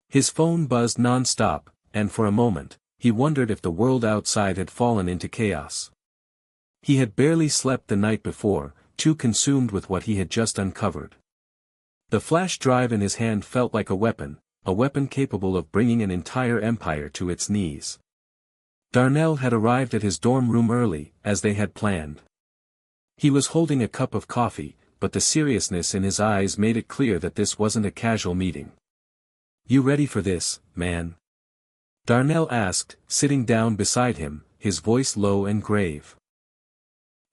His phone buzzed non-stop, and for a moment, he wondered if the world outside had fallen into chaos. He had barely slept the night before, too consumed with what he had just uncovered. The flash drive in his hand felt like a weapon capable of bringing an entire empire to its knees. Darnell had arrived at his dorm room early, as they had planned. He was holding a cup of coffee, but the seriousness in his eyes made it clear that this wasn't a casual meeting. "You ready for this, man?" Darnell asked, sitting down beside him, his voice low and grave.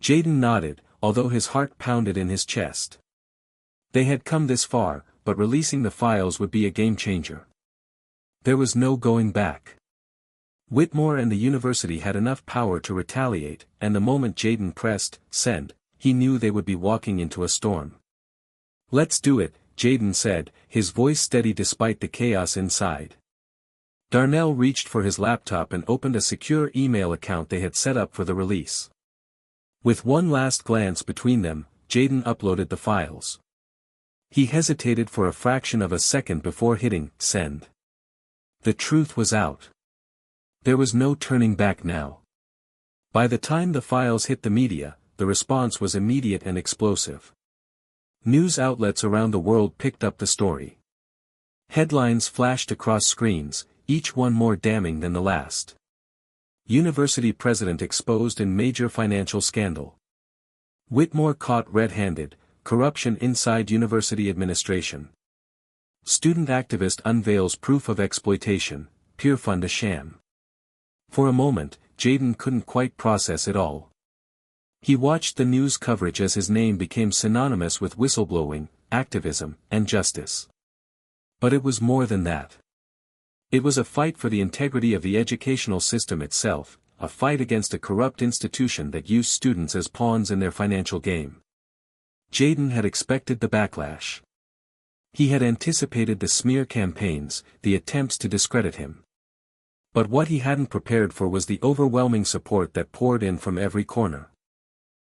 Jaden nodded, although his heart pounded in his chest. They had come this far, but releasing the files would be a game-changer. There was no going back. Whitmore and the university had enough power to retaliate, and the moment Jaden pressed send, he knew they would be walking into a storm. "Let's do it," Jaden said, his voice steady despite the chaos inside. Darnell reached for his laptop and opened a secure email account they had set up for the release. With one last glance between them, Jaden uploaded the files. He hesitated for a fraction of a second before hitting send. The truth was out. There was no turning back now. By the time the files hit the media, the response was immediate and explosive. News outlets around the world picked up the story. Headlines flashed across screens, each one more damning than the last. University president exposed in major financial scandal. Whitmore caught red-handed, corruption inside university administration. Student activist unveils proof of exploitation, Pure Fund a sham. For a moment, Jaden couldn't quite process it all. He watched the news coverage as his name became synonymous with whistleblowing, activism, and justice. But it was more than that. It was a fight for the integrity of the educational system itself, a fight against a corrupt institution that used students as pawns in their financial game. Jaden had expected the backlash. He had anticipated the smear campaigns, the attempts to discredit him. But what he hadn't prepared for was the overwhelming support that poured in from every corner.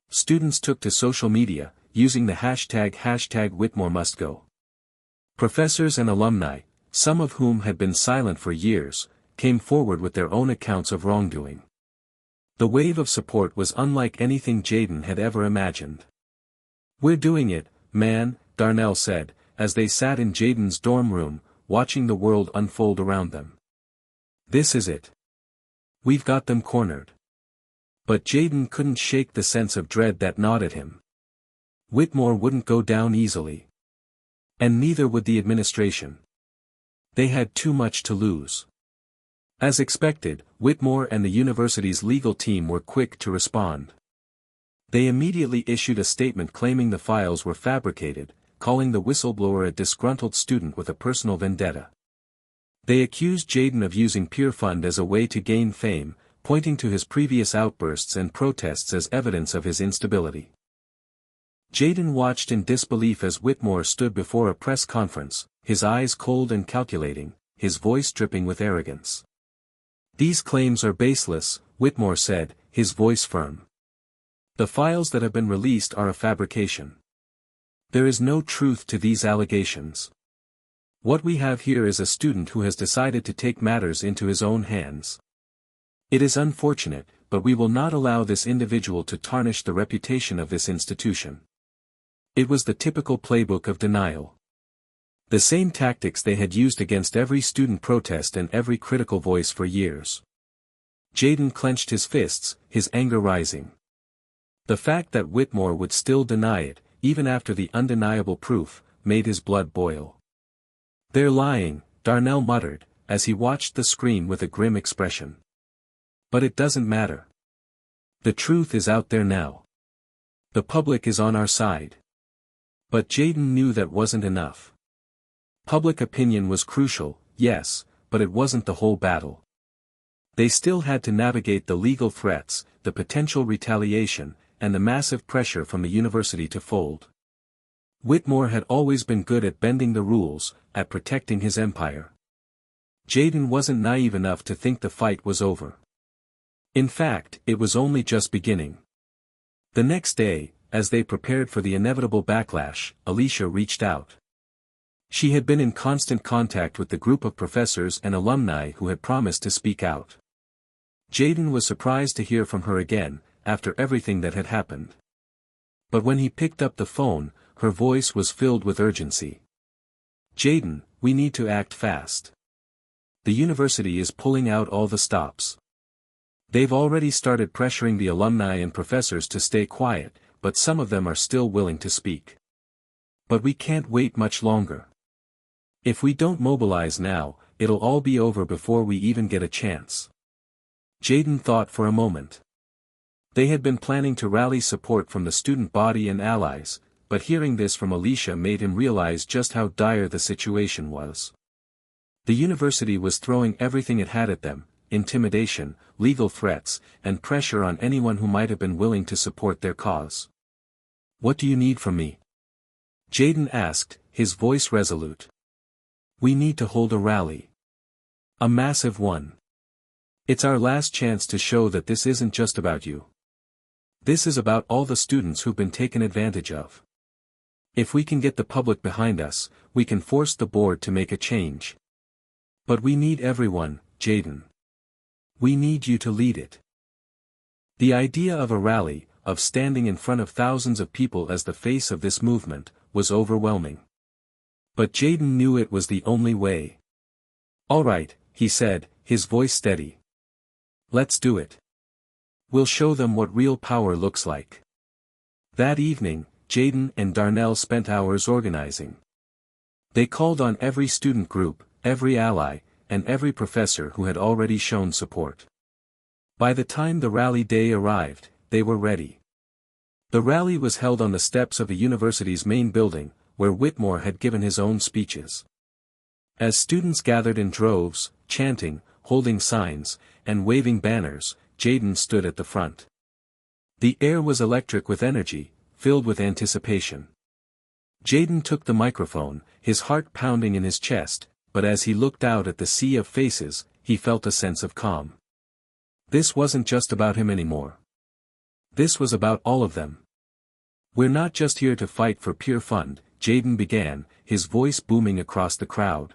Students took to social media, using the hashtag Whitmore must go. Professors and alumni, some of whom had been silent for years, came forward with their own accounts of wrongdoing. The wave of support was unlike anything Jaden had ever imagined. "We're doing it, man," Darnell said, as they sat in Jaden's dorm room, watching the world unfold around them. "This is it. We've got them cornered." But Jaden couldn't shake the sense of dread that gnawed at him. Whitmore wouldn't go down easily. And neither would the administration. They had too much to lose. As expected, Whitmore and the university's legal team were quick to respond. They immediately issued a statement claiming the files were fabricated, calling the whistleblower a disgruntled student with a personal vendetta. They accused Jaden of using peer fund as a way to gain fame, pointing to his previous outbursts and protests as evidence of his instability. Jaden watched in disbelief as Whitmore stood before a press conference, his eyes cold and calculating, his voice dripping with arrogance. "These claims are baseless," Whitmore said, his voice firm. "The files that have been released are a fabrication. There is no truth to these allegations. What we have here is a student who has decided to take matters into his own hands. It is unfortunate, but we will not allow this individual to tarnish the reputation of this institution." It was the typical playbook of denial. The same tactics they had used against every student protest and every critical voice for years. Jaden clenched his fists, his anger rising. The fact that Whitmore would still deny it, even after the undeniable proof, made his blood boil. "They're lying," Darnell muttered, as he watched the screen with a grim expression. "But it doesn't matter. The truth is out there now. The public is on our side." But Jaden knew that wasn't enough. Public opinion was crucial, yes, but it wasn't the whole battle. They still had to navigate the legal threats, the potential retaliation, and the massive pressure from the university to fold. Whitmore had always been good at bending the rules, at protecting his empire. Jaden wasn't naive enough to think the fight was over. In fact, it was only just beginning. The next day, as they prepared for the inevitable backlash, Alicia reached out. She had been in constant contact with the group of professors and alumni who had promised to speak out. Jaden was surprised to hear from her again, after everything that had happened. But when he picked up the phone, her voice was filled with urgency. "Jaden, we need to act fast. The university is pulling out all the stops. They've already started pressuring the alumni and professors to stay quiet, but some of them are still willing to speak. But we can't wait much longer. If we don't mobilize now, it'll all be over before we even get a chance." Jaden thought for a moment. They had been planning to rally support from the student body and allies, but hearing this from Alicia made him realize just how dire the situation was. The university was throwing everything it had at them: intimidation, legal threats, and pressure on anyone who might have been willing to support their cause. "What do you need from me?" Jaden asked, his voice resolute. "We need to hold a rally. A massive one. It's our last chance to show that this isn't just about you. This is about all the students who've been taken advantage of. If we can get the public behind us, we can force the board to make a change. But we need everyone, Jaden. We need you to lead it." The idea of a rally, of standing in front of thousands of people as the face of this movement, was overwhelming. But Jaden knew it was the only way. "All right," he said, his voice steady. "Let's do it. We'll show them what real power looks like." That evening, Jaden and Darnell spent hours organizing. They called on every student group, every ally, and every professor who had already shown support. By the time the rally day arrived, they were ready. The rally was held on the steps of the university's main building, where Whitmore had given his own speeches. As students gathered in droves, chanting, holding signs, and waving banners, Jaden stood at the front. The air was electric with energy, filled with anticipation. Jaden took the microphone, his heart pounding in his chest, but as he looked out at the sea of faces, he felt a sense of calm. This wasn't just about him anymore. This was about all of them. "We're not just here to fight for pure fun," Jaden began, his voice booming across the crowd.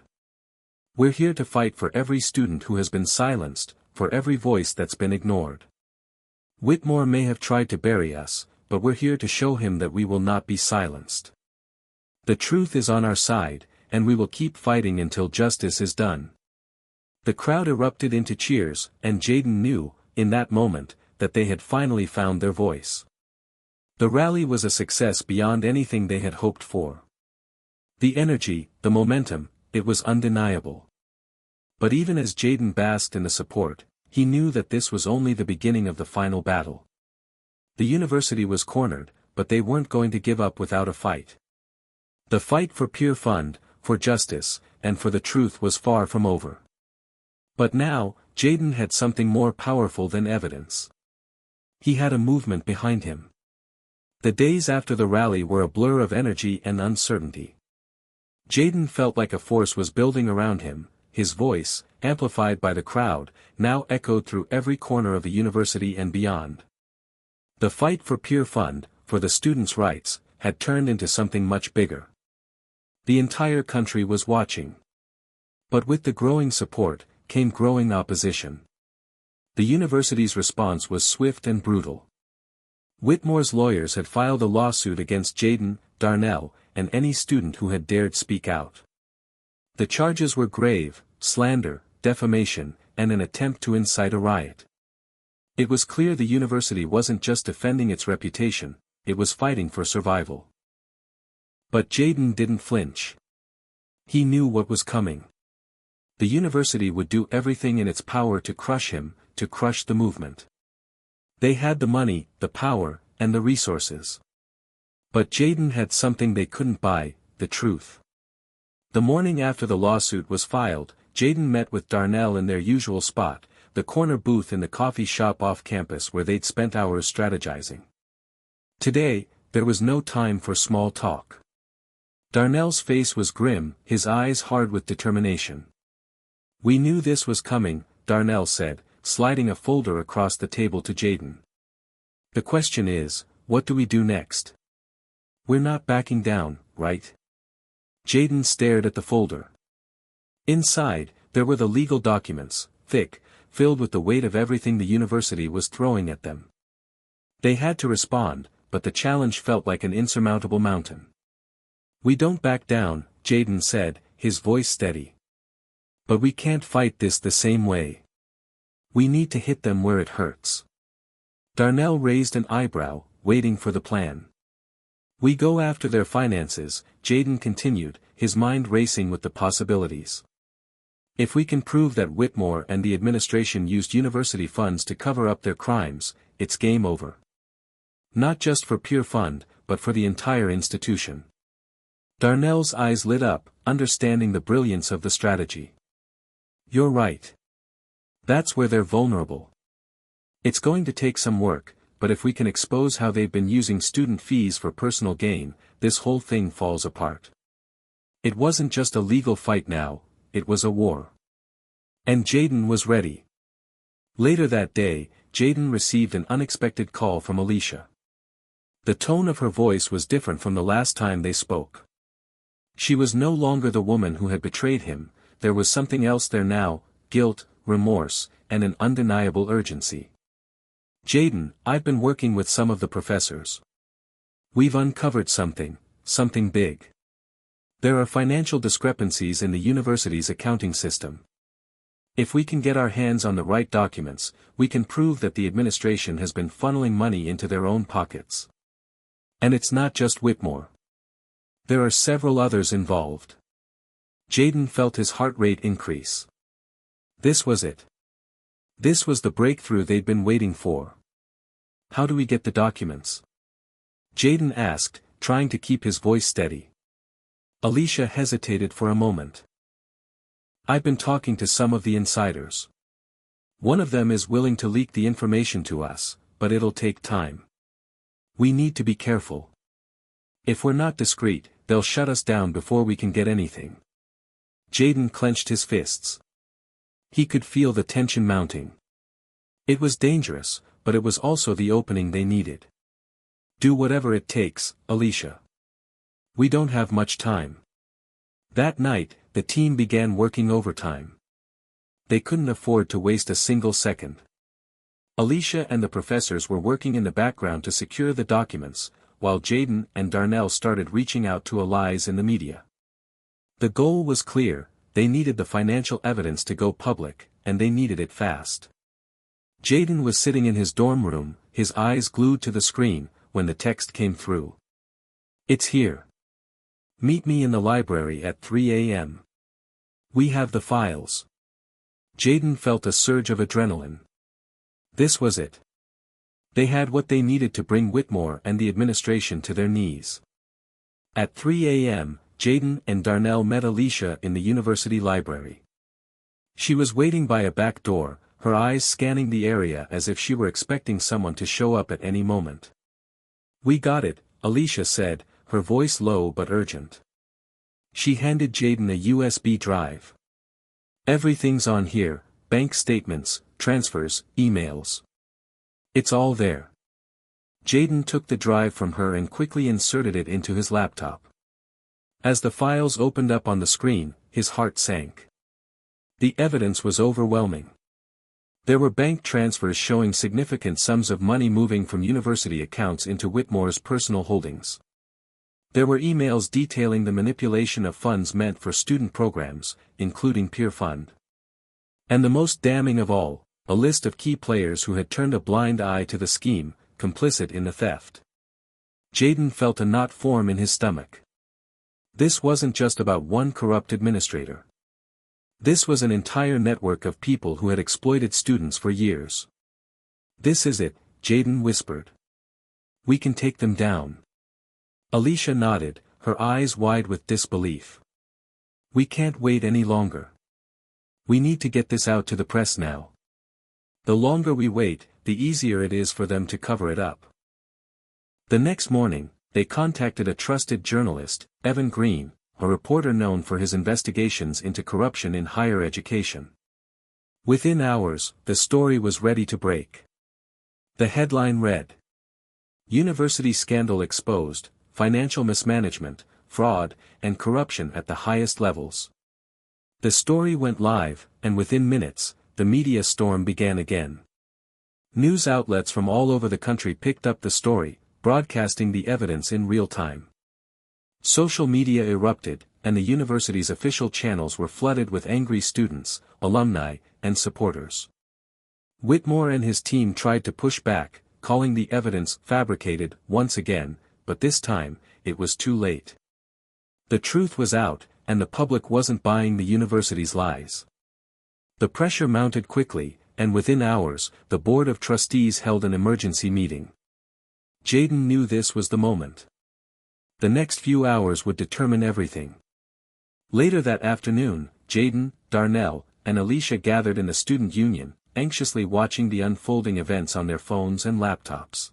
"We're here to fight for every student who has been silenced, for every voice that's been ignored. Whitmore may have tried to bury us, but we're here to show him that we will not be silenced. The truth is on our side, and we will keep fighting until justice is done." The crowd erupted into cheers, and Jaden knew, in that moment, that they had finally found their voice. The rally was a success beyond anything they had hoped for. The energy, the momentum, it was undeniable. But even as Jaden basked in the support, he knew that this was only the beginning of the final battle. The university was cornered, but they weren't going to give up without a fight. The fight for pure fun, for justice, and for the truth was far from over. But now, Jaden had something more powerful than evidence. He had a movement behind him. The days after the rally were a blur of energy and uncertainty. Jaden felt like a force was building around him, his voice, amplified by the crowd, now echoed through every corner of the university and beyond. The fight for pure fun, for the students' rights, had turned into something much bigger. The entire country was watching. But with the growing support, came growing opposition. The university's response was swift and brutal. Whitmore's lawyers had filed a lawsuit against Jaden, Darnell, and any student who had dared speak out. The charges were grave: slander, defamation, and an attempt to incite a riot. It was clear the university wasn't just defending its reputation, it was fighting for survival. But Jaden didn't flinch. He knew what was coming. The university would do everything in its power to crush him, to crush the movement. They had the money, the power, and the resources. But Jaden had something they couldn't buy: the truth. The morning after the lawsuit was filed, Jaden met with Darnell in their usual spot, the corner booth in the coffee shop off campus where they'd spent hours strategizing. Today, there was no time for small talk. Darnell's face was grim, his eyes hard with determination. "We knew this was coming," Darnell said, sliding a folder across the table to Jaden. "The question is, what do we do next? We're not backing down, right?" Jaden stared at the folder. Inside, there were the legal documents, thick, filled with the weight of everything the university was throwing at them. They had to respond, but the challenge felt like an insurmountable mountain. "We don't back down," Jaden said, his voice steady. "But we can't fight this the same way. We need to hit them where it hurts." Darnell raised an eyebrow, waiting for the plan. "We go after their finances," Jaden continued, his mind racing with the possibilities. "If we can prove that Whitmore and the administration used university funds to cover up their crimes, it's game over. Not just for pure fun, but for the entire institution." Darnell's eyes lit up, understanding the brilliance of the strategy. "You're right. That's where they're vulnerable. It's going to take some work, but if we can expose how they've been using student fees for personal gain, this whole thing falls apart." It wasn't just a legal fight now, it was a war. And Jaden was ready. Later that day, Jaden received an unexpected call from Alicia. The tone of her voice was different from the last time they spoke. She was no longer the woman who had betrayed him, there was something else there now: guilt, remorse, and an undeniable urgency. "Jaden, I've been working with some of the professors. We've uncovered something big. There are financial discrepancies in the university's accounting system. If we can get our hands on the right documents, we can prove that the administration has been funneling money into their own pockets. And it's not just Whitmore. There are several others involved." Jaden felt his heart rate increase. This was it. This was the breakthrough they'd been waiting for. "How do we get the documents?" Jaden asked, trying to keep his voice steady. Alicia hesitated for a moment. I've been talking to some of the insiders. One of them is willing to leak the information to us, but it'll take time. We need to be careful. If we're not discreet, they'll shut us down before we can get anything. Jaden clenched his fists. He could feel the tension mounting. It was dangerous, but it was also the opening they needed. Do whatever it takes, Alicia. We don't have much time. That night, the team began working overtime. They couldn't afford to waste a single second. Alicia and the professors were working in the background to secure the documents, while Jaden and Darnell started reaching out to allies in the media. The goal was clear: they needed the financial evidence to go public, and they needed it fast. Jaden was sitting in his dorm room, his eyes glued to the screen, when the text came through. It's here. Meet me in the library at 3 a.m. We have the files. Jaden felt a surge of adrenaline. This was it. They had what they needed to bring Whitmore and the administration to their knees. At 3 a.m., Jaden and Darnell met Alicia in the university library. She was waiting by a back door, her eyes scanning the area as if she were expecting someone to show up at any moment. We got it, Alicia said, her voice low but urgent. She handed Jaden a USB drive. Everything's on here: bank statements, transfers, emails. It's all there. Jaden took the drive from her and quickly inserted it into his laptop. As the files opened up on the screen, his heart sank. The evidence was overwhelming. There were bank transfers showing significant sums of money moving from university accounts into Whitmore's personal holdings. There were emails detailing the manipulation of funds meant for student programs, including Peer Fund. And the most damning of all, a list of key players who had turned a blind eye to the scheme, complicit in the theft. Jaden felt a knot form in his stomach. This wasn't just about one corrupt administrator. This was an entire network of people who had exploited students for years. This is it, Jaden whispered. We can take them down. Alicia nodded, her eyes wide with disbelief. We can't wait any longer. We need to get this out to the press now. The longer we wait, the easier it is for them to cover it up. The next morning, they contacted a trusted journalist, Evan Green, a reporter known for his investigations into corruption in higher education. Within hours, the story was ready to break. The headline read: University scandal exposed, financial mismanagement, fraud, and corruption at the highest levels. The story went live, and within minutes, the media storm began again. News outlets from all over the country picked up the story, broadcasting the evidence in real time. Social media erupted, and the university's official channels were flooded with angry students, alumni, and supporters. Whitmore and his team tried to push back, calling the evidence fabricated once again, but this time, it was too late. The truth was out, and the public wasn't buying the university's lies. The pressure mounted quickly, and within hours, the board of trustees held an emergency meeting. Jaden knew this was the moment. The next few hours would determine everything. Later that afternoon, Jaden, Darnell, and Alicia gathered in the student union, anxiously watching the unfolding events on their phones and laptops.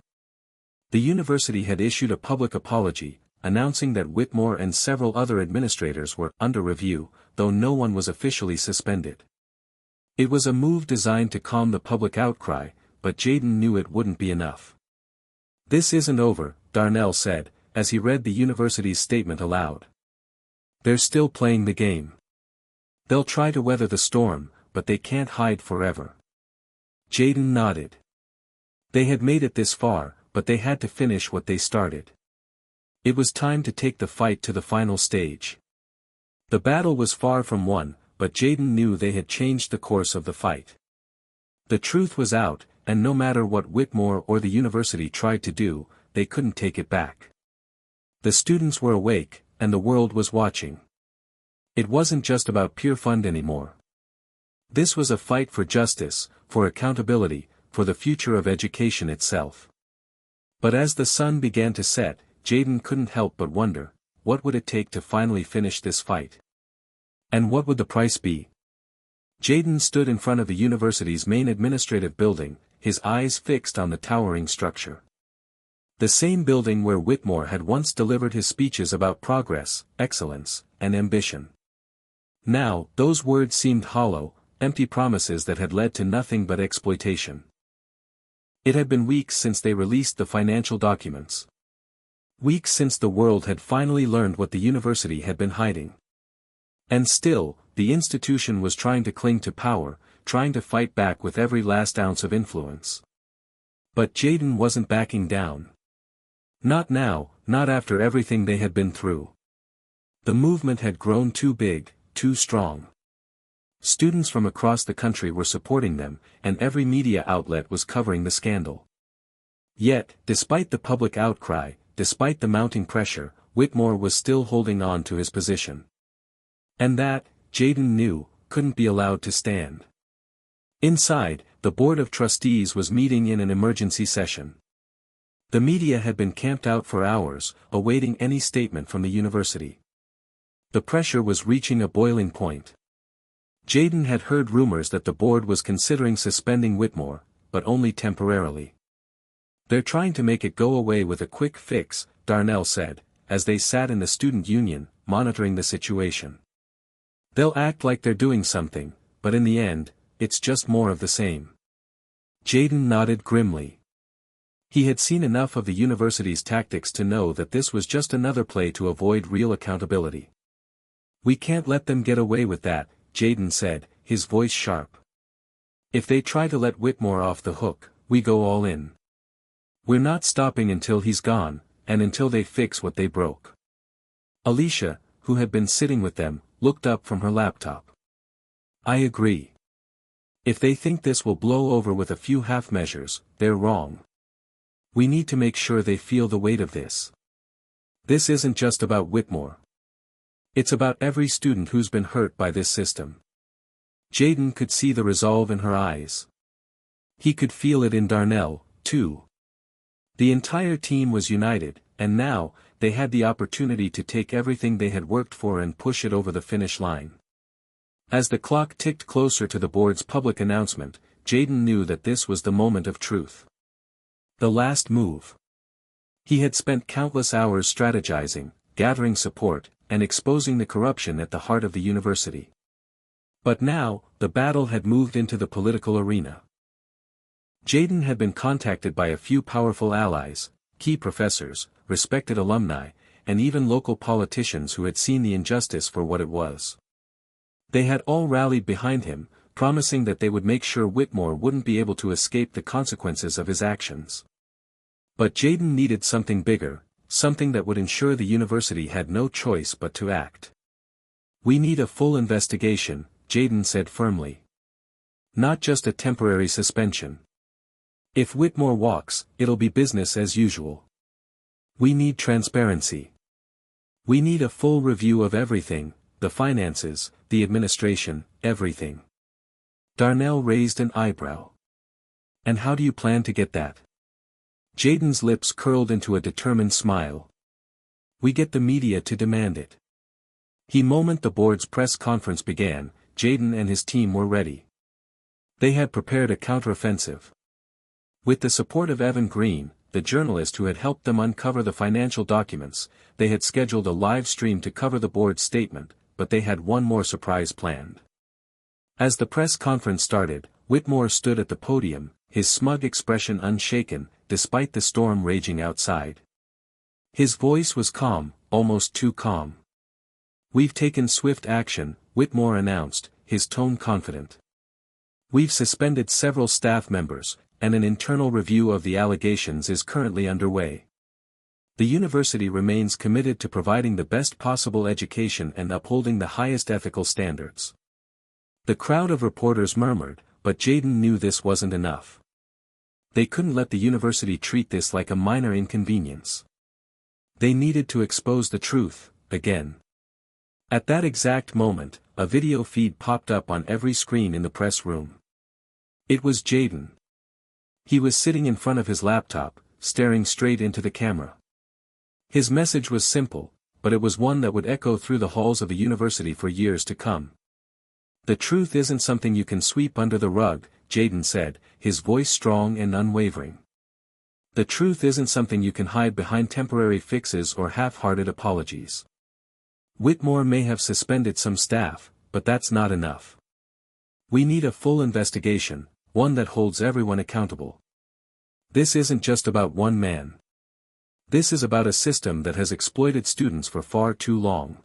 The university had issued a public apology, announcing that Whitmore and several other administrators were under review, though no one was officially suspended. It was a move designed to calm the public outcry, but Jaden knew it wouldn't be enough. This isn't over, Darnell said, as he read the university's statement aloud. They're still playing the game. They'll try to weather the storm, but they can't hide forever. Jaden nodded. They had made it this far, but they had to finish what they started. It was time to take the fight to the final stage. The battle was far from won, but Jaden knew they had changed the course of the fight. The truth was out, and no matter what Whitmore or the university tried to do, they couldn't take it back. The students were awake, and the world was watching. It wasn't just about Peer Fund anymore. This was a fight for justice, for accountability, for the future of education itself. But as the sun began to set, Jaden couldn't help but wonder, what would it take to finally finish this fight? And what would the price be? Jaden stood in front of the university's main administrative building, his eyes fixed on the towering structure. The same building where Whitmore had once delivered his speeches about progress, excellence, and ambition. Now, those words seemed hollow, empty promises that had led to nothing but exploitation. It had been weeks since they released the financial documents. Weeks since the world had finally learned what the university had been hiding. And still, the institution was trying to cling to power, trying to fight back with every last ounce of influence. But Jaden wasn't backing down. Not now, not after everything they had been through. The movement had grown too big, too strong. Students from across the country were supporting them, and every media outlet was covering the scandal. Yet, despite the public outcry, despite the mounting pressure, Whitmore was still holding on to his position. And that, Jaden knew, couldn't be allowed to stand. Inside, the Board of Trustees was meeting in an emergency session. The media had been camped out for hours, awaiting any statement from the university. The pressure was reaching a boiling point. Jaden had heard rumors that the board was considering suspending Whitmore, but only temporarily. "They're trying to make it go away with a quick fix," Darnell said, as they sat in the student union, monitoring the situation. "They'll act like they're doing something, but in the end, it's just more of the same." Jaden nodded grimly. He had seen enough of the university's tactics to know that this was just another play to avoid real accountability. "We can't let them get away with that," Jaden said, his voice sharp. "If they try to let Whitmore off the hook, we go all in. We're not stopping until he's gone, and until they fix what they broke." Alicia, who had been sitting with them, looked up from her laptop. "I agree. If they think this will blow over with a few half measures, they're wrong. We need to make sure they feel the weight of this. This isn't just about Whitmore. It's about every student who's been hurt by this system." Jaden could see the resolve in her eyes. He could feel it in Darnell, too. The entire team was united, and now, they had the opportunity to take everything they had worked for and push it over the finish line. As the clock ticked closer to the board's public announcement, Jaden knew that this was the moment of truth. The last move. He had spent countless hours strategizing, gathering support, and exposing the corruption at the heart of the university. But now, the battle had moved into the political arena. Jaden had been contacted by a few powerful allies, key professors, respected alumni, and even local politicians who had seen the injustice for what it was. They had all rallied behind him, promising that they would make sure Whitmore wouldn't be able to escape the consequences of his actions. But Jaden needed something bigger, something that would ensure the university had no choice but to act. "We need a full investigation," Jaden said firmly. "Not just a temporary suspension. If Whitmore walks, it'll be business as usual. We need transparency. We need a full review of everything, the finances, the administration, everything." Darnell raised an eyebrow. "And how do you plan to get that?" Jaden's lips curled into a determined smile. "We get the media to demand it." The moment the board's press conference began, Jaden and his team were ready. They had prepared a counteroffensive. With the support of Evan Green, the journalist who had helped them uncover the financial documents, they had scheduled a live stream to cover the board's statement, but they had one more surprise planned. As the press conference started, Whitmore stood at the podium, his smug expression unshaken, despite the storm raging outside. His voice was calm, almost too calm. "We've taken swift action," Whitmore announced, his tone confident. "We've suspended several staff members, and an internal review of the allegations is currently underway. The university remains committed to providing the best possible education and upholding the highest ethical standards." The crowd of reporters murmured, but Jaden knew this wasn't enough. They couldn't let the university treat this like a minor inconvenience. They needed to expose the truth, again. At that exact moment, a video feed popped up on every screen in the press room. It was Jaden. He was sitting in front of his laptop, staring straight into the camera. His message was simple, but it was one that would echo through the halls of the university for years to come. The truth isn't something you can sweep under the rug, Jaden said, his voice strong and unwavering. The truth isn't something you can hide behind temporary fixes or half-hearted apologies. Whitmore may have suspended some staff, but that's not enough. We need a full investigation, one that holds everyone accountable. This isn't just about one man. This is about a system that has exploited students for far too long.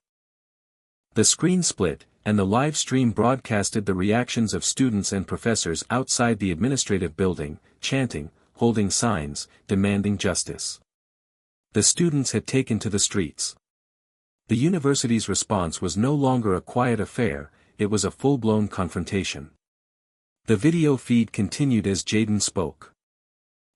The screen split, and the live stream broadcasted the reactions of students and professors outside the administrative building, chanting, holding signs, demanding justice. The students had taken to the streets. The university's response was no longer a quiet affair, it was a full-blown confrontation. The video feed continued as Jaden spoke.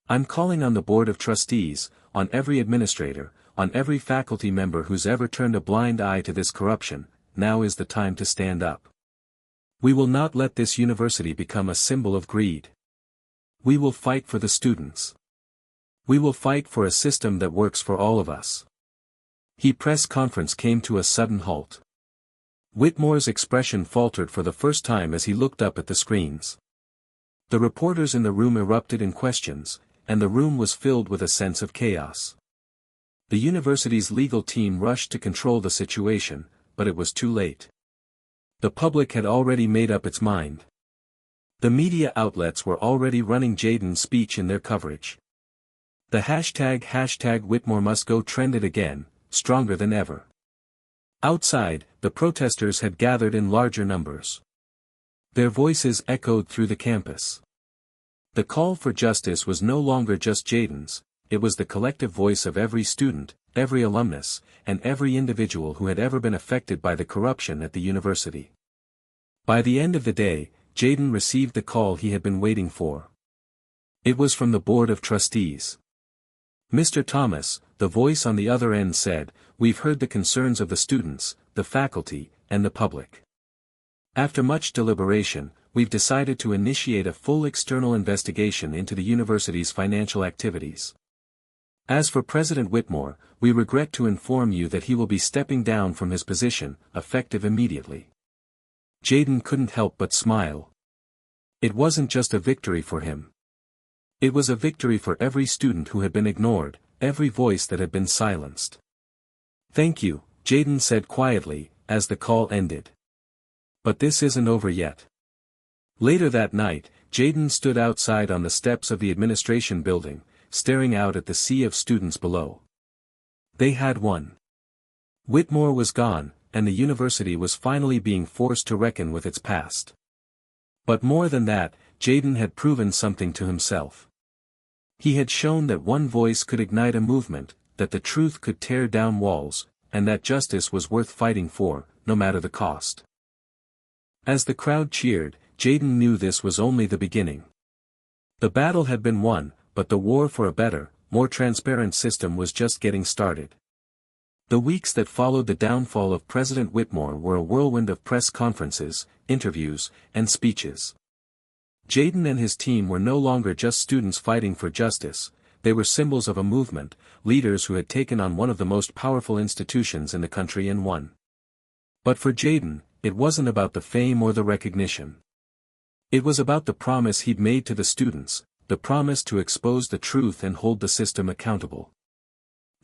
I'm calling on the Board of Trustees, on every administrator, on every faculty member who's ever turned a blind eye to this corruption. Now is the time to stand up. We will not let this university become a symbol of greed. We will fight for the students. We will fight for a system that works for all of us. The press conference came to a sudden halt. Whitmore's expression faltered for the first time as he looked up at the screens. The reporters in the room erupted in questions, and the room was filled with a sense of chaos. The university's legal team rushed to control the situation, but it was too late. The public had already made up its mind. The media outlets were already running Jaden's speech in their coverage. The hashtag Whitmore must go trended again, stronger than ever. Outside, the protesters had gathered in larger numbers. Their voices echoed through the campus. The call for justice was no longer just Jaden's, it was the collective voice of every student, every alumnus, and every individual who had ever been affected by the corruption at the university. By the end of the day, Jaden received the call he had been waiting for. It was from the Board of Trustees. Mr. Thomas, the voice on the other end said, "We've heard the concerns of the students, the faculty, and the public. After much deliberation, we've decided to initiate a full external investigation into the university's financial activities. As for President Whitmore, we regret to inform you that he will be stepping down from his position, effective immediately." Jaden couldn't help but smile. It wasn't just a victory for him. It was a victory for every student who had been ignored, every voice that had been silenced. "Thank you," Jaden said quietly, as the call ended. But this isn't over yet. Later that night, Jaden stood outside on the steps of the administration building, staring out at the sea of students below. They had won. Whitmore was gone, and the university was finally being forced to reckon with its past. But more than that, Jaden had proven something to himself. He had shown that one voice could ignite a movement, that the truth could tear down walls, and that justice was worth fighting for, no matter the cost. As the crowd cheered, Jaden knew this was only the beginning. The battle had been won, but the war for a better, more transparent system was just getting started. The weeks that followed the downfall of President Whitmore were a whirlwind of press conferences, interviews, and speeches. Jaden and his team were no longer just students fighting for justice, they were symbols of a movement, leaders who had taken on one of the most powerful institutions in the country and won. But for Jaden, it wasn't about the fame or the recognition. It was about the promise he'd made to the students, the promise to expose the truth and hold the system accountable.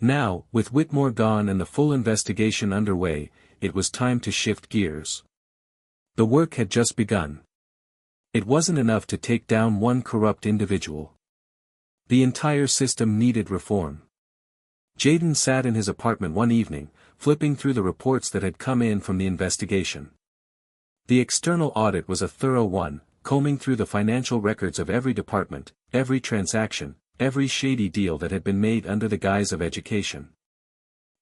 Now, with Whitmore gone and the full investigation underway, it was time to shift gears. The work had just begun. It wasn't enough to take down one corrupt individual. The entire system needed reform. Jaden sat in his apartment one evening, flipping through the reports that had come in from the investigation. The external audit was a thorough one, combing through the financial records of every department, every transaction, every shady deal that had been made under the guise of education.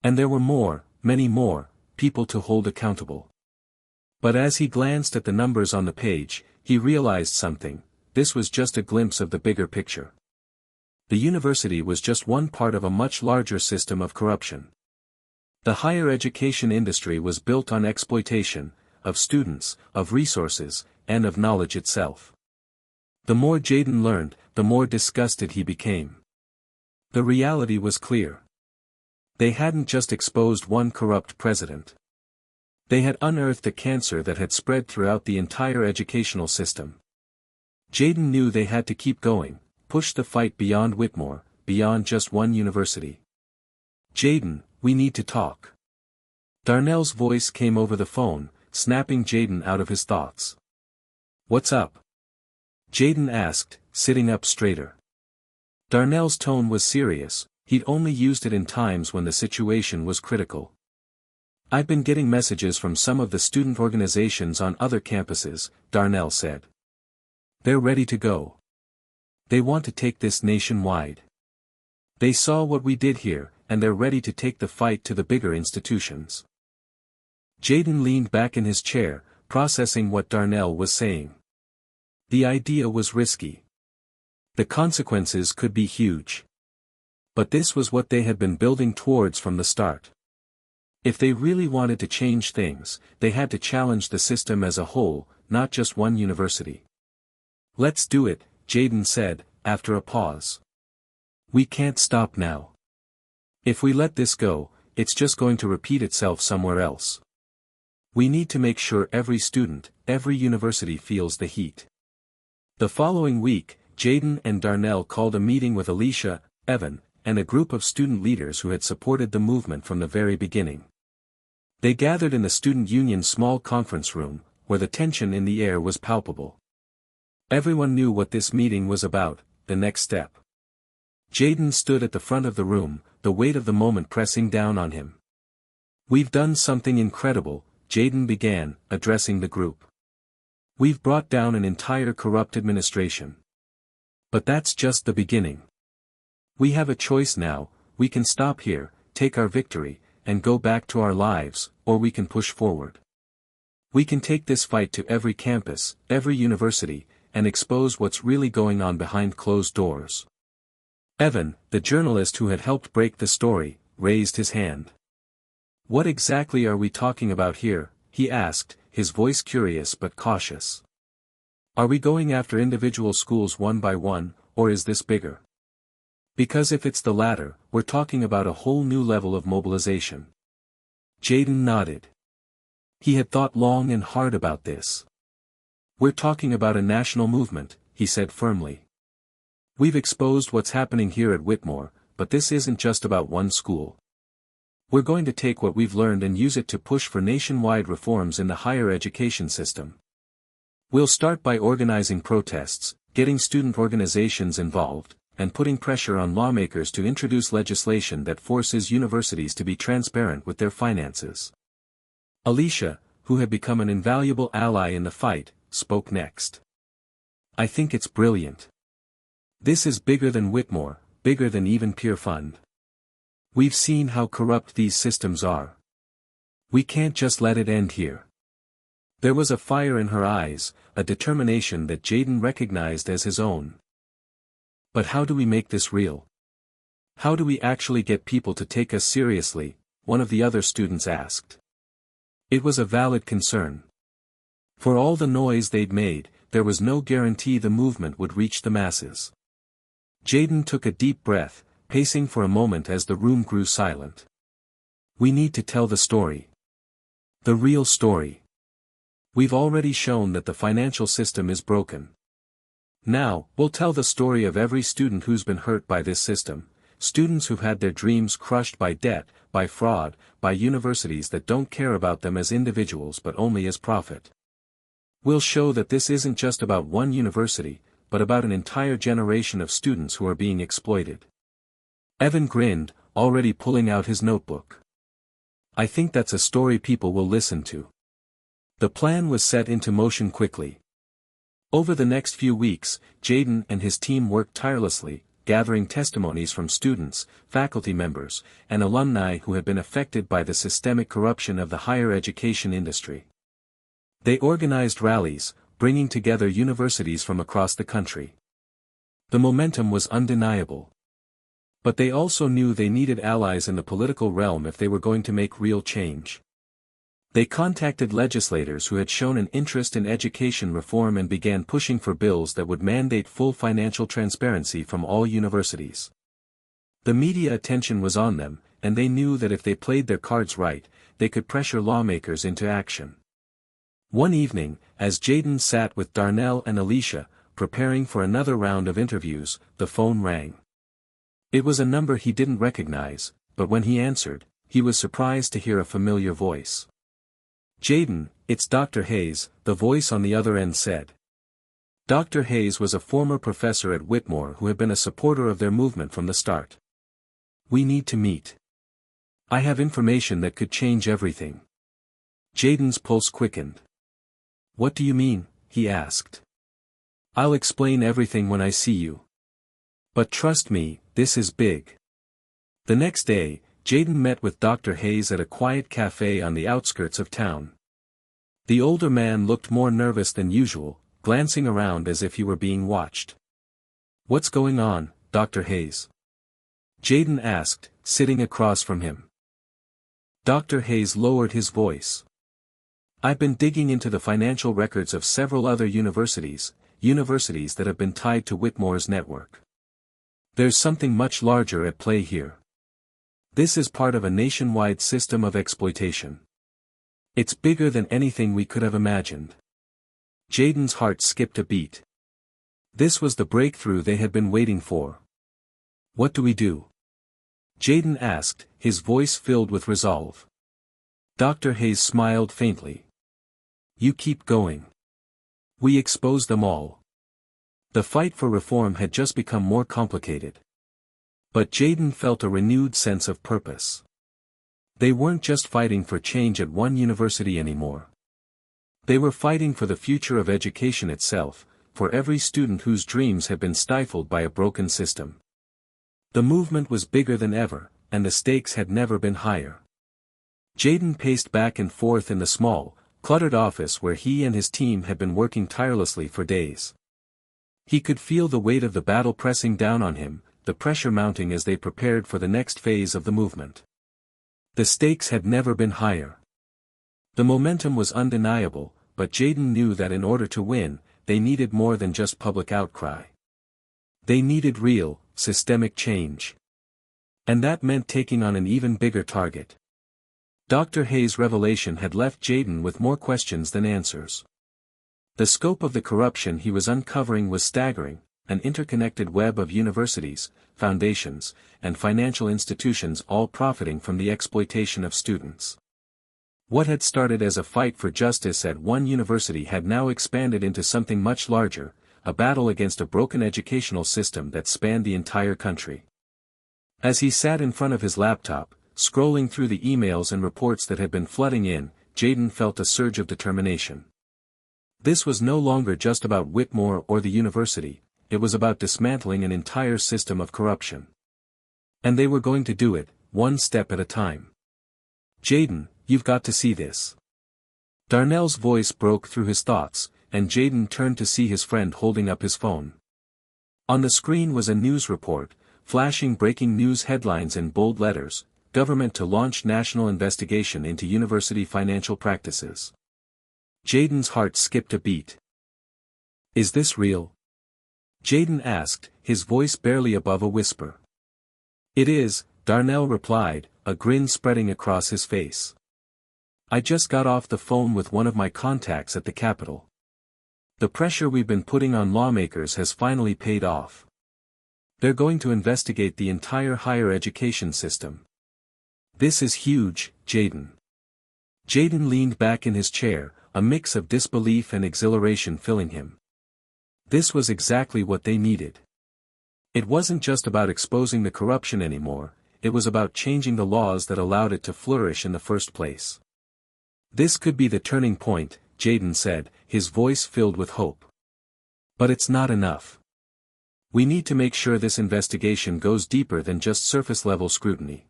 And there were more, many more, people to hold accountable. But as he glanced at the numbers on the page, he realized something: this was just a glimpse of the bigger picture. The university was just one part of a much larger system of corruption. The higher education industry was built on exploitation, of students, of resources, and of knowledge itself. The more Jaden learned, the more disgusted he became. The reality was clear. They hadn't just exposed one corrupt president. They had unearthed a cancer that had spread throughout the entire educational system. Jaden knew they had to keep going, push the fight beyond Whitmore, beyond just one university. "Jaden, we need to talk." Darnell's voice came over the phone, snapping Jaden out of his thoughts. "What's up?" Jaden asked, sitting up straighter. Darnell's tone was serious, he'd only used it in times when the situation was critical. "I've been getting messages from some of the student organizations on other campuses," Darnell said. "They're ready to go. They want to take this nationwide. They saw what we did here, and they're ready to take the fight to the bigger institutions." Jaden leaned back in his chair, processing what Darnell was saying. The idea was risky. The consequences could be huge. But this was what they had been building towards from the start. If they really wanted to change things, they had to challenge the system as a whole, not just one university. "Let's do it," Jaden said, after a pause. "We can't stop now. If we let this go, it's just going to repeat itself somewhere else. We need to make sure every student, every university feels the heat." The following week, Jaden and Darnell called a meeting with Alicia, Evan, and a group of student leaders who had supported the movement from the very beginning. They gathered in the student union's small conference room, where the tension in the air was palpable. Everyone knew what this meeting was about, the next step. Jaden stood at the front of the room, the weight of the moment pressing down on him. "We've done something incredible," Jaden began, addressing the group. "We've brought down an entire corrupt administration. But that's just the beginning. We have a choice now: we can stop here, take our victory, and go back to our lives, or we can push forward. We can take this fight to every campus, every university, and expose what's really going on behind closed doors." Evan, the journalist who had helped break the story, raised his hand. "What exactly are we talking about here?" he asked, his voice curious but cautious. "Are we going after individual schools one by one, or is this bigger? Because if it's the latter, we're talking about a whole new level of mobilization." Jaden nodded. He had thought long and hard about this. "We're talking about a national movement," he said firmly. "We've exposed what's happening here at Whitmore, but this isn't just about one school. We're going to take what we've learned and use it to push for nationwide reforms in the higher education system. We'll start by organizing protests, getting student organizations involved, and putting pressure on lawmakers to introduce legislation that forces universities to be transparent with their finances." Alicia, who had become an invaluable ally in the fight, spoke next. "I think it's brilliant. This is bigger than Whitmore, bigger than even Peer Fund. We've seen how corrupt these systems are. We can't just let it end here." There was a fire in her eyes, a determination that Jaden recognized as his own. "But how do we make this real? How do we actually get people to take us seriously?" one of the other students asked. It was a valid concern. For all the noise they'd made, there was no guarantee the movement would reach the masses. Jaden took a deep breath, pacing for a moment as the room grew silent. "We need to tell the story. The real story. We've already shown that the financial system is broken. Now, we'll tell the story of every student who's been hurt by this system, students who've had their dreams crushed by debt, by fraud, by universities that don't care about them as individuals but only as profit. We'll show that this isn't just about one university, but about an entire generation of students who are being exploited." Evan grinned, already pulling out his notebook. "I think that's a story people will listen to." The plan was set into motion quickly. Over the next few weeks, Jaden and his team worked tirelessly, gathering testimonies from students, faculty members, and alumni who had been affected by the systemic corruption of the higher education industry. They organized rallies, bringing together universities from across the country. The momentum was undeniable. But they also knew they needed allies in the political realm if they were going to make real change. They contacted legislators who had shown an interest in education reform and began pushing for bills that would mandate full financial transparency from all universities. The media attention was on them, and they knew that if they played their cards right, they could pressure lawmakers into action. One evening, as Jaden sat with Darnell and Alicia, preparing for another round of interviews, the phone rang. It was a number he didn't recognize, but when he answered, he was surprised to hear a familiar voice. "Jaden, it's Dr. Hayes," the voice on the other end said. Dr. Hayes was a former professor at Whitmore who had been a supporter of their movement from the start. "We need to meet. I have information that could change everything." Jaden's pulse quickened. "What do you mean?" he asked. "I'll explain everything when I see you. But trust me, this is big." The next day, Jaden met with Dr. Hayes at a quiet cafe on the outskirts of town. The older man looked more nervous than usual, glancing around as if he were being watched. "What's going on, Dr. Hayes?" Jaden asked, sitting across from him. Dr. Hayes lowered his voice. "I've been digging into the financial records of several other universities that have been tied to Whitmore's network. There's something much larger at play here. This is part of a nationwide system of exploitation. It's bigger than anything we could have imagined." Jaden's heart skipped a beat. This was the breakthrough they had been waiting for. "What do we do?" Jaden asked, his voice filled with resolve. Dr. Hayes smiled faintly. "You keep going. We expose them all." The fight for reform had just become more complicated. But Jaden felt a renewed sense of purpose. They weren't just fighting for change at one university anymore. They were fighting for the future of education itself, for every student whose dreams had been stifled by a broken system. The movement was bigger than ever, and the stakes had never been higher. Jaden paced back and forth in the small, cluttered office where he and his team had been working tirelessly for days. He could feel the weight of the battle pressing down on him, the pressure mounting as they prepared for the next phase of the movement. The stakes had never been higher. The momentum was undeniable, but Jaden knew that in order to win, they needed more than just public outcry. They needed real, systemic change. And that meant taking on an even bigger target. Dr. Hayes' revelation had left Jaden with more questions than answers. The scope of the corruption he was uncovering was staggering, an interconnected web of universities, foundations, and financial institutions all profiting from the exploitation of students. What had started as a fight for justice at one university had now expanded into something much larger, a battle against a broken educational system that spanned the entire country. As he sat in front of his laptop, scrolling through the emails and reports that had been flooding in, Jaden felt a surge of determination. This was no longer just about Whitmore or the university, it was about dismantling an entire system of corruption. And they were going to do it, one step at a time. "Jaden, you've got to see this." Darnell's voice broke through his thoughts, and Jaden turned to see his friend holding up his phone. On the screen was a news report, flashing breaking news headlines in bold letters: "Government to launch national investigation into university financial practices." Jaden's heart skipped a beat. "Is this real?" Jaden asked, his voice barely above a whisper. "It is," Darnell replied, a grin spreading across his face. "I just got off the phone with one of my contacts at the Capitol. The pressure we've been putting on lawmakers has finally paid off. They're going to investigate the entire higher education system." "This is huge, Jaden." Jaden leaned back in his chair, a mix of disbelief and exhilaration filling him. This was exactly what they needed. It wasn't just about exposing the corruption anymore, it was about changing the laws that allowed it to flourish in the first place. "This could be the turning point," Jaden said, his voice filled with hope. "But it's not enough. We need to make sure this investigation goes deeper than just surface-level scrutiny.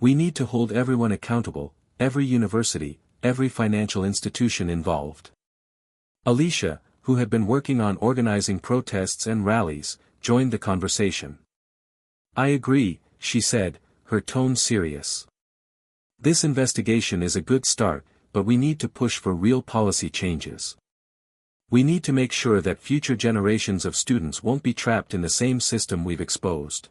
We need to hold everyone accountable, every university, every financial institution involved." Alicia, who had been working on organizing protests and rallies, joined the conversation. "I agree," she said, her tone serious. "This investigation is a good start, but we need to push for real policy changes. We need to make sure that future generations of students won't be trapped in the same system we've exposed."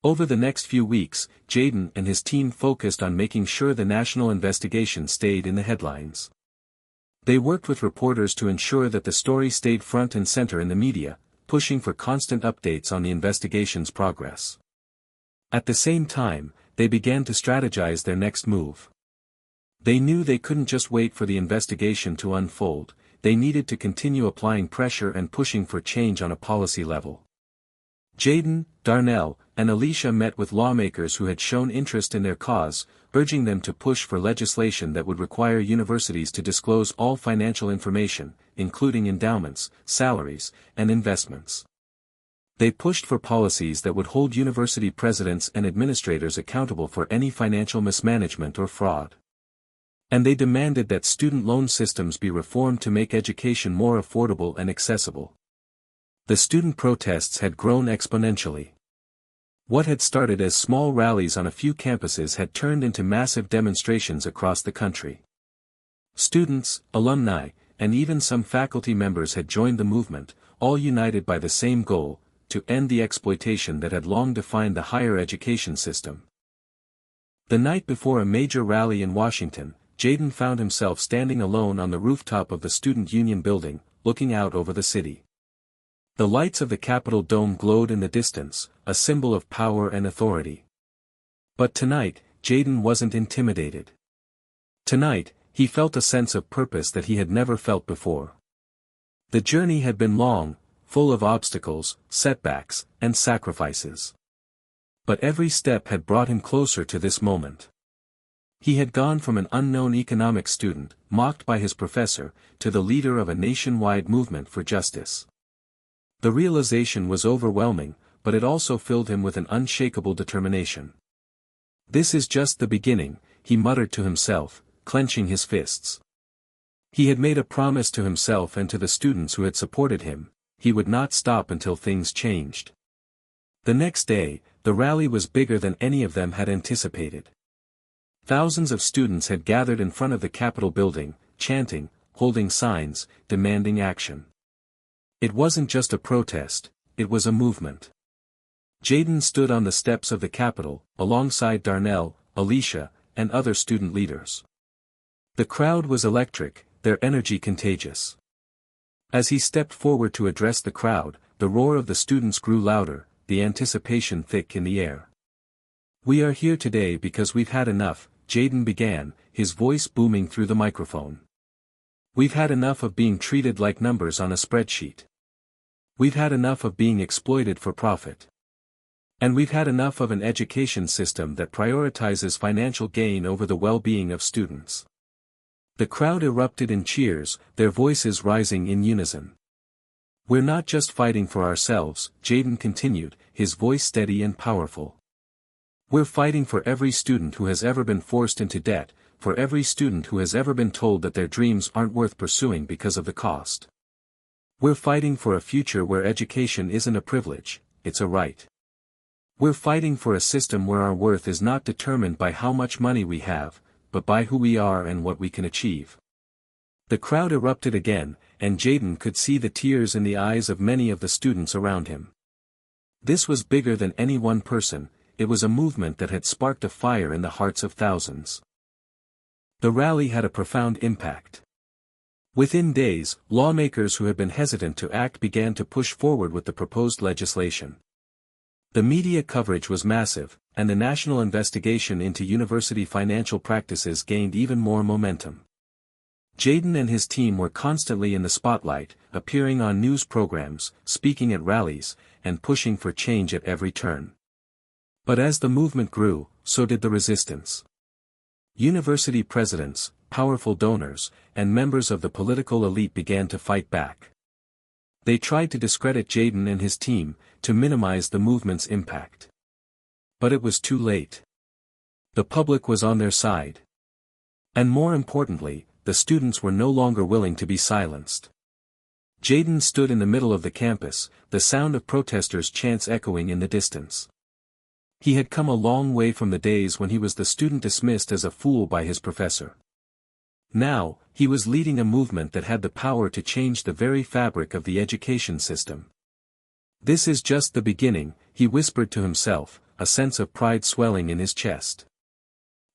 Over the next few weeks, Jaden and his team focused on making sure the national investigation stayed in the headlines. They worked with reporters to ensure that the story stayed front and center in the media, pushing for constant updates on the investigation's progress. At the same time, they began to strategize their next move. They knew they couldn't just wait for the investigation to unfold, they needed to continue applying pressure and pushing for change on a policy level. Jaden, Darnell, and Alicia met with lawmakers who had shown interest in their cause, urging them to push for legislation that would require universities to disclose all financial information, including endowments, salaries, and investments. They pushed for policies that would hold university presidents and administrators accountable for any financial mismanagement or fraud. And they demanded that student loan systems be reformed to make education more affordable and accessible. The student protests had grown exponentially. What had started as small rallies on a few campuses had turned into massive demonstrations across the country. Students, alumni, and even some faculty members had joined the movement, all united by the same goal: to end the exploitation that had long defined the higher education system. The night before a major rally in Washington, Jaden found himself standing alone on the rooftop of the Student Union building, looking out over the city. The lights of the Capitol dome glowed in the distance, a symbol of power and authority. But tonight, Jaden wasn't intimidated. Tonight, he felt a sense of purpose that he had never felt before. The journey had been long, full of obstacles, setbacks, and sacrifices. But every step had brought him closer to this moment. He had gone from an unknown economics student, mocked by his professor, to the leader of a nationwide movement for justice. The realization was overwhelming, but it also filled him with an unshakable determination. "This is just the beginning," he muttered to himself, clenching his fists. He had made a promise to himself and to the students who had supported him: he would not stop until things changed. The next day, the rally was bigger than any of them had anticipated. Thousands of students had gathered in front of the Capitol building, chanting, holding signs, demanding action. It wasn't just a protest, it was a movement. Jaden stood on the steps of the Capitol, alongside Darnell, Alicia, and other student leaders. The crowd was electric, their energy contagious. As he stepped forward to address the crowd, the roar of the students grew louder, the anticipation thick in the air. "We are here today because we've had enough," Jaden began, his voice booming through the microphone. "We've had enough of being treated like numbers on a spreadsheet. We've had enough of being exploited for profit. And we've had enough of an education system that prioritizes financial gain over the well-being of students." The crowd erupted in cheers, their voices rising in unison. "We're not just fighting for ourselves," Jaden continued, his voice steady and powerful. "We're fighting for every student who has ever been forced into debt, for every student who has ever been told that their dreams aren't worth pursuing because of the cost. We're fighting for a future where education isn't a privilege, it's a right. We're fighting for a system where our worth is not determined by how much money we have, but by who we are and what we can achieve." The crowd erupted again, and Jaden could see the tears in the eyes of many of the students around him. This was bigger than any one person, it was a movement that had sparked a fire in the hearts of thousands. The rally had a profound impact. Within days, lawmakers who had been hesitant to act began to push forward with the proposed legislation. The media coverage was massive, and the national investigation into university financial practices gained even more momentum. Jaden and his team were constantly in the spotlight, appearing on news programs, speaking at rallies, and pushing for change at every turn. But as the movement grew, so did the resistance. University presidents, powerful donors, and members of the political elite began to fight back. They tried to discredit Jaden and his team, to minimize the movement's impact. But it was too late. The public was on their side. And more importantly, the students were no longer willing to be silenced. Jaden stood in the middle of the campus, the sound of protesters' chants echoing in the distance. He had come a long way from the days when he was the student dismissed as a fool by his professor. Now, he was leading a movement that had the power to change the very fabric of the education system. "This is just the beginning," he whispered to himself, a sense of pride swelling in his chest.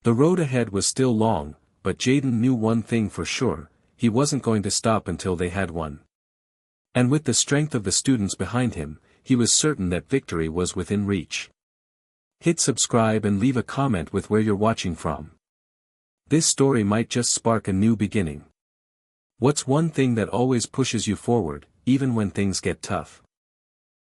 The road ahead was still long, but Jaden knew one thing for sure, he wasn't going to stop until they had won. And with the strength of the students behind him, he was certain that victory was within reach. Hit subscribe and leave a comment with where you're watching from. This story might just spark a new beginning. What's one thing that always pushes you forward, even when things get tough?